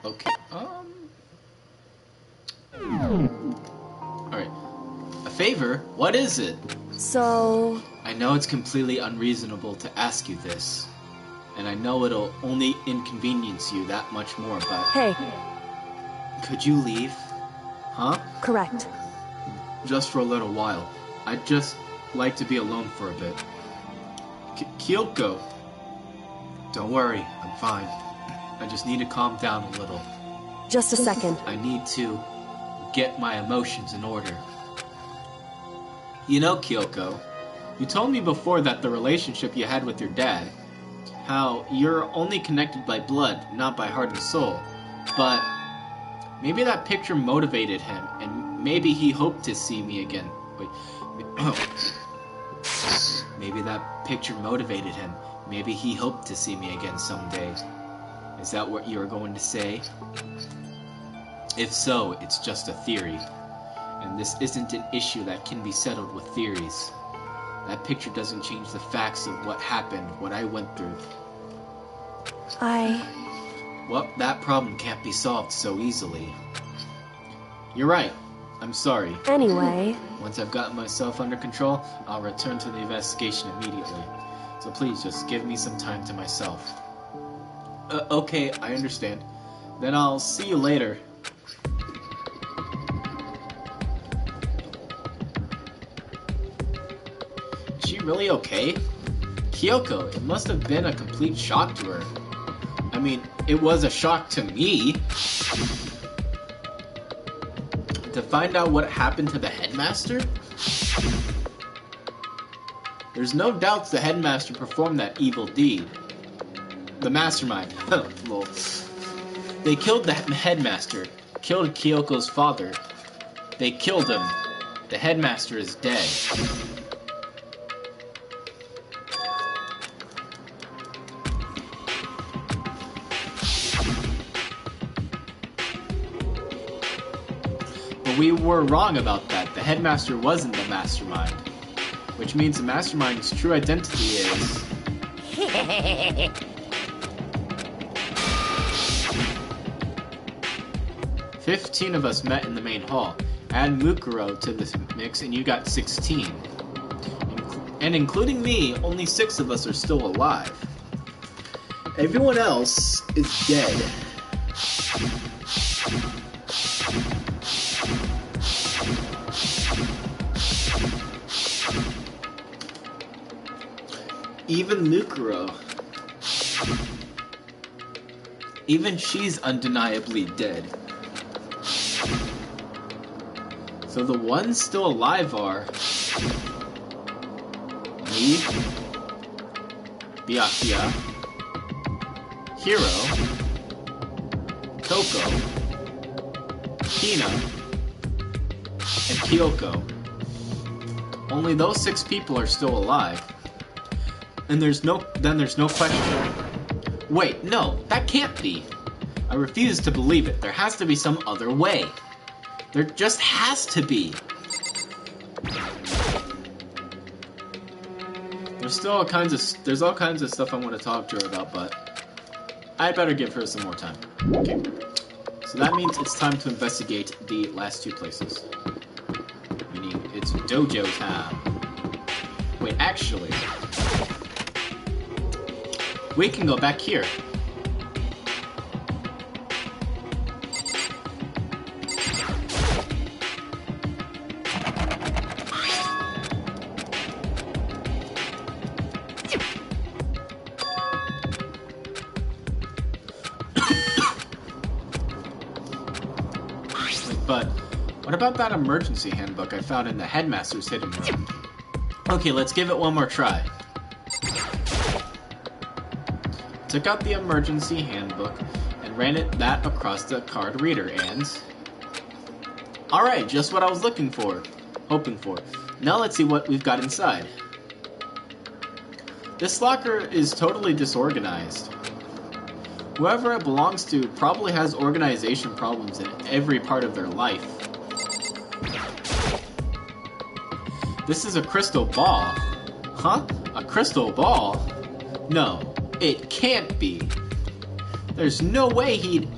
Speaker 1: Okay, Alright. A favor? What is it?
Speaker 2: So...
Speaker 1: I know it's completely unreasonable to ask you this, and I know it'll only inconvenience you that much more, but...
Speaker 2: Hey.
Speaker 1: Could you leave? Huh?
Speaker 2: Correct.
Speaker 1: Just for a little while. I'd just like to be alone for a bit. Kyoko! Don't worry, I'm fine. I just need to calm down a little.
Speaker 2: Just a second.
Speaker 1: I need to get my emotions in order. You know, Kyoko, you told me before that the relationship you had with your dad, how you're only connected by blood, not by heart and soul. But maybe that picture motivated him, and maybe he hoped to see me again. Wait. Maybe that picture motivated him. Maybe he hoped to see me again someday. Is that what you were going to say? If so, it's just a theory. And this isn't an issue that can be settled with theories. That picture doesn't change the facts of what happened, what I went through. Well, that problem can't be solved so easily. You're right. I'm sorry.
Speaker 2: Anyway...
Speaker 1: Once I've gotten myself under control, I'll return to the investigation immediately. So please, just give me some time to myself. Okay, I understand. Then I'll see you later. Is she really okay? Kyoko, it must have been a complete shock to her. I mean, it was a shock to me. To find out what happened to the headmaster? There's no doubts the headmaster performed that evil deed. The mastermind. Lol. They killed the headmaster, killed Kyoko's father. They killed him. The headmaster is dead. But we were wrong about that. The headmaster wasn't the mastermind. Which means the mastermind's true identity is... 15 of us met in the main hall. Add Mukuro to this mix and you got 16. And including me, only 6 of us are still alive. Everyone else is dead. Even Mukuro. Even she's undeniably dead. So the ones still alive are me, Byakuya, Hiro, Toko, Hina, and Kyoko. Only those 6 people are still alive. And there's no question. Wait, no, that can't be. I refuse to believe it. There has to be some other way. There just has to be. There's all kinds of stuff I want to talk to her about, but I'd better give her some more time. Okay. So that means it's time to investigate the last 2 places. Meaning it's dojo time. Wait, actually, we can go back here. But what about that emergency handbook I found in the headmaster's hidden room? Okay, let's give it one more try. Took out the emergency handbook and ran that across the card reader and... Alright, just what I was hoping for. Now let's see what we've got inside. This locker is totally disorganized. Whoever it belongs to probably has organization problems in every part of their life. This is a crystal ball. Huh? A crystal ball? No, it can't be. There's no way he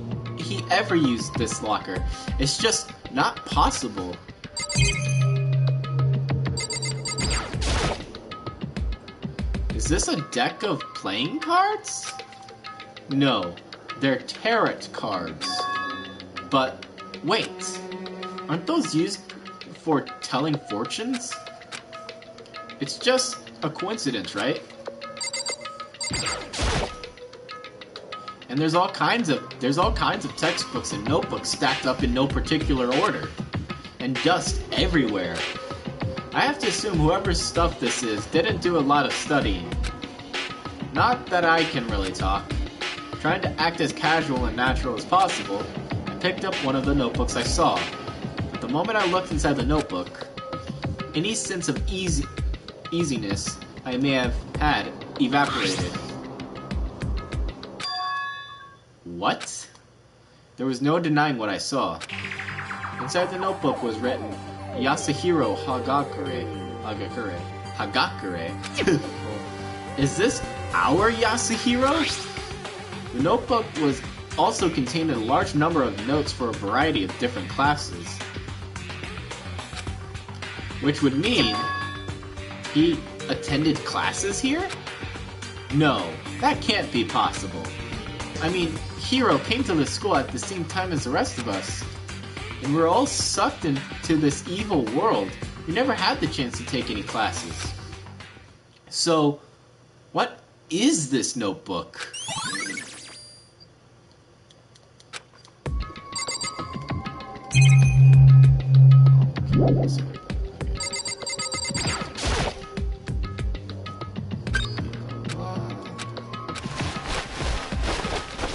Speaker 1: ever used this locker. It's just not possible. Is this a deck of playing cards? No, they're tarot cards. But wait, aren't those used for telling fortunes? It's just a coincidence, right? And there's all kinds of textbooks and notebooks stacked up in no particular order, and dust everywhere. I have to assume whoever's stuff this is didn't do a lot of studying. Not that I can really talk. Trying to act as casual and natural as possible, I picked up one of the notebooks I saw. But the moment I looked inside the notebook, any sense of easiness I may have had evaporated. What? There was no denying what I saw. Inside the notebook was written, Yasuhiro Hagakure. Is this our Yasuhiro? The notebook was also contained a large number of notes for a variety of different classes. Which would mean he attended classes here? No, that can't be possible. I mean, Hiro came to the school at the same time as the rest of us. And we're all sucked into this evil world. We never had the chance to take any classes. So, what is this notebook?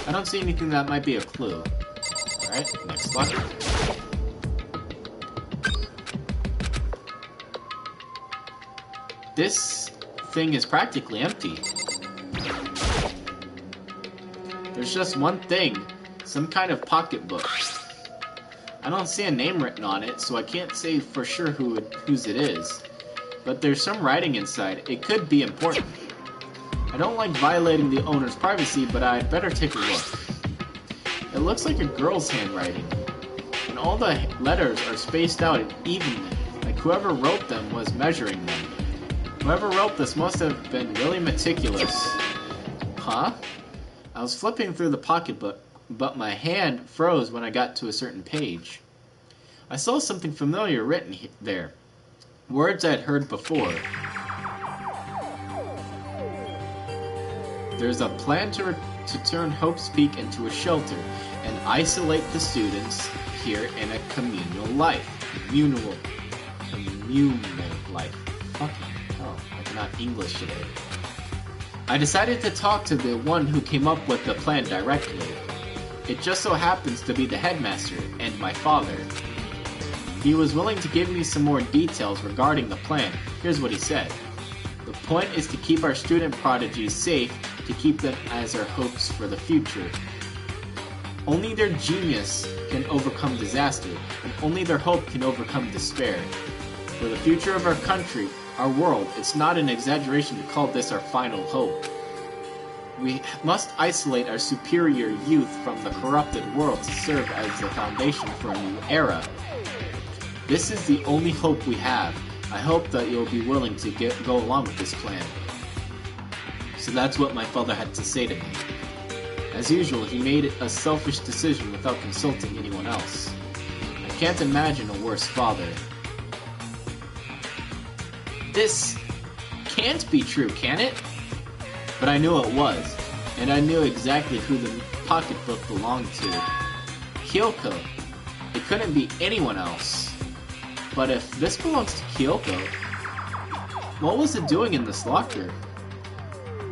Speaker 1: I don't see anything that might be a clue. Alright, next locker. This thing is practically empty. There's just one thing, some kind of pocketbook. I don't see a name written on it, so I can't say for sure whose it is. But there's some writing inside. It could be important. I don't like violating the owner's privacy, but I'd better take a look. It looks like a girl's handwriting, and all the letters are spaced out evenly, like whoever wrote them was measuring them. Whoever wrote this must have been really meticulous. Huh? I was flipping through the pocketbook, but my hand froze when I got to a certain page. I saw something familiar written there. Words I'd heard before. There's a plan to turn Hope's Peak into a shelter and isolate the students here in a communal life. Communal life. Fucking hell, I cannot English today. I decided to talk to the one who came up with the plan directly. It just so happens to be the headmaster and my father. He was willing to give me some more details regarding the plan. Here's what he said. The point is to keep our student prodigies safe, to keep them as our hopes for the future. Only their genius can overcome disaster, and only their hope can overcome despair. For the future of our country, our world, it's not an exaggeration to call this our final hope. We must isolate our superior youth from the corrupted world to serve as the foundation for a new era. This is the only hope we have. I hope that you'll be willing to go along with this plan. So that's what my father had to say to me. As usual, he made a selfish decision without consulting anyone else. I can't imagine a worse father. This can't be true, can it? But I knew it was, and I knew exactly who the pocketbook belonged to. Kyoko. It couldn't be anyone else. But if this belongs to Kyoko, what was it doing in this locker?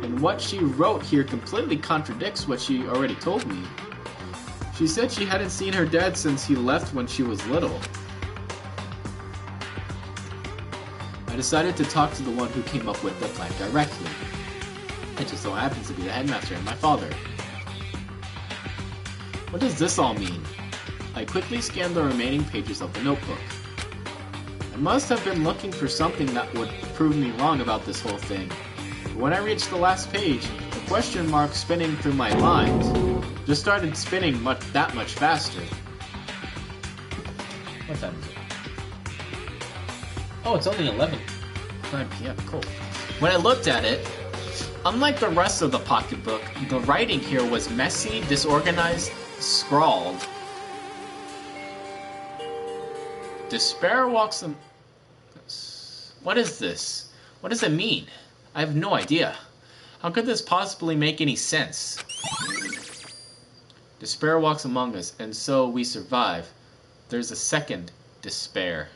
Speaker 1: And what she wrote here completely contradicts what she already told me. She said she hadn't seen her dad since he left when she was little. I decided to talk to the one who came up with the plan directly. It just so happens to be the headmaster and my father. What does this all mean? I quickly scanned the remaining pages of the notebook. I must have been looking for something that would prove me wrong about this whole thing. But when I reached the last page, the question mark spinning through my mind just started spinning that much faster. What time is it? Oh, it's only 9 p.m. Cool. When I looked at it, unlike the rest of the pocketbook, the writing here was messy, disorganized, scrawled. Despair walks them. What is this? What does it mean? I have no idea. How could this possibly make any sense? Despair walks among us, and so we survive. There's a second despair.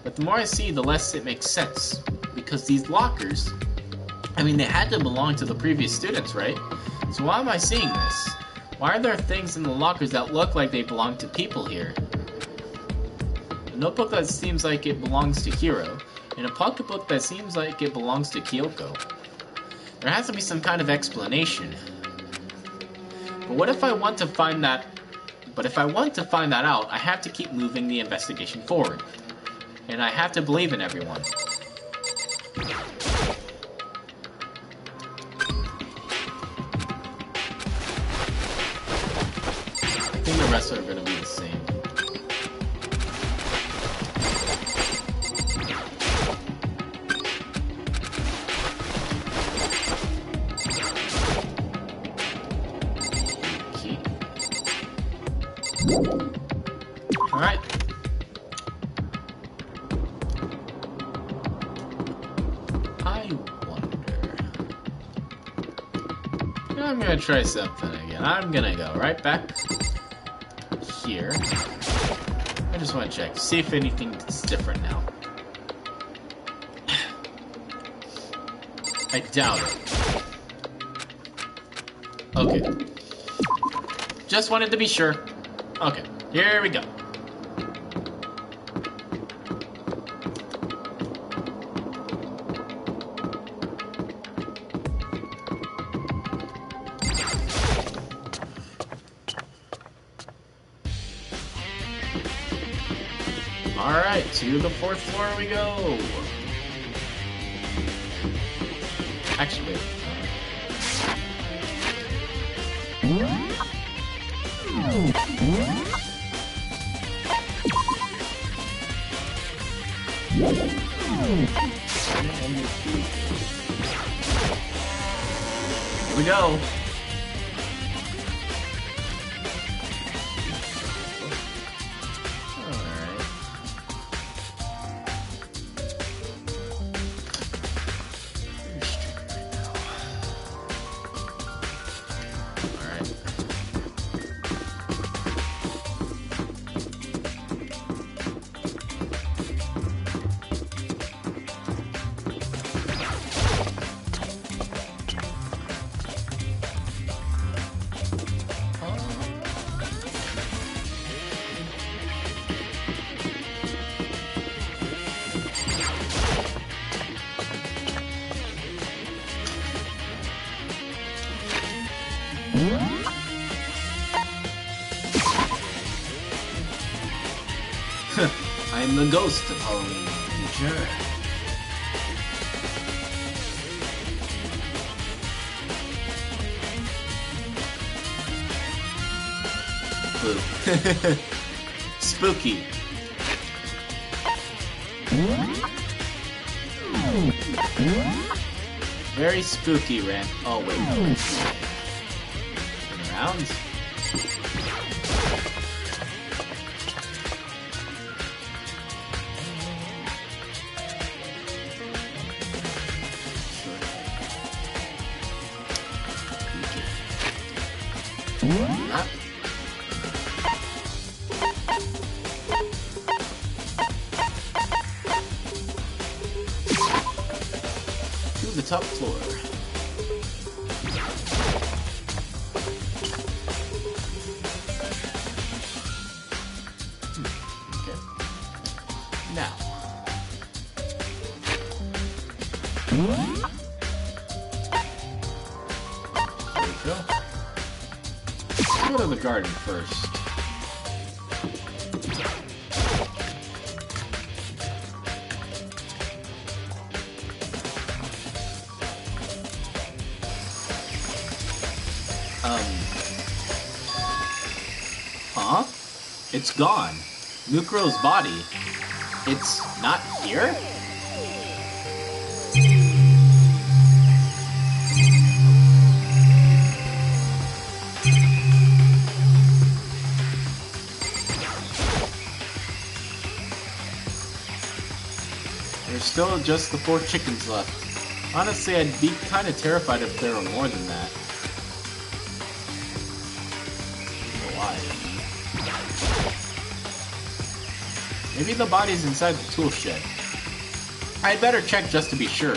Speaker 1: But the more I see, the less it makes sense. Because these lockers, they had to belong to the previous students, right? So why am I seeing this? Why are there things in the lockers that look like they belong to people here? A notebook that seems like it belongs to Hiro, and a pocketbook that seems like it belongs to Kyoko. There has to be some kind of explanation. But what if I want to find that... But if I want to find that out, I have to keep moving the investigation forward. And I have to believe in everyone. I think the rest are going to be the same. Key. Alright. I wonder... I'm going to try something again. I'm going to go right back here. I just want to check, see if anything's different now. I doubt it. Okay. Just wanted to be sure. Okay, here we go. Alright, to the 4th floor we go. Actually, here we go. I'm the ghost of Halloween future. Boo. Spooky. Very spooky, Ren. Oh, wait. Turn around. To the top floor. Okay. Now. There we go. Let's go to the garden first. Huh? It's gone. Mukro's body. It's not here? There's still just the 4 chickens left. Honestly, I'd be kinda terrified if there were more than that. Maybe the body's inside the tool shed. I'd better check just to be sure.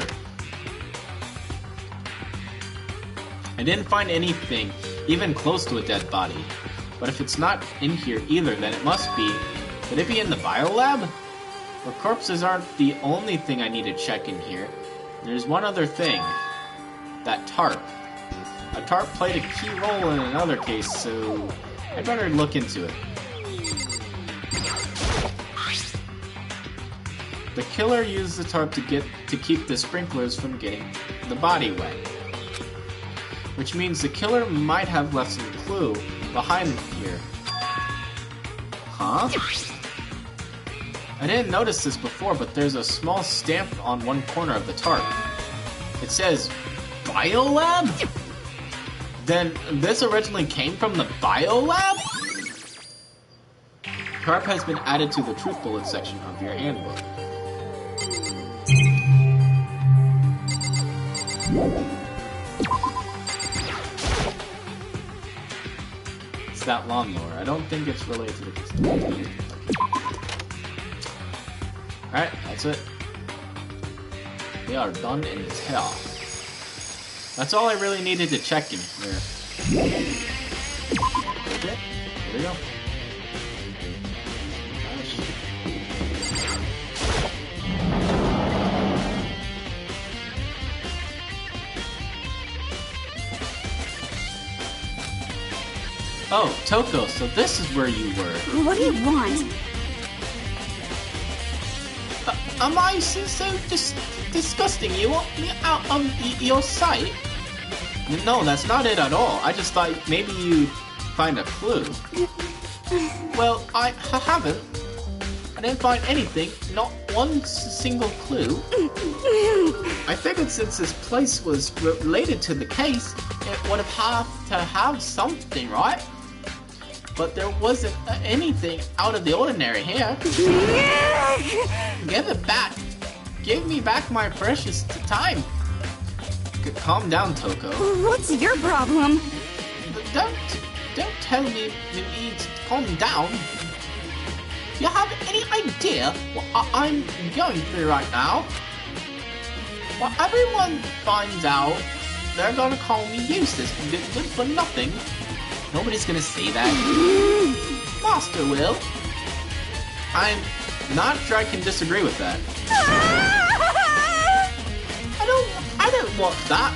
Speaker 1: I didn't find anything even close to a dead body. But if it's not in here either, then it must be... Could it be in the biolab? But corpses aren't the only thing I need to check in here. There's one other thing. That tarp. A tarp played a key role in another case, so... I'd better look into it. The killer used the tarp to keep the sprinklers from getting the body wet. Which means the killer might have left some clue behind here. Huh? I didn't notice this before, but there's a small stamp on one corner of the tarp. It says, Biolab? Then this originally came from the Biolab? Tarp has been added to the truth bullet section of your handbook. It's that lawnmower. I don't think it's related to the case. Alright, that's it. They are done in hell. That's all I really needed to check in here. Okay, here we go. Oh, Toko, so this is where you were.
Speaker 5: What do you want?
Speaker 4: Am I so disgusting you out of your sight?
Speaker 1: No, that's not it at all. I just thought maybe you'd find a clue.
Speaker 4: Well, I haven't. I didn't find anything, not one single clue. I figured since this place was related to the case, it would have to have something, right? But there wasn't anything out of the ordinary here. Give it back. Give me back my precious time.
Speaker 1: Calm down, Toko.
Speaker 5: What's your problem?
Speaker 4: Don't tell me you need to calm down. Do you have any idea what I'm going through right now? When everyone finds out, they're gonna call me useless, good for nothing.
Speaker 1: Nobody's gonna say that.
Speaker 4: Master will.
Speaker 1: I'm not sure I can disagree with that.
Speaker 4: I don't want that.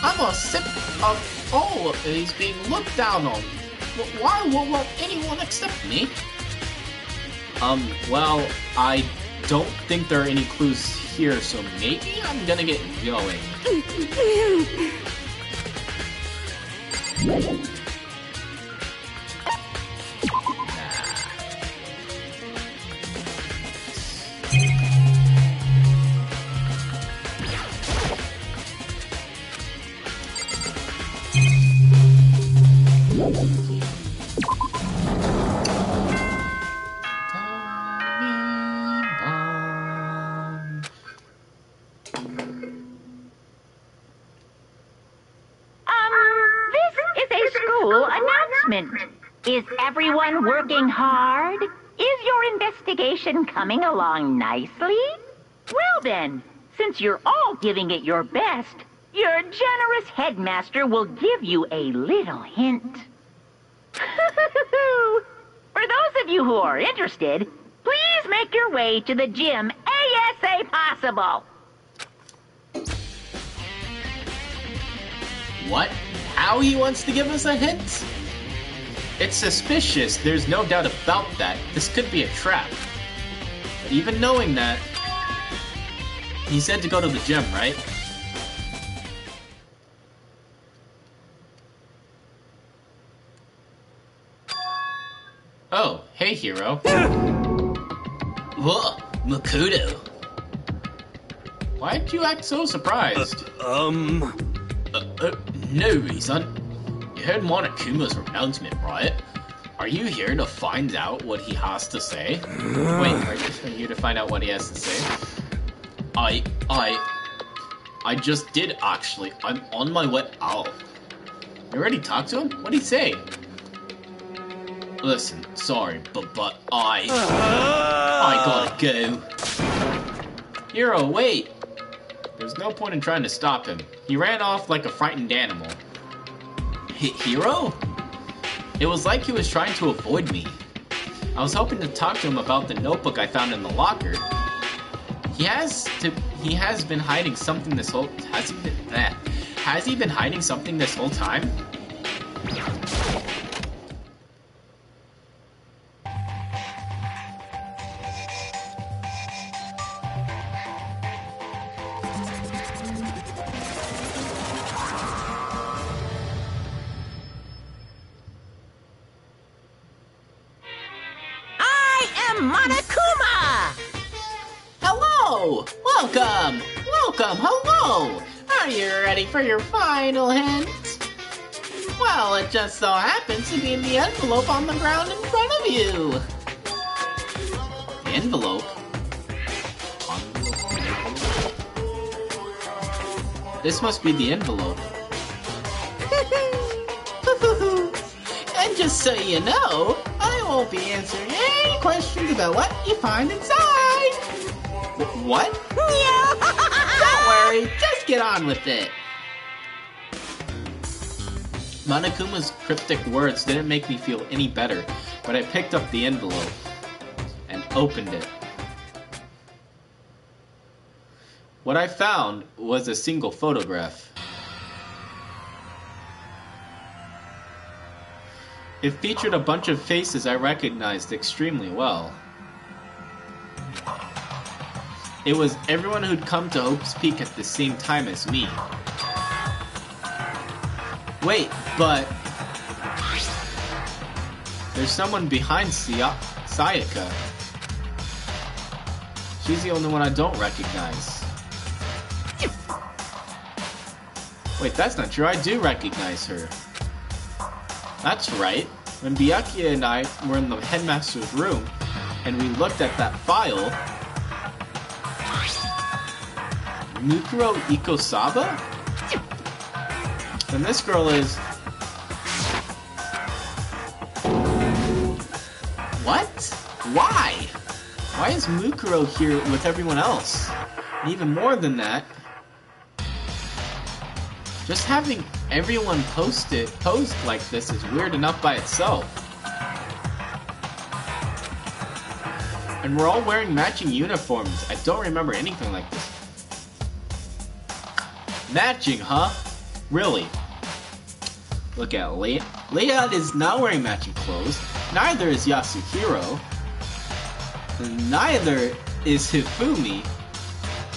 Speaker 4: I'm sick of all of these being looked down on. Why won't anyone accept me?
Speaker 1: Well, I don't think there are any clues here, so maybe I'm gonna get going.
Speaker 9: Is everyone working hard? Is your investigation coming along nicely? Well then, since you're all giving it your best, your generous headmaster will give you a little hint. For those of you who are interested, please make your way to the gym ASA possible.
Speaker 1: What? How he wants to give us a hint? It's suspicious, there's no doubt about that. This could be a trap. But even knowing that, he said to go to the gym, right? Oh, hey, hero. Whoa, Makoto. Why'd you act so surprised?
Speaker 8: No
Speaker 1: reason. You heard Monokuma's announcement, right? Are you here to find out what he has to say? Wait, are you here to find out what he has to say? I just did, actually. I'm on my way out. You already talked to him? What'd he say? Listen, sorry, but I gotta go. Hero, wait! There's no point in trying to stop him. He ran off like a frightened animal. Hero? It was like he was trying to avoid me. I was hoping to talk to him about the notebook I found in the locker. He has been hiding something this whole... Has he been hiding something this whole time?
Speaker 4: Hello! Are you ready for your final hint? Well, it just so happens to be in the envelope on the ground in front of you.
Speaker 1: The envelope? This must be the envelope.
Speaker 4: And just so you know, I won't be answering any questions about what you find inside.
Speaker 1: What?
Speaker 4: Don't worry, just get on with it.
Speaker 1: Monokuma's cryptic words didn't make me feel any better, but I picked up the envelope and opened it. What I found was a single photograph. It featured a bunch of faces I recognized extremely well. It was everyone who'd come to Hope's Peak at the same time as me. Wait, but... there's someone behind Sayaka. She's the only one I don't recognize. Wait, that's not true. I do recognize her. That's right. When Byakuya and I were in the headmaster's room, and we looked at that file... Mukuro Ikosaba? And this girl is... What? Why? Why is Mukuro here with everyone else? And even more than that, just having everyone posed like this is weird enough by itself. And we're all wearing matching uniforms. I don't remember anything like this. Matching, huh? Really? Look at Leia. Leia is not wearing matching clothes. Neither is Yasuhiro. Neither is Hifumi.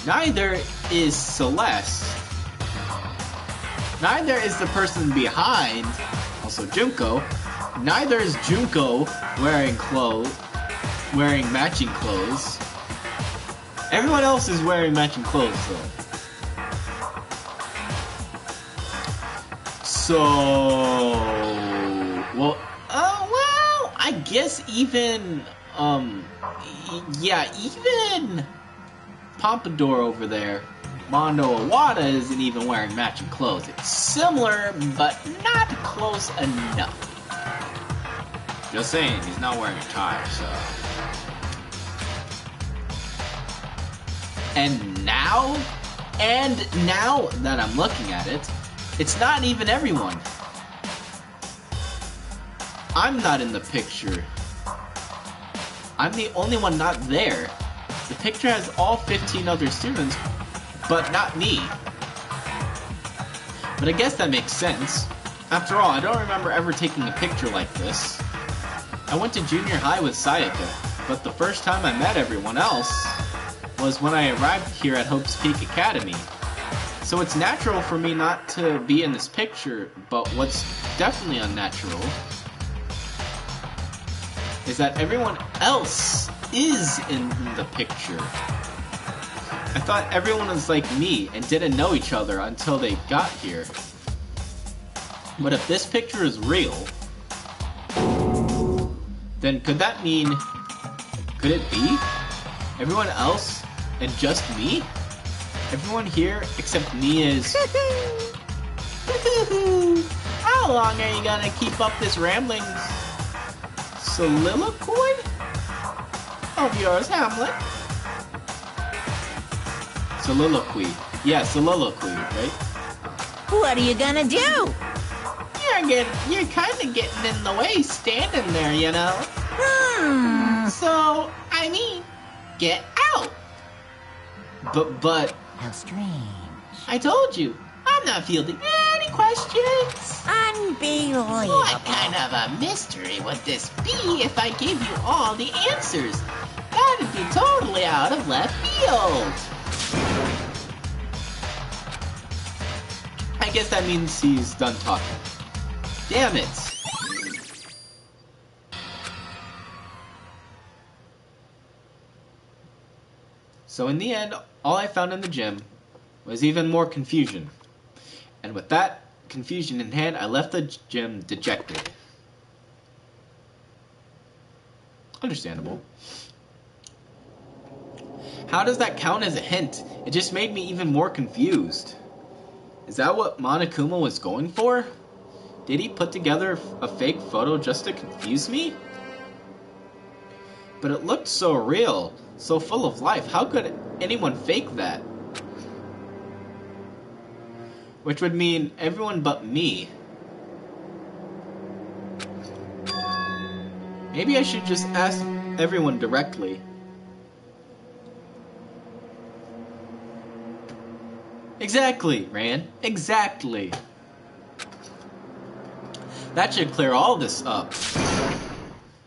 Speaker 1: Neither is Celeste. Neither is the person behind, also Junko. Neither is Junko wearing matching clothes. Everyone else is wearing matching clothes though. So, well, I guess even, even Pompadour over there, Mondo Awada isn't even wearing matching clothes. It's similar, but not close enough. Just saying, he's not wearing a tie, so. And now that I'm looking at it, it's not even everyone. I'm not in the picture. I'm the only one not there. The picture has all 15 other students, but not me. But I guess that makes sense. After all, I don't remember ever taking a picture like this. I went to junior high with Sayaka, but the first time I met everyone else was when I arrived here at Hope's Peak Academy. So it's natural for me not to be in this picture, but what's definitely unnatural is that everyone else is in the picture. I thought everyone was like me and didn't know each other until they got here. But if this picture is real, then could that mean, could it be everyone else and just me? Everyone here except me is... How long are you gonna keep up this rambling soliloquy of yours, Hamlet? Soliloquy. Yeah, soliloquy, right?
Speaker 3: What are you gonna do?
Speaker 4: You're kind of getting in the way standing there, you know? So, I mean, get out. But...
Speaker 3: How strange.
Speaker 4: I told you, I'm not fielding any questions.
Speaker 3: Unbelievable.
Speaker 4: What kind of a mystery would this be if I gave you all the answers? That'd be totally out of left field.
Speaker 1: I guess that means he's done talking. Damn it! So in the end, all I found in the gym was even more confusion. And with that confusion in hand, I left the gym dejected. Understandable. How does that count as a hint? It just made me even more confused. Is that what Monokuma was going for? Did he put together a fake photo just to confuse me? But it looked so real, so full of life. How could anyone fake that? Which would mean everyone but me. Maybe I should just ask everyone directly. Exactly, Ran. Exactly. That should clear all this up.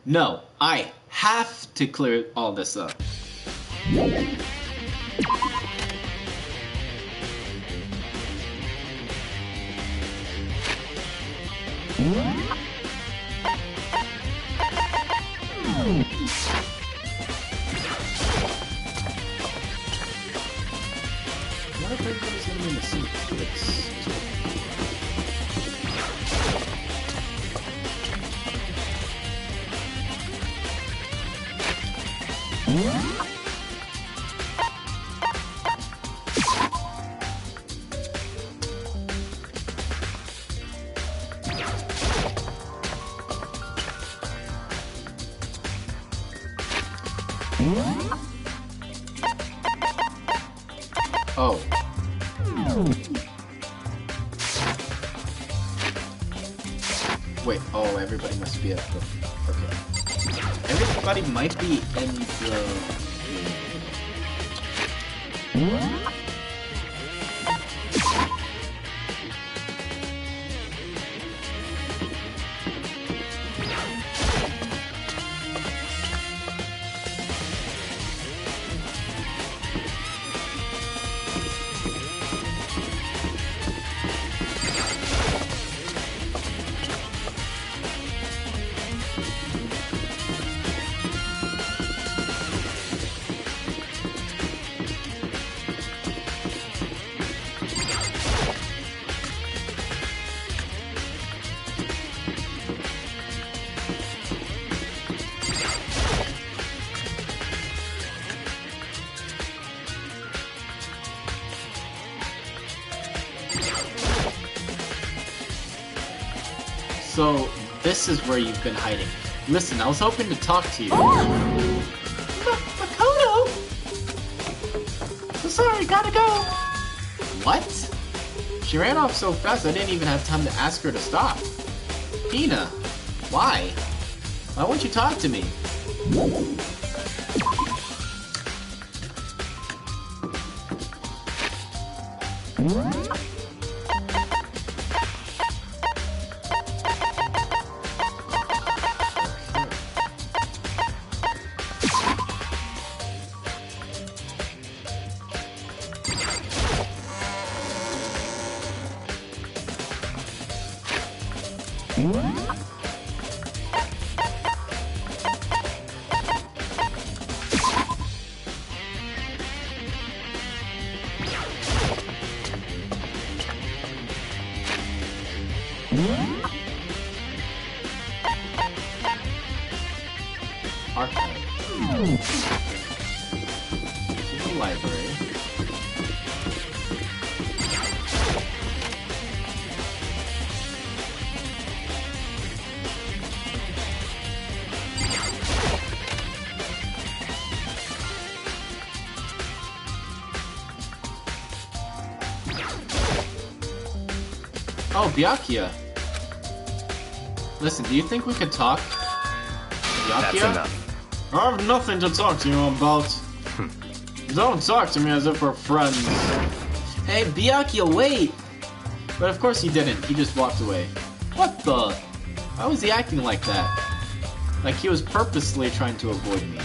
Speaker 1: No, I have to clear all this up. What if everybody's gonna be in the suit? Oh. Wait, oh, everybody must be at the... Okay. Everybody might be in the... So, this is where you've been hiding. Listen, I was hoping to talk to you.
Speaker 4: Makoto! Sorry, gotta go.
Speaker 1: What? She ran off so fast I didn't even have time to ask her to stop. Hina, why? Why won't you talk to me? Archive. To the library. Oh, Byakuya. Listen, do you think we could talk?
Speaker 6: That's
Speaker 1: Byakuya?
Speaker 6: enough.
Speaker 7: I have nothing to talk to you about. Don't talk to me as if we're friends.
Speaker 1: Hey, Byakuya, wait! But of course he didn't. He just walked away. What the? Why was he acting like that? Like he was purposely trying to avoid me.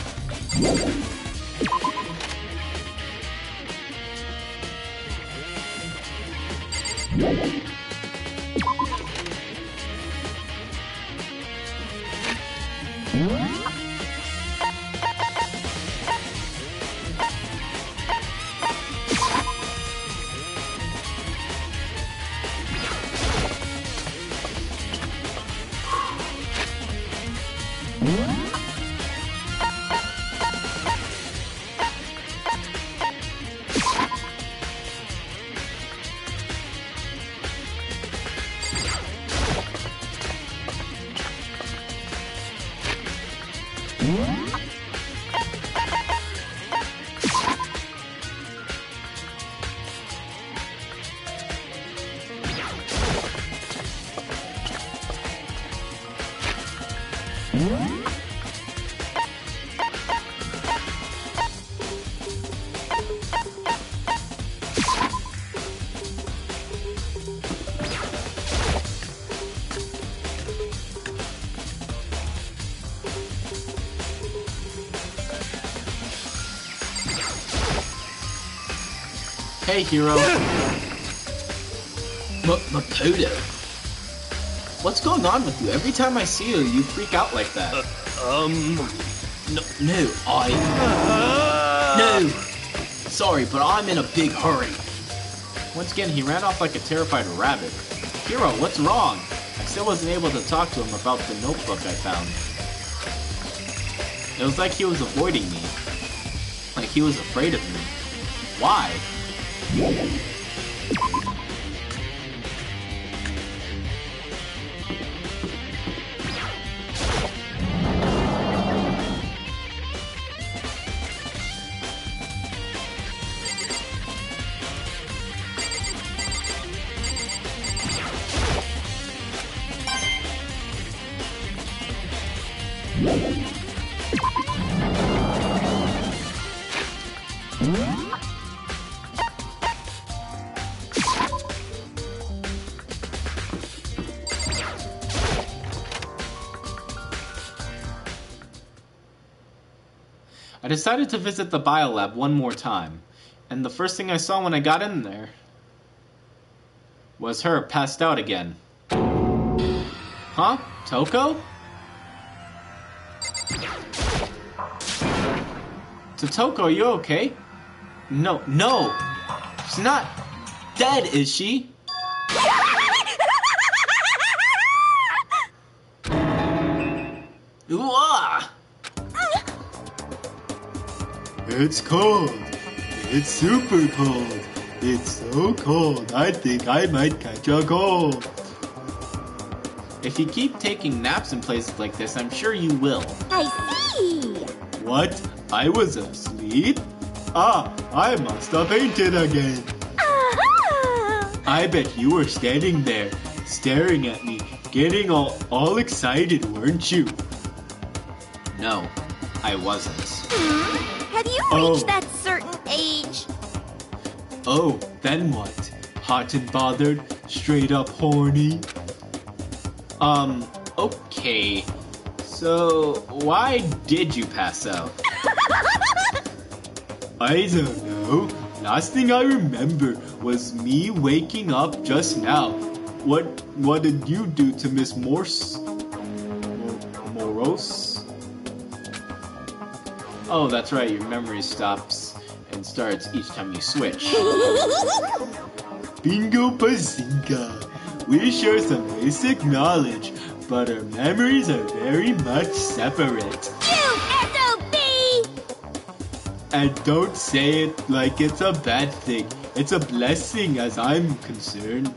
Speaker 1: Hey, hero. Makoto. What's going on with you? Every time I see you, you freak out like that. No. Sorry, but I'm in a big hurry. Once again, he ran off like a terrified rabbit. Hero, what's wrong? I still wasn't able to talk to him about the notebook I found. It was like he was avoiding me. Like he was afraid of me. Why? I decided to visit the biolab one more time, and the first thing I saw when I got in there was her passed out again. Huh? Toko? Toko, are you okay? No. She's not dead, is she? Ooh, ah!
Speaker 10: It's cold. It's super cold. It's so cold, I think I might catch a cold.
Speaker 1: If you keep taking naps in places like this, I'm sure you will.
Speaker 11: I see!
Speaker 10: What? I was asleep? Ah, I must have fainted again.
Speaker 11: Aha!
Speaker 10: I bet you were standing there, staring at me, getting all excited, weren't you?
Speaker 1: No, I wasn't.
Speaker 11: Have you reached that certain age?
Speaker 10: Oh, then what? Hot and bothered? Straight up horny?
Speaker 1: Okay. So, why did you pass out?
Speaker 10: I don't know. Last thing I remember was me waking up just now. What did you do to Miss Morse? Morose?
Speaker 1: Oh, that's right, your memory stops and starts each time you switch.
Speaker 10: Bingo Bazinga! We share some basic knowledge, but our memories are very much separate.
Speaker 11: You SOB!
Speaker 10: And don't say it like it's a bad thing. It's a blessing as I'm concerned.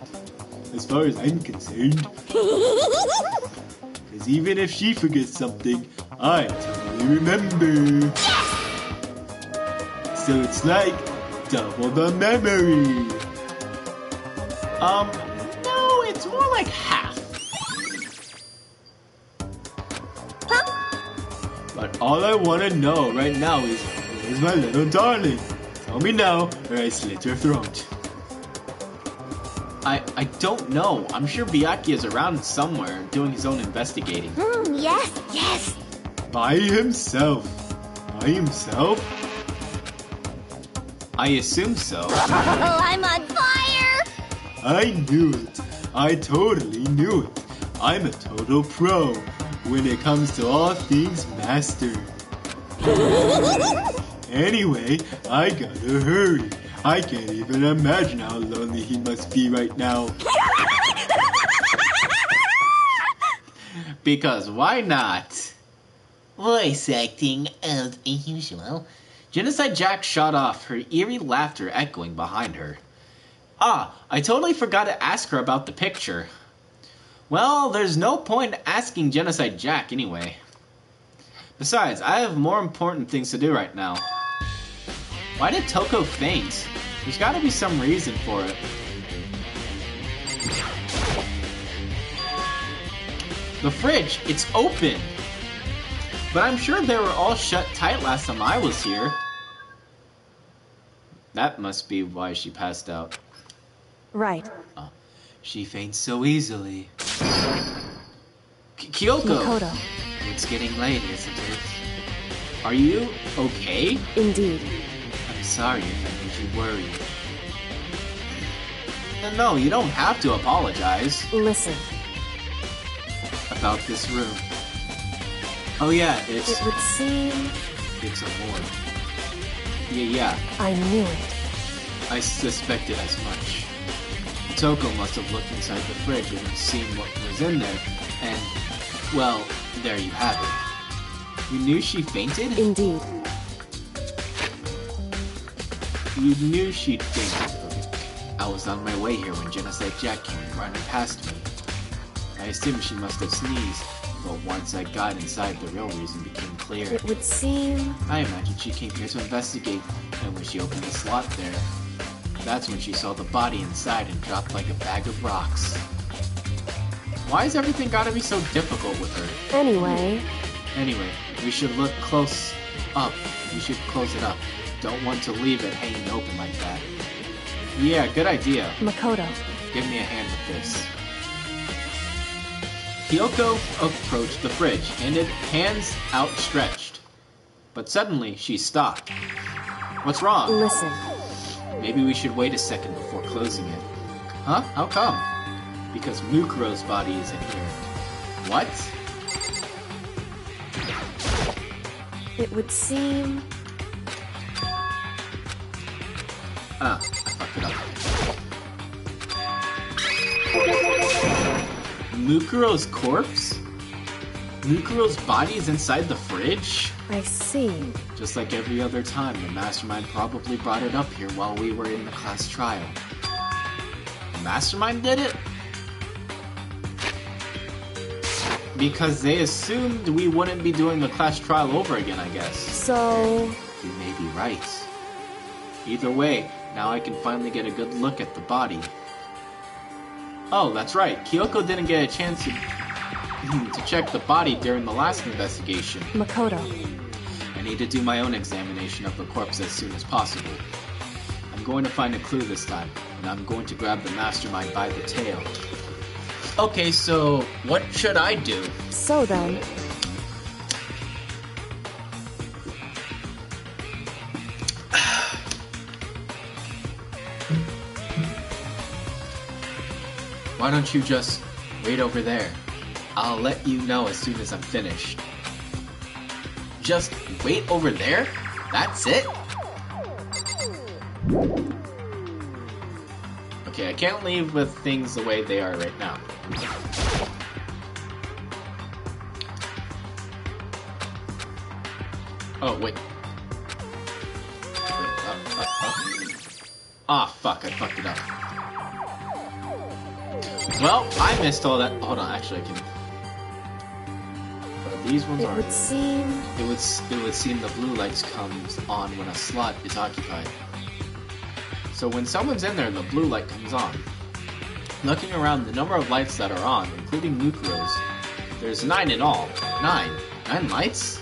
Speaker 10: As far as I'm concerned. Because even if she forgets something, I totally remember.
Speaker 11: Yes!
Speaker 10: So it's like double the memory.
Speaker 1: No, it's more like half.
Speaker 10: But all I want to know right now is, where's my little darling? Tell me now, or I slit your throat.
Speaker 1: I don't know. I'm sure Byakuya is around somewhere doing his own investigating.
Speaker 11: Yes, yes!
Speaker 10: By himself. By himself?
Speaker 1: I assume so.
Speaker 11: Oh, I'm on fire!
Speaker 10: I knew it. I totally knew it. I'm a total pro when it comes to all things master. Anyway, I gotta hurry. I can't even imagine how lonely he must be right now.
Speaker 1: Because why not?
Speaker 3: Voice acting as usual.
Speaker 1: Genocide Jack shot off, her eerie laughter echoing behind her. Ah, I totally forgot to ask her about the picture. Well, there's no point asking Genocide Jack anyway. Besides, I have more important things to do right now. Why did Toko faint? There's gotta be some reason for it. The fridge, it's open! But I'm sure they were all shut tight last time I was here. That must be why she passed out.
Speaker 2: Right.
Speaker 1: She faints so easily. Kyoko!
Speaker 2: Makoto.
Speaker 1: It's getting late, isn't it? Are you okay?
Speaker 2: Indeed.
Speaker 1: I'm sorry if I made you worry. No, you don't have to apologize.
Speaker 2: Listen.
Speaker 1: About this room. Oh yeah,
Speaker 2: It would seem...
Speaker 1: it's a morgue. Yeah.
Speaker 2: I knew it.
Speaker 1: I suspected as much. Toko must have looked inside the fridge and seen what was in there, and, well, there you have it. You knew she fainted?
Speaker 2: Indeed.
Speaker 1: You knew she'd fainted. I was on my way here when Genocide Jack came running past me. I assumed she must have sneezed, but once I got inside, the real reason became clear.
Speaker 2: It would seem...
Speaker 1: I imagined she came here to investigate, and when she opened the slot there, that's when she saw the body inside and dropped like a bag of rocks. Why has everything gotta be so difficult with her?
Speaker 2: Anyway,
Speaker 1: we should look close up. We should close it up. Don't want to leave it hanging open like that. Yeah, good idea.
Speaker 2: Makoto.
Speaker 1: Give me a hand with this. Kyoko approached the fridge, hands outstretched. But suddenly, she stopped. What's wrong?
Speaker 2: Listen.
Speaker 1: Maybe we should wait a second before closing it. Huh? How come? Because Mukuro's body is in here. What?
Speaker 2: It would seem...
Speaker 1: I fucked it up. Mukuro's corpse? Mukuro's body is inside the fridge?
Speaker 2: I see.
Speaker 1: Just like every other time, the Mastermind probably brought it up here while we were in the class trial. The Mastermind did it? Because they assumed we wouldn't be doing the class trial over again, I guess.
Speaker 2: So...
Speaker 1: You may be right. Either way, now I can finally get a good look at the body. Oh, that's right. Kyoko didn't get a chance to check the body during the last investigation.
Speaker 2: Makoto.
Speaker 1: I need to do my own examination of the corpse as soon as possible. I'm going to find a clue this time, and I'm going to grab the mastermind by the tail. Okay, so what should I do?
Speaker 2: So then...
Speaker 1: Why don't you just wait over there? I'll let you know as soon as I'm finished. Just wait over there? That's it? Okay, I can't leave with things the way they are right now. Oh, wait. Ah, fuck, I fucked it up. Well, I missed all that. Hold on, actually I can... These ones aren't. It would seem the blue lights comes on when a slot is occupied. So when someone's in there, the blue light comes on. Looking around the number of lights that are on, including Mukuro's, there's 9 in all. 9? 9 lights?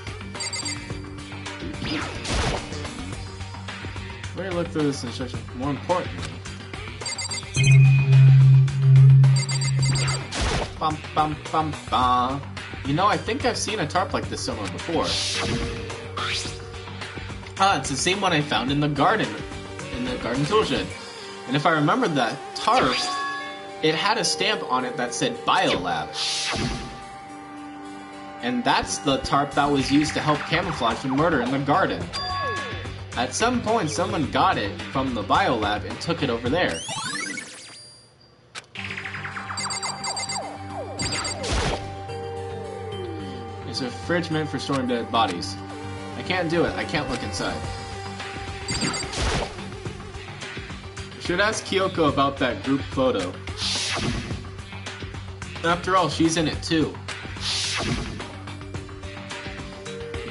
Speaker 1: Where do you look through this instruction? More importantly... Bum bum bum bum. You know, I think I've seen a tarp like this somewhere before. Ah, it's the same one I found in the garden tool shed. And if I remember that tarp, it had a stamp on it that said Biolab. And that's the tarp that was used to help camouflage the murder in the garden. At some point, someone got it from the Biolab and took it over there. It's a fridge meant for storing dead bodies. I can't do it. I can't look inside. I should ask Kyoko about that group photo. After all, she's in it too.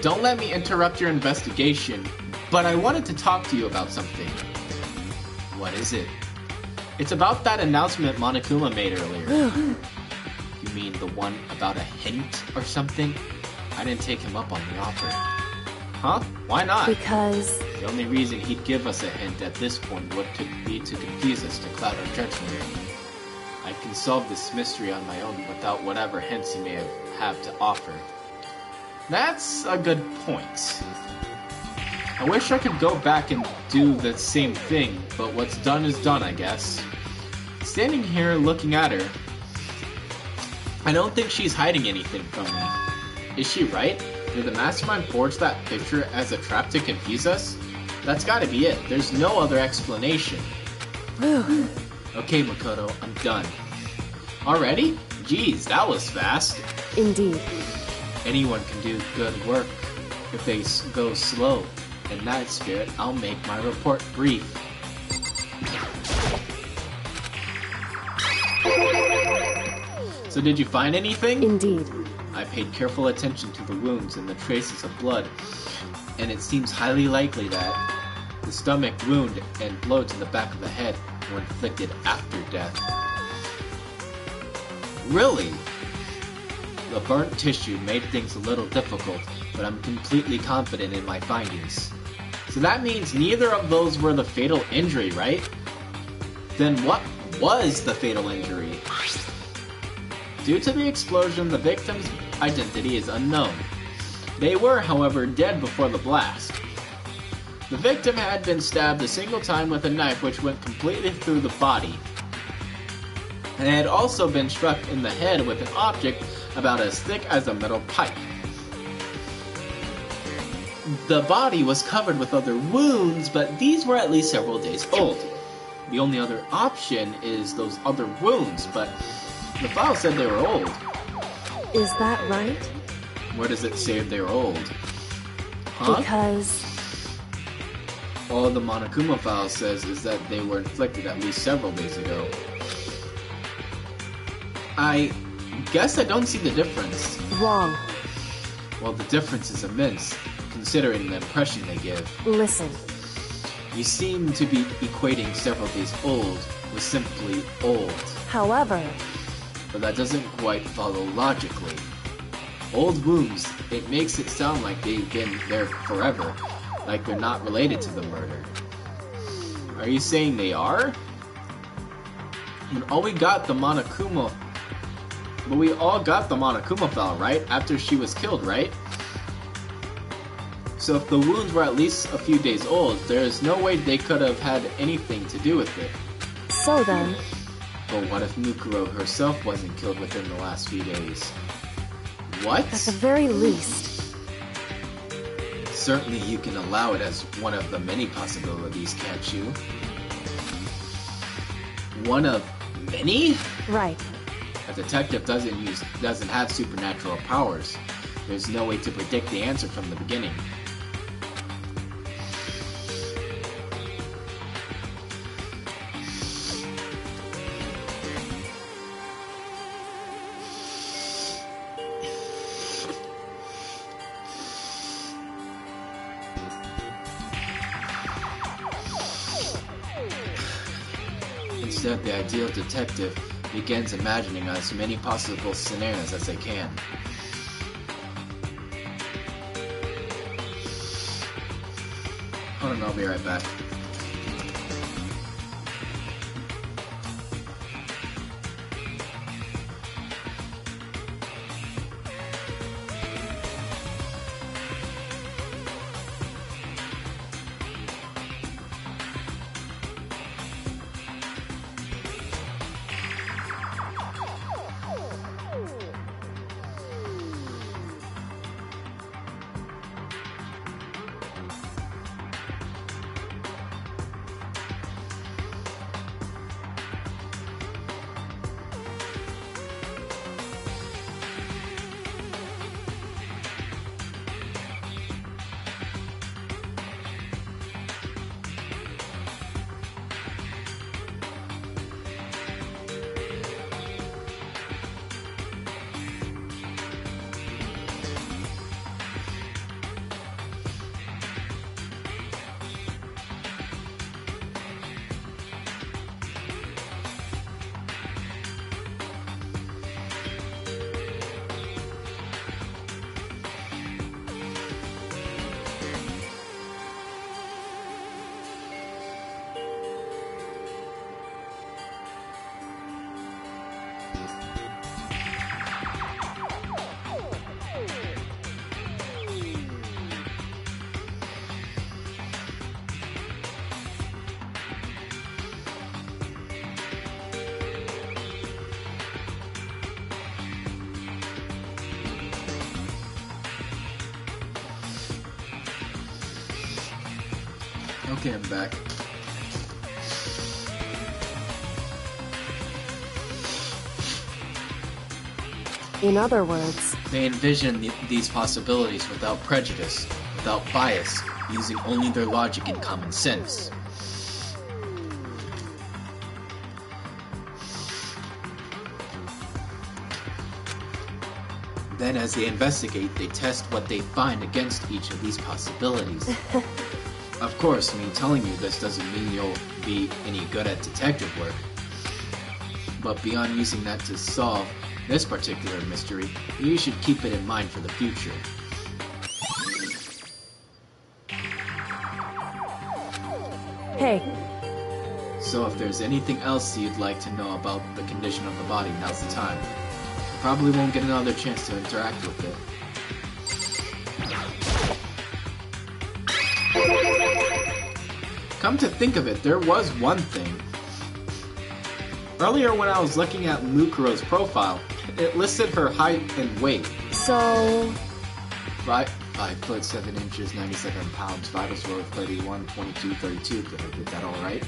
Speaker 1: Don't let me interrupt your investigation, but I wanted to talk to you about something. What is it? It's about that announcement Monokuma made earlier. You mean the one about a hint or something? I didn't take him up on the offer. Huh? Why not?
Speaker 2: Because...
Speaker 1: The only reason he'd give us a hint at this point would be to confuse us, to cloud our judgment. I can solve this mystery on my own without whatever hints he may have to offer. That's a good point. I wish I could go back and do the same thing, but what's done is done, I guess. Standing here looking at her, I don't think she's hiding anything from me. Is she right? Did the mastermind forge that picture as a trap to confuse us? That's gotta be it. There's no other explanation. Okay, Makoto, I'm done. Already? Jeez, that was fast.
Speaker 2: Indeed.
Speaker 1: Anyone can do good work if they go slow. In that spirit, I'll make my report brief. So did you find anything?
Speaker 2: Indeed.
Speaker 1: I paid careful attention to the wounds and the traces of blood, and it seems highly likely that the stomach wound and blow to the back of the head were inflicted after death. Really? The burnt tissue made things a little difficult, but I'm completely confident in my findings. So that means neither of those were the fatal injury, right? Then what was the fatal injury? Due to the explosion, the victim's identity is unknown. They were, however, dead before the blast. The victim had been stabbed a single time with a knife which went completely through the body, and had also been struck in the head with an object about as thick as a metal pipe. The body was covered with other wounds, but these were at least several days old. The only other option is those other wounds, but the file said they were old.
Speaker 2: Is that right?
Speaker 1: Where does it say they were old? Huh?
Speaker 2: Because...
Speaker 1: All the Monokuma file says is that they were inflicted at least several days ago. I guess I don't see the difference.
Speaker 2: Wrong.
Speaker 1: Well, the difference is immense, considering the impression they give.
Speaker 2: Listen.
Speaker 1: You seem to be equating several days old with simply old.
Speaker 2: However...
Speaker 1: But that doesn't quite follow logically. Old wounds, it makes it sound like they've been there forever, like they're not related to the murder. Are you saying they are? When all we got the Monokuma... But we all got the Monokuma fell, right? After she was killed, right? So if the wounds were at least a few days old, there is no way they could have had anything to do with it.
Speaker 2: So then...
Speaker 1: But what if Mukuro herself wasn't killed within the last few days? What?
Speaker 2: At the very least.
Speaker 1: Certainly you can allow it as one of the many possibilities, can't you? One of many?
Speaker 2: Right.
Speaker 1: A detective doesn't have supernatural powers. There's no way to predict the answer from the beginning. Instead, the ideal detective begins imagining as many possible scenarios as they can. Hold on, I'll be right back. Okay, I'm back.
Speaker 2: In other words...
Speaker 1: They envision these possibilities without prejudice, without bias, using only their logic and common sense. Then as they investigate, they test what they find against each of these possibilities. Of course, me telling you this doesn't mean you'll be any good at detective work. But beyond using that to solve this particular mystery, you should keep it in mind for the future.
Speaker 2: Hey.
Speaker 1: So if there's anything else you'd like to know about the condition of the body, now's the time. You probably won't get another chance to interact with it. Come to think of it, there was one thing. Earlier when I was looking at Mukuro's profile, it listed her height and weight.
Speaker 2: So...
Speaker 1: 5 foot 7 inches, 97 pounds, vitals were 31, 22, 32. Did I get that all right?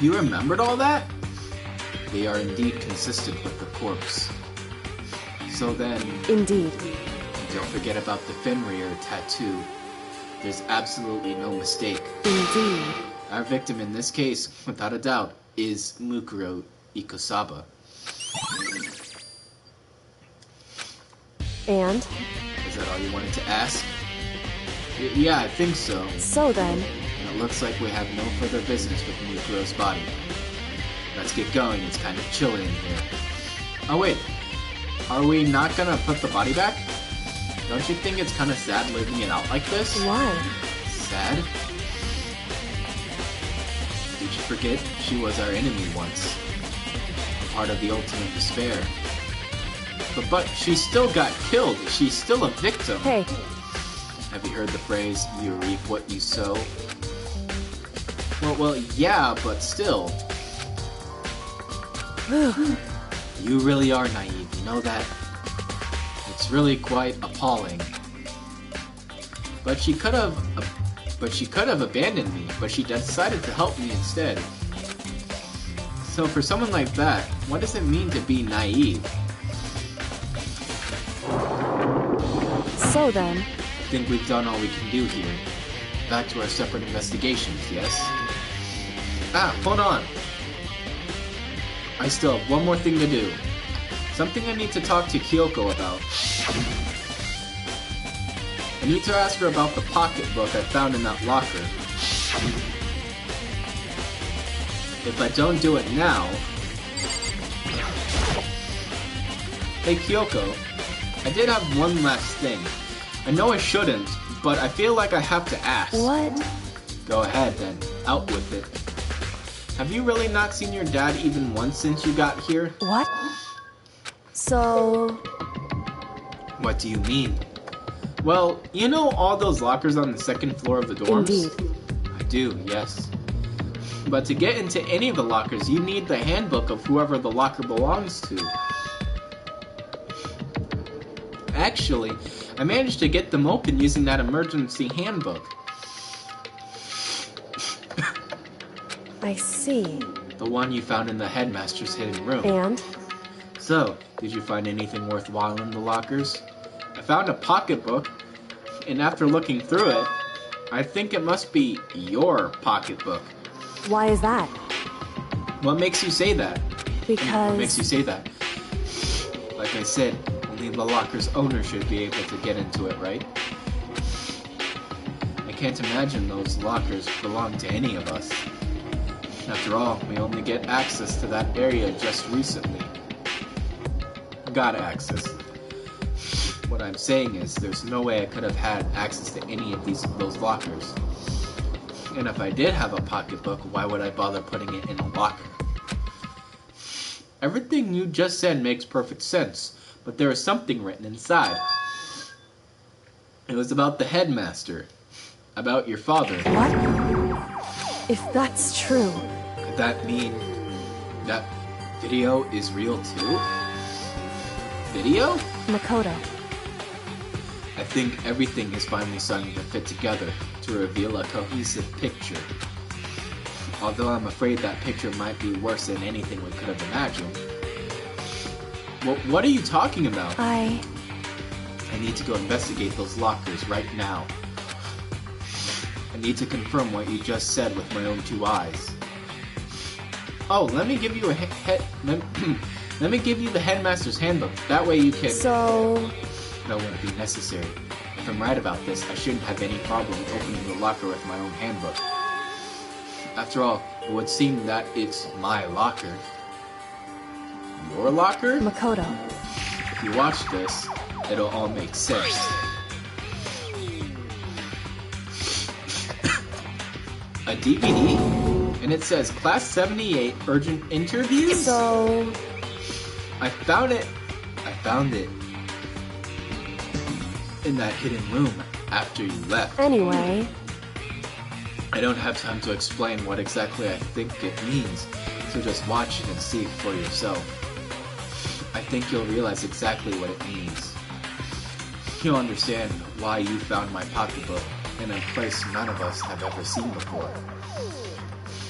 Speaker 1: You remembered all that? They are indeed consistent with the corpse. So then...
Speaker 2: Indeed.
Speaker 1: Don't forget about the Fenrir tattoo. There's absolutely no mistake.
Speaker 2: Indeed.
Speaker 1: Our victim in this case, without a doubt, is Mukuro Ikosaba.
Speaker 2: And?
Speaker 1: Is that all you wanted to ask? Yeah, I think so.
Speaker 2: So then...
Speaker 1: It looks like we have no further business with Nucleo's body. Let's get going, it's kind of chilly in here. Oh wait, are we not gonna put the body back? Don't you think it's kind of sad leaving it out like this?
Speaker 2: Why?
Speaker 1: Sad? Did you forget? She was our enemy once. Part of the ultimate despair. But she still got killed. She's still a victim.
Speaker 2: Hey.
Speaker 1: Have you heard the phrase, you reap what you sow? Well, yeah, but still. You really are naive, you know that? It's really quite appalling. But she could have abandoned me, but she decided to help me instead. So for someone like that, what does it mean to be naive?
Speaker 2: So then...
Speaker 1: I think we've done all we can do here. Back to our separate investigations, yes? Ah, hold on! I still have one more thing to do. Something I need to talk to Kyoko about. I need to ask her about the pocketbook I found in that locker. If I don't do it now... Hey Kyoko, I did have one last thing. I know I shouldn't, but I feel like I have to ask.
Speaker 2: What?
Speaker 1: Go ahead then, out with it. Have you really not seen your dad even once since you got here?
Speaker 2: What? So...
Speaker 1: What do you mean? Well, you know all those lockers on the second floor of the dorms?
Speaker 2: Indeed.
Speaker 1: I do, yes. But to get into any of the lockers, you need the handbook of whoever the locker belongs to. Actually, I managed to get them open using that emergency handbook.
Speaker 2: I see.
Speaker 1: The one you found in the headmaster's hidden room.
Speaker 2: And?
Speaker 1: So, did you find anything worthwhile in the lockers? I found a pocketbook, and after looking through it, I think it must be your pocketbook.
Speaker 2: Why is that?
Speaker 1: What makes you say that?
Speaker 2: Because...
Speaker 1: What makes you say that? Like I said, only the locker's owner should be able to get into it, right? I can't imagine those lockers belong to any of us. After all, we only get access to that area just recently. Got access. What I'm saying is, there's no way I could have had access to any of those lockers. And if I did have a pocketbook, why would I bother putting it in a locker? Everything you just said makes perfect sense, but there is something written inside. It was about the headmaster. About your father.
Speaker 2: What? If that's true...
Speaker 1: Could that mean that video is real too? Video?
Speaker 2: Makoto.
Speaker 1: I think everything is finally starting to fit together to reveal a cohesive picture. Although I'm afraid that picture might be worse than anything we could have imagined. Well, what are you talking about? I need to go investigate those lockers right now. I need to confirm what you just said with my own two eyes. Oh, let me give you a let me give you the headmaster's handbook. That way you can...
Speaker 2: So...
Speaker 1: That won't be necessary. If I'm right about this, I shouldn't have any problem opening the locker with my own handbook. After all, it would seem that it's my locker. Your locker?
Speaker 2: Makoto.
Speaker 1: If you watch this, it'll all make sense. A DVD? And it says Class 78 Urgent Interviews?
Speaker 2: So...
Speaker 1: I found it in that hidden room after you left.
Speaker 2: Anyway...
Speaker 1: I don't have time to explain what exactly I think it means, so just watch it and see for yourself. I think you'll realize exactly what it means. You'll understand why you found my pocketbook in a place none of us have ever seen before.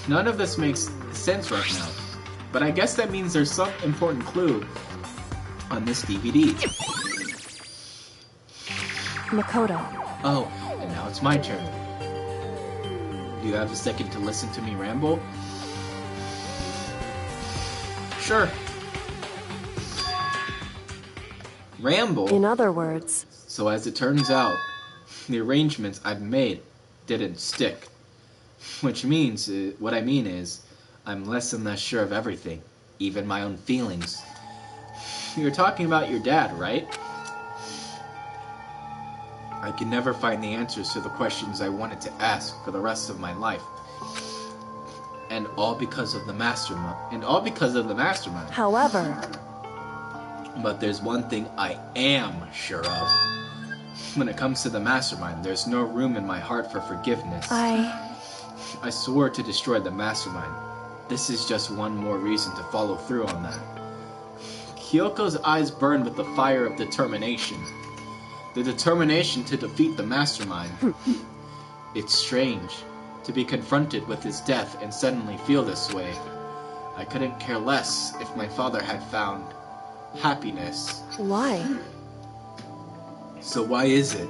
Speaker 1: None of this makes sense right now, but I guess that means there's some important clue on this DVD.
Speaker 2: Makoto.
Speaker 1: Oh, and now it's my turn. Do you have a second to listen to me ramble? Sure. Ramble?
Speaker 2: In other words,
Speaker 1: So as it turns out, the arrangements I'd made didn't stick. Which means, what I mean is, I'm less and less sure of everything, even my own feelings. You were talking about your dad, right? I can never find the answers to the questions I wanted to ask for the rest of my life. And all because of the mastermind.
Speaker 2: However,
Speaker 1: But there's one thing I am sure of. When it comes to the mastermind, there's no room in my heart for forgiveness. I swore to destroy the mastermind. This is just one more reason to follow through on that. Kyoko's eyes burned with the fire of determination. The determination to defeat the mastermind. It's strange to be confronted with his death and suddenly feel this way. I couldn't care less if my father had found happiness.
Speaker 2: why?
Speaker 1: So why is it?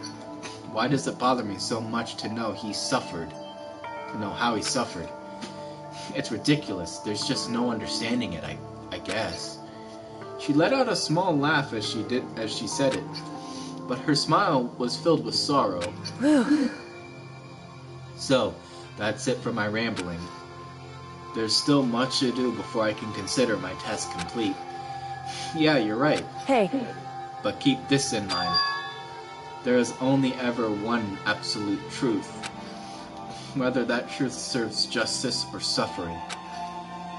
Speaker 1: Why does it bother me so much to know he suffered? To know how he suffered? It's ridiculous. There's just no understanding it, I guess. She let out a small laugh as she said it, but her smile was filled with sorrow. So, that's it for my rambling. There's still much to do before I can consider my test complete. Yeah, you're right.
Speaker 2: Hey,
Speaker 1: But keep this in mind. There is only ever one absolute truth. Whether that truth serves justice or suffering.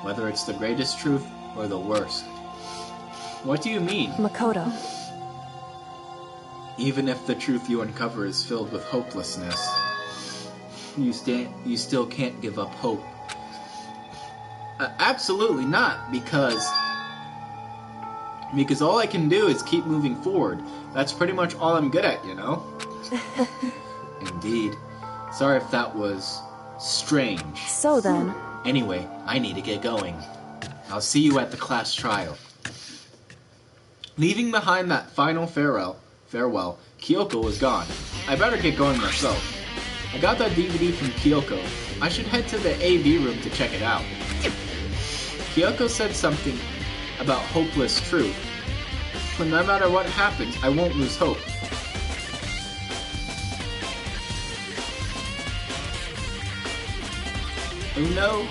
Speaker 1: Whether it's the greatest truth or the worst. What do you mean?
Speaker 2: Makoto.
Speaker 1: Even if the truth you uncover is filled with hopelessness, you still can't give up hope. Absolutely not, because all I can do is keep moving forward. That's pretty much all I'm good at, you know? Indeed. Sorry if that was strange.
Speaker 2: So then,
Speaker 1: Anyway, I need to get going. I'll see you at the class trial. Leaving behind that final farewell, Kyoko was gone. I better get going myself. I got that DVD from Kyoko. I should head to the AV room to check it out. Kyoko said something about hopeless truth. But no matter what happens, I won't lose hope. Oh no!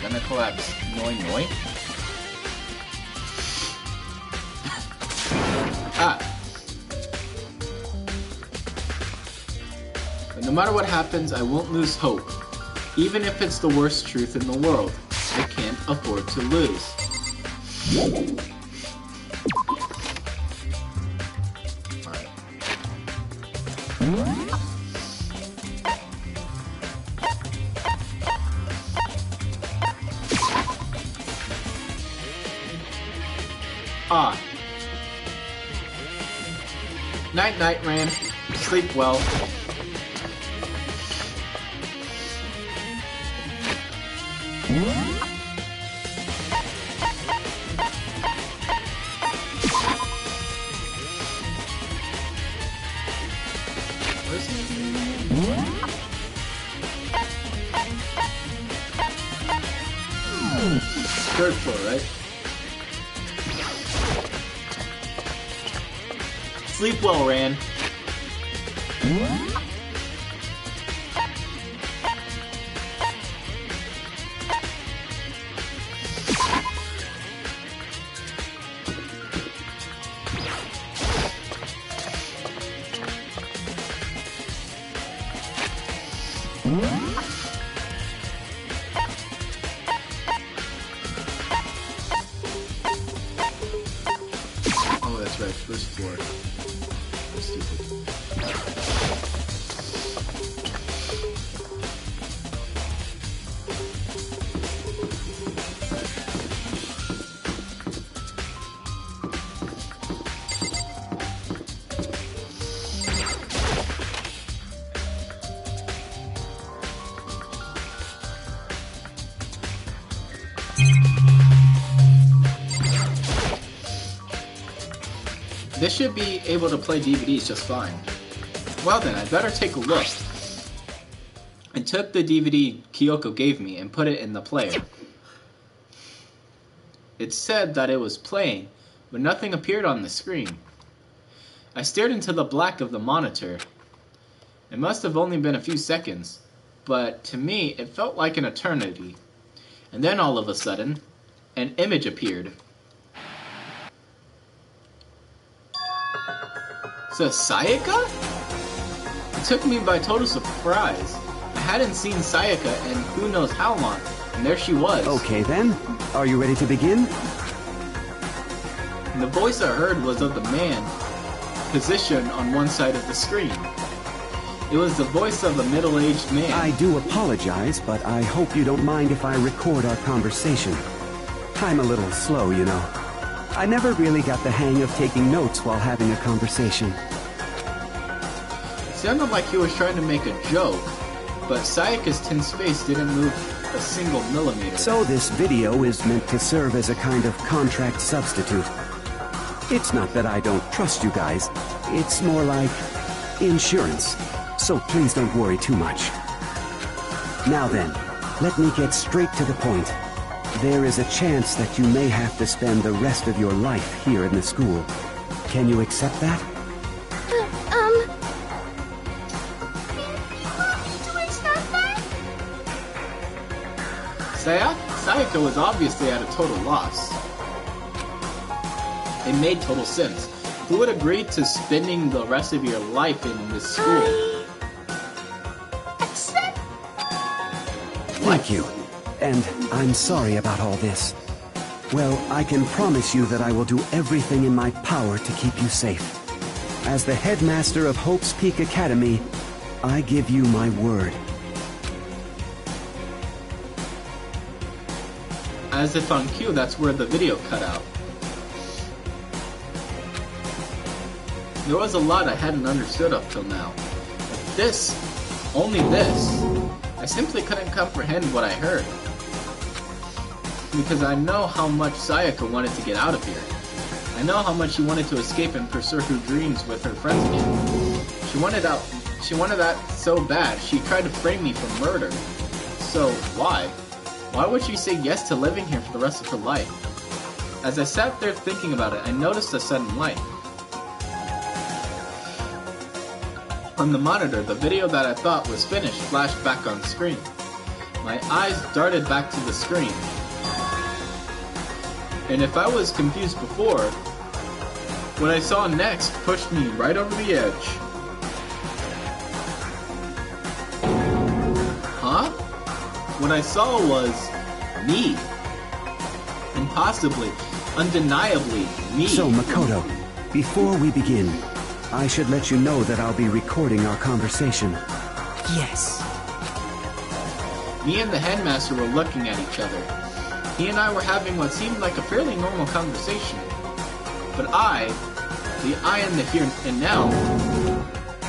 Speaker 1: Gonna collapse. Noi noi? But no matter what happens, I won't lose hope. Even if it's the worst truth in the world. I can't afford to lose. Alright. Night night, Ran. Sleep well. Third floor, right? Sleep well, Ran. Oh, that's right, first floor. That's stupid. This should be able to play DVDs just fine. Well then, I'd better take a look. I took the DVD Kyoko gave me and put it in the player. It said that it was playing, but nothing appeared on the screen. I stared into the black of the monitor. It must have only been a few seconds, but to me it felt like an eternity. And then all of a sudden, an image appeared. So Sayaka? It took me by total surprise. I hadn't seen Sayaka in who knows how long, and there she was.
Speaker 12: Okay then, are you ready to begin?
Speaker 1: And the voice I heard was of the man positioned on one side of the screen. It was the voice of a middle-aged man.
Speaker 12: I do apologize, but I hope you don't mind if I record our conversation. I'm a little slow, you know. I never really got the hang of taking notes while having a conversation.
Speaker 1: It sounded like he was trying to make a joke, but Sayaka's tense face didn't move a single millimeter.
Speaker 12: So this video is meant to serve as a kind of contract substitute. It's not that I don't trust you guys. It's more like insurance. So please don't worry too much. Now then, let me get straight to the point. There is a chance that you may have to spend the rest of your life here in the school. Can you accept that?
Speaker 11: Do I start that?
Speaker 1: Sayaka was obviously at a total loss. It made total sense. Who would agree to spending the rest of your life in this school?
Speaker 12: Thank you. And I'm sorry about all this. Well, I can promise you that I will do everything in my power to keep you safe. As the headmaster of Hope's Peak Academy, I give you my word.
Speaker 1: As if on cue, that's where the video cut out. There was a lot I hadn't understood up till now. But this, only this, I simply couldn't comprehend what I heard. Because I know how much Sayaka wanted to get out of here. I know how much she wanted to escape and pursue her dreams with her friends again. She wanted out. She wanted that so bad, she tried to frame me for murder. So, why? Why would she say yes to living here for the rest of her life? As I sat there thinking about it, I noticed a sudden light. On the monitor, the video that I thought was finished flashed back on screen. My eyes darted back to the screen. And if I was confused before, what I saw next pushed me right over the edge. Huh? What I saw was me. Impossibly, undeniably me.
Speaker 12: So, Makoto, before we begin, I should let you know that I'll be recording our conversation.
Speaker 13: Yes.
Speaker 1: Me and the headmaster were looking at each other. He and I were having what seemed like a fairly normal conversation. But the I in the here and now,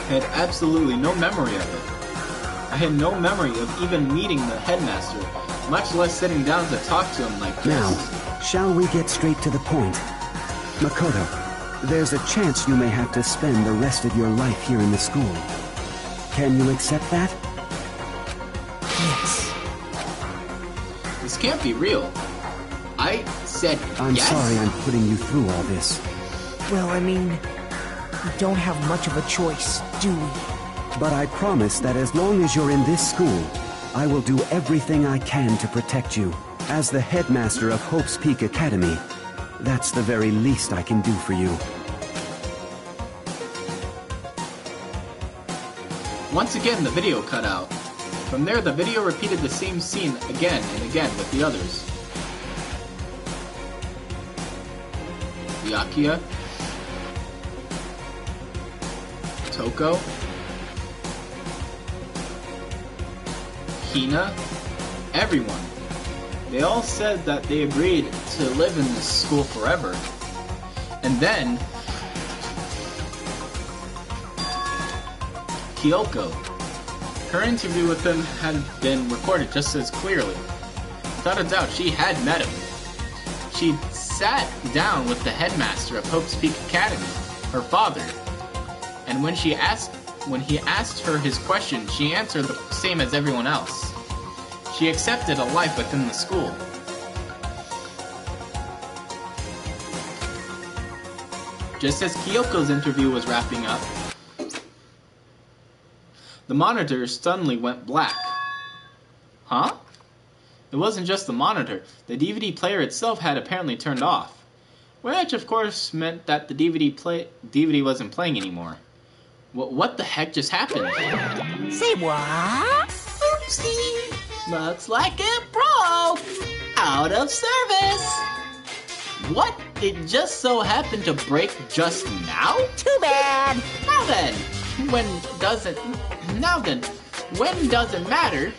Speaker 1: had absolutely no memory of it. I had no memory of even meeting the headmaster, much less sitting down to talk to him like this.
Speaker 12: Now, shall we get straight to the point? Makoto, there's a chance you may have to spend the rest of your life here in the school. Can you accept that?
Speaker 13: Yes.
Speaker 1: This can't be real. I said
Speaker 12: I'm
Speaker 1: yes?
Speaker 12: sorry I'm putting you through all this.
Speaker 13: Well, I mean, we don't have much of a choice, do we?
Speaker 12: But I promise that as long as you're in this school, I will do everything I can to protect you. As the headmaster of Hope's Peak Academy, that's the very least I can do for you.
Speaker 1: Once again, the video cut out. From there, the video repeated the same scene again and again with the others. Byakuya, Toko, Hina, everyone. They all said that they agreed to live in this school forever. And then, Kyoko. Her interview with him had been recorded just as clearly. Without a doubt, she had met him. She sat down with the headmaster of Hope's Peak Academy, her father, and when she asked when he asked her his question, she answered the same as everyone else. She accepted a life within the school. Just as Kyoko's interview was wrapping up, the monitor suddenly went black. Huh? It wasn't just the monitor. The DVD player itself had apparently turned off. Which, of course, meant that the DVD wasn't playing anymore. What the heck just happened?
Speaker 13: Say what?
Speaker 4: Oopsie! Looks like it broke! Out of service!
Speaker 1: What? It just so happened to break just now?
Speaker 13: Too bad!
Speaker 1: Now then, when doesn't matter,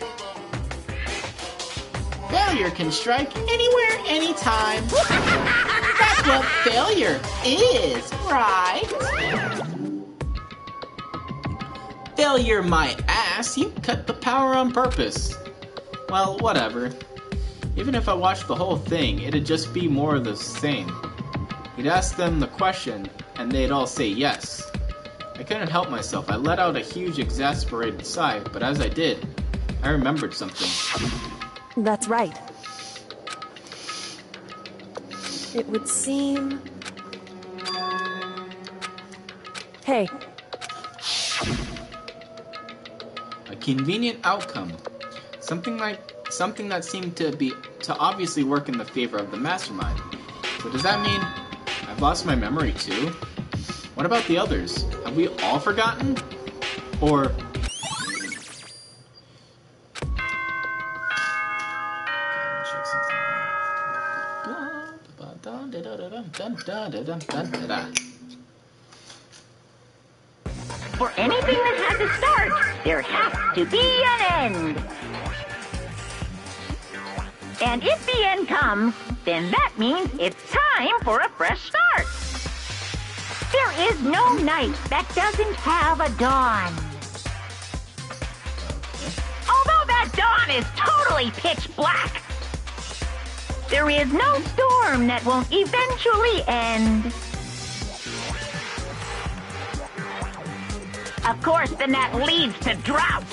Speaker 1: failure can strike anywhere, anytime. That's what failure is, right? Failure my ass, you cut the power on purpose. Well, whatever. Even if I watched the whole thing, it'd just be more of the same. You'd ask them the question, and they'd all say yes. I couldn't help myself. I let out a huge, exasperated sigh, but as I did, I remembered something.
Speaker 2: That's right. It would seem... Hey.
Speaker 1: A convenient outcome. Something that seemed to obviously work in the favor of the mastermind. So does that mean I've lost my memory too? What about the others? Have we all forgotten? Or...
Speaker 9: For anything that has a start, there has to be an end. And if the end comes, then that means it's time for a fresh start. There is no night that doesn't have a dawn. Although that dawn is totally pitch black, there is no storm that won't eventually end. Of course, then that leads to drought.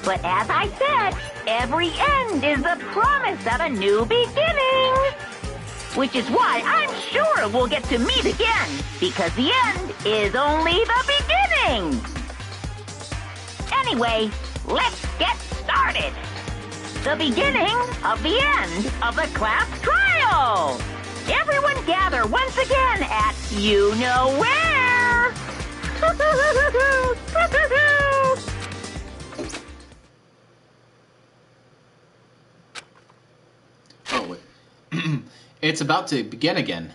Speaker 9: But as I said, every end is the promise of a new beginning. Which is why I'm sure we'll get to meet again, because the end is only the beginning. Anyway, let's get started. The beginning of the end of the class trial. Everyone gather once again at you know where.
Speaker 1: Oh, wait. It's about to begin again.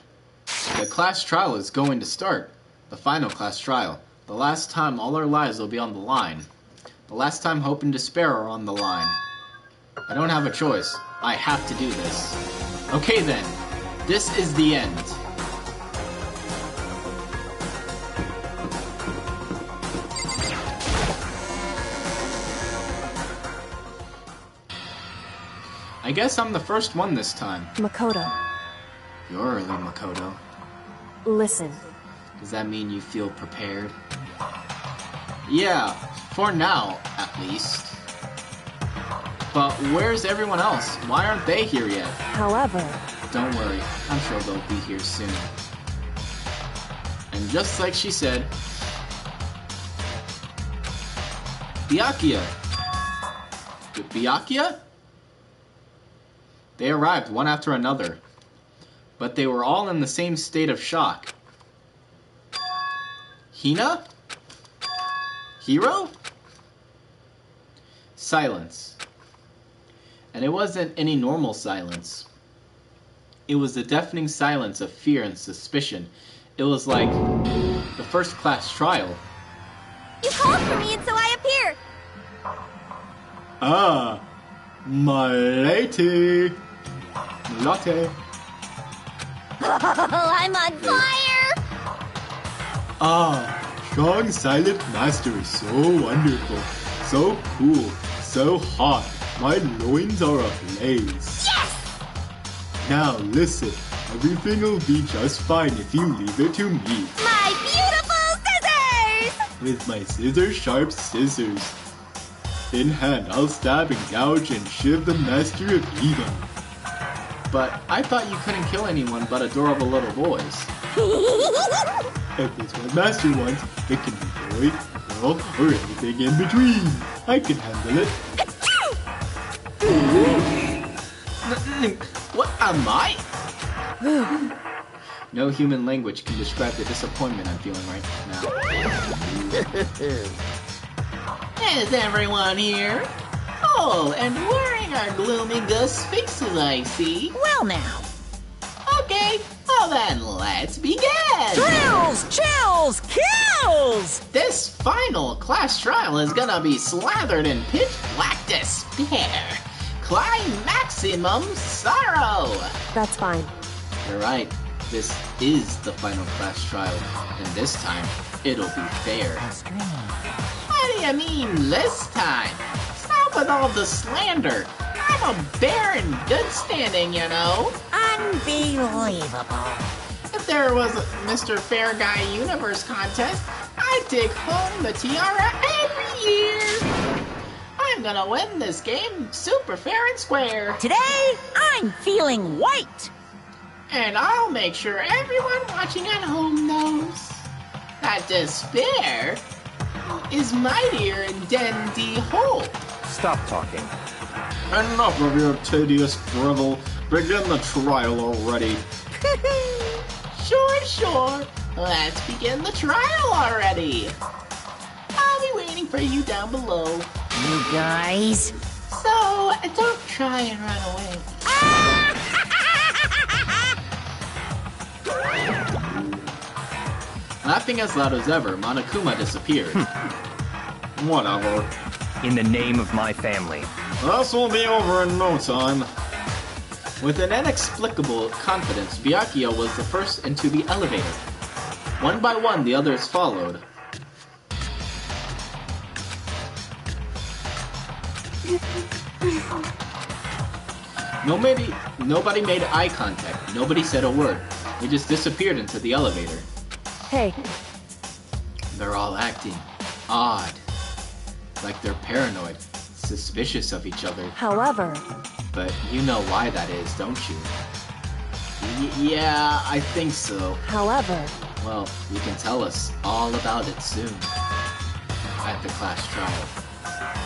Speaker 1: The class trial is going to start. The final class trial. The last time all our lives will be on the line. The last time hope and despair are on the line. I don't have a choice. I have to do this. Okay then. This is the end. I guess I'm the first one this time.
Speaker 2: Makoto.
Speaker 1: You're early, Makoto.
Speaker 2: Listen.
Speaker 1: Does that mean you feel prepared? Yeah, for now, at least. But where's everyone else? Why aren't they here yet?
Speaker 2: However...
Speaker 1: Don't worry, I'm sure they'll be here soon. And just like she said... Byakuya! Byakuya? They arrived one after another. But they were all in the same state of shock. Hina? Hiro? Silence. And it wasn't any normal silence. It was the deafening silence of fear and suspicion. It was like the first class trial.
Speaker 11: You called for me and so I appear.
Speaker 10: Ah, my lady. Latte.
Speaker 11: I'm on fire!
Speaker 10: Ah, strong silent master is so wonderful, so cool, so hot. My loins are ablaze.
Speaker 11: Yes!
Speaker 10: Now listen, everything will be just fine if you leave it to me.
Speaker 11: My beautiful scissors!
Speaker 10: with my scissor-sharp scissors. In hand, I'll stab and gouge and shiv the master of evil.
Speaker 1: But I thought you couldn't kill anyone but adorable little boys.
Speaker 10: If it's what master wants, it can be boy, girl, or anything in between. I can handle it.
Speaker 1: What am I? No human language can describe the disappointment I'm feeling right now.
Speaker 4: Is everyone here? Oh, and wearing our gloomy ghost fixes, I see.
Speaker 9: Well now.
Speaker 4: Okay, well then, let's begin!
Speaker 9: Thrills, chills, kills!
Speaker 4: This final class trial is gonna be slathered in pitch black despair. Maximum sorrow!
Speaker 2: That's fine.
Speaker 1: You're right. This is the final class trial, and this time, it'll be fair.
Speaker 4: What do you mean, this time? Stop with all the slander. I'm a bear in good standing, you know.
Speaker 9: Unbelievable.
Speaker 4: If there was a Mr. Fair Guy Universe contest, I'd take home the tiara every year. I'm gonna win this game super fair and square.
Speaker 9: Today, I'm feeling white.
Speaker 4: And I'll make sure everyone watching at home knows that despair is mightier than the hope.
Speaker 8: Stop talking.
Speaker 7: Enough of your tedious drivel. Begin the trial already.
Speaker 4: Sure. Let's begin the trial already. I'll be waiting for you down below.
Speaker 9: You guys.
Speaker 4: So, don't try and run away.
Speaker 1: Laughing as loud as ever, Monokuma disappeared.
Speaker 7: Whatever.
Speaker 8: In the name of my family.
Speaker 7: This will be over in no time.
Speaker 1: With an inexplicable confidence, Byakuya was the first into the elevator. One by one, the others followed. Nobody made eye contact. Nobody said a word. They just disappeared into the elevator.
Speaker 2: Hey.
Speaker 1: They're all acting odd. Like they're paranoid, suspicious of each other.
Speaker 2: However...
Speaker 1: But you know why that is, don't you? Yeah, I think so.
Speaker 2: However...
Speaker 1: Well, you can tell us all about it soon. At the class trial.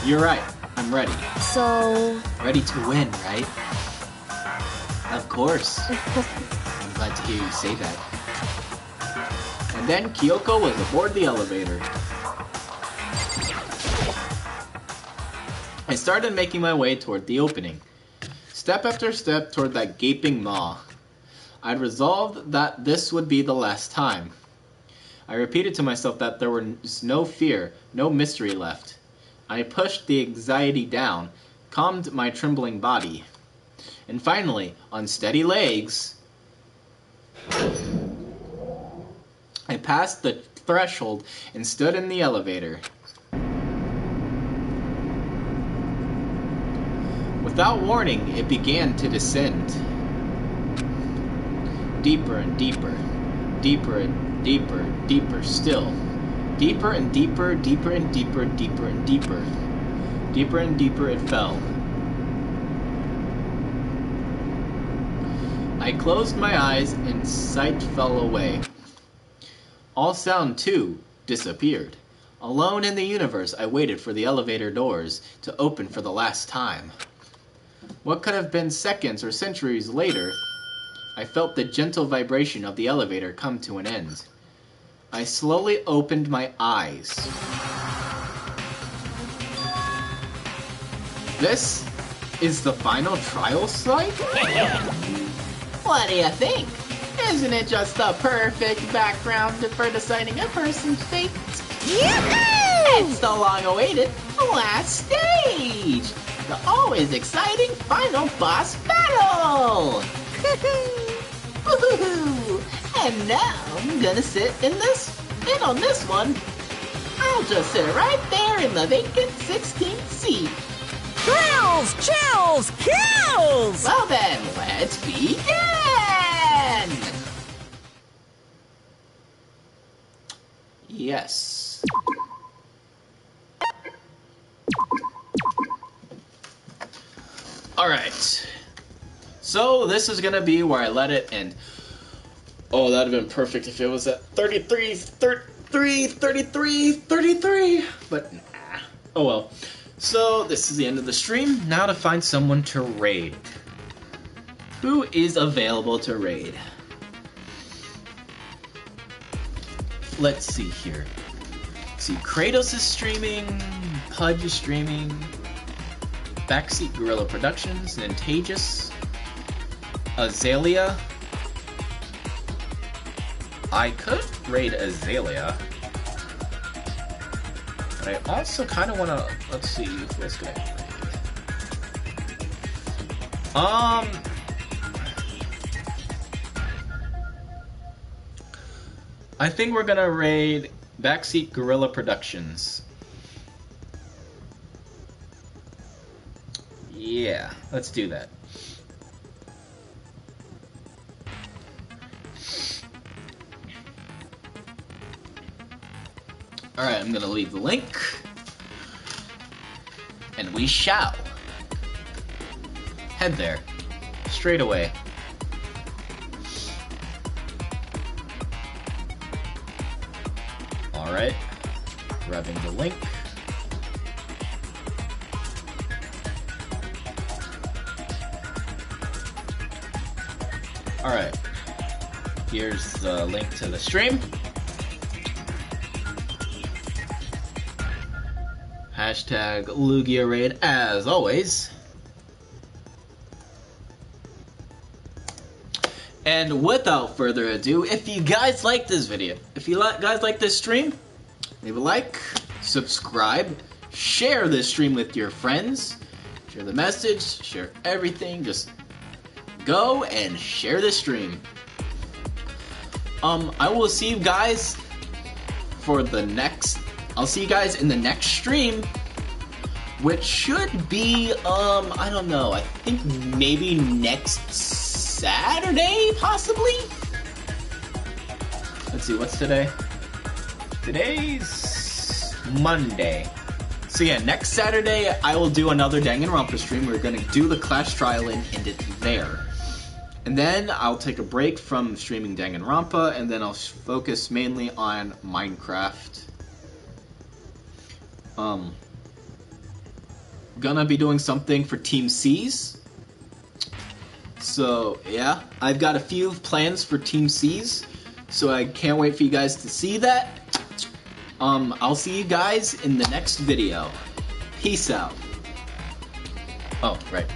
Speaker 1: You're right, I'm ready.
Speaker 2: So...
Speaker 1: Ready to win, right? Of course. I'm glad to hear you say that. And then Kyoko was aboard the elevator. I started making my way toward the opening. Step after step toward that gaping maw. I'd resolved that this would be the last time. I repeated to myself that there was no fear, no mystery left. I pushed the anxiety down, calmed my trembling body. And finally, on steady legs, I passed the threshold and stood in the elevator. Without warning, it began to descend. Deeper and deeper. Deeper and deeper, deeper still. Deeper and deeper, deeper and deeper, deeper and deeper. Deeper and deeper it fell. I closed my eyes and sight fell away. All sound, too, disappeared. Alone in the universe, I waited for the elevator doors to open for the last time. What could have been seconds or centuries later, I felt the gentle vibration of the elevator come to an end. I slowly opened my eyes. This is the final trial site?
Speaker 4: What do you think? Isn't it just the perfect background for deciding a person's fate? It's the long-awaited last stage! The always exciting final boss battle! Woohoo! And now I'm gonna sit in on this one. I'll just sit right there in the vacant 16th seat.
Speaker 9: Thrills, chills, kills!
Speaker 4: Well then, let's begin!
Speaker 1: Yes. Alright. So this is gonna be where I let it end. Oh, that'd have been perfect if it was at 33, 33. But nah. Oh well. So this is the end of the stream. Now to find someone to raid. Who is available to raid? Let's see here. Let's see, Kratos is streaming, Pudge is streaming, Backseat Gorilla Productions, Nintagus, Azalea. I could raid Azalea, but I also kind of want to. Let's see, what's good. I think we're gonna raid Backseat Gorilla Productions. Yeah, let's do that. Alright, I'm gonna leave the link. And we shall head there. Straight away. Alright. Grabbing the link. Alright. Here's the link to the stream. Hashtag Lugia raid as always. And without further ado, if you guys like this video, if you guys like this stream, leave a like, subscribe, share this stream with your friends, share the message, share everything, just go and share this stream. I will see you guys for the next, I'll see you guys in the next stream, which should be, I don't know, I think maybe next Saturday, possibly? Let's see, what's today? Today's Monday. So yeah, next Saturday I will do another Danganronpa stream. We're gonna do the Clash Trial and end it there. And then I'll take a break from streaming Danganronpa, and then I'll focus mainly on Minecraft. Gonna be doing something for Team C's. So yeah, I've got a few plans for Team C's, so I can't wait for you guys to see that. I'll see you guys in the next video. Peace out. Oh, right.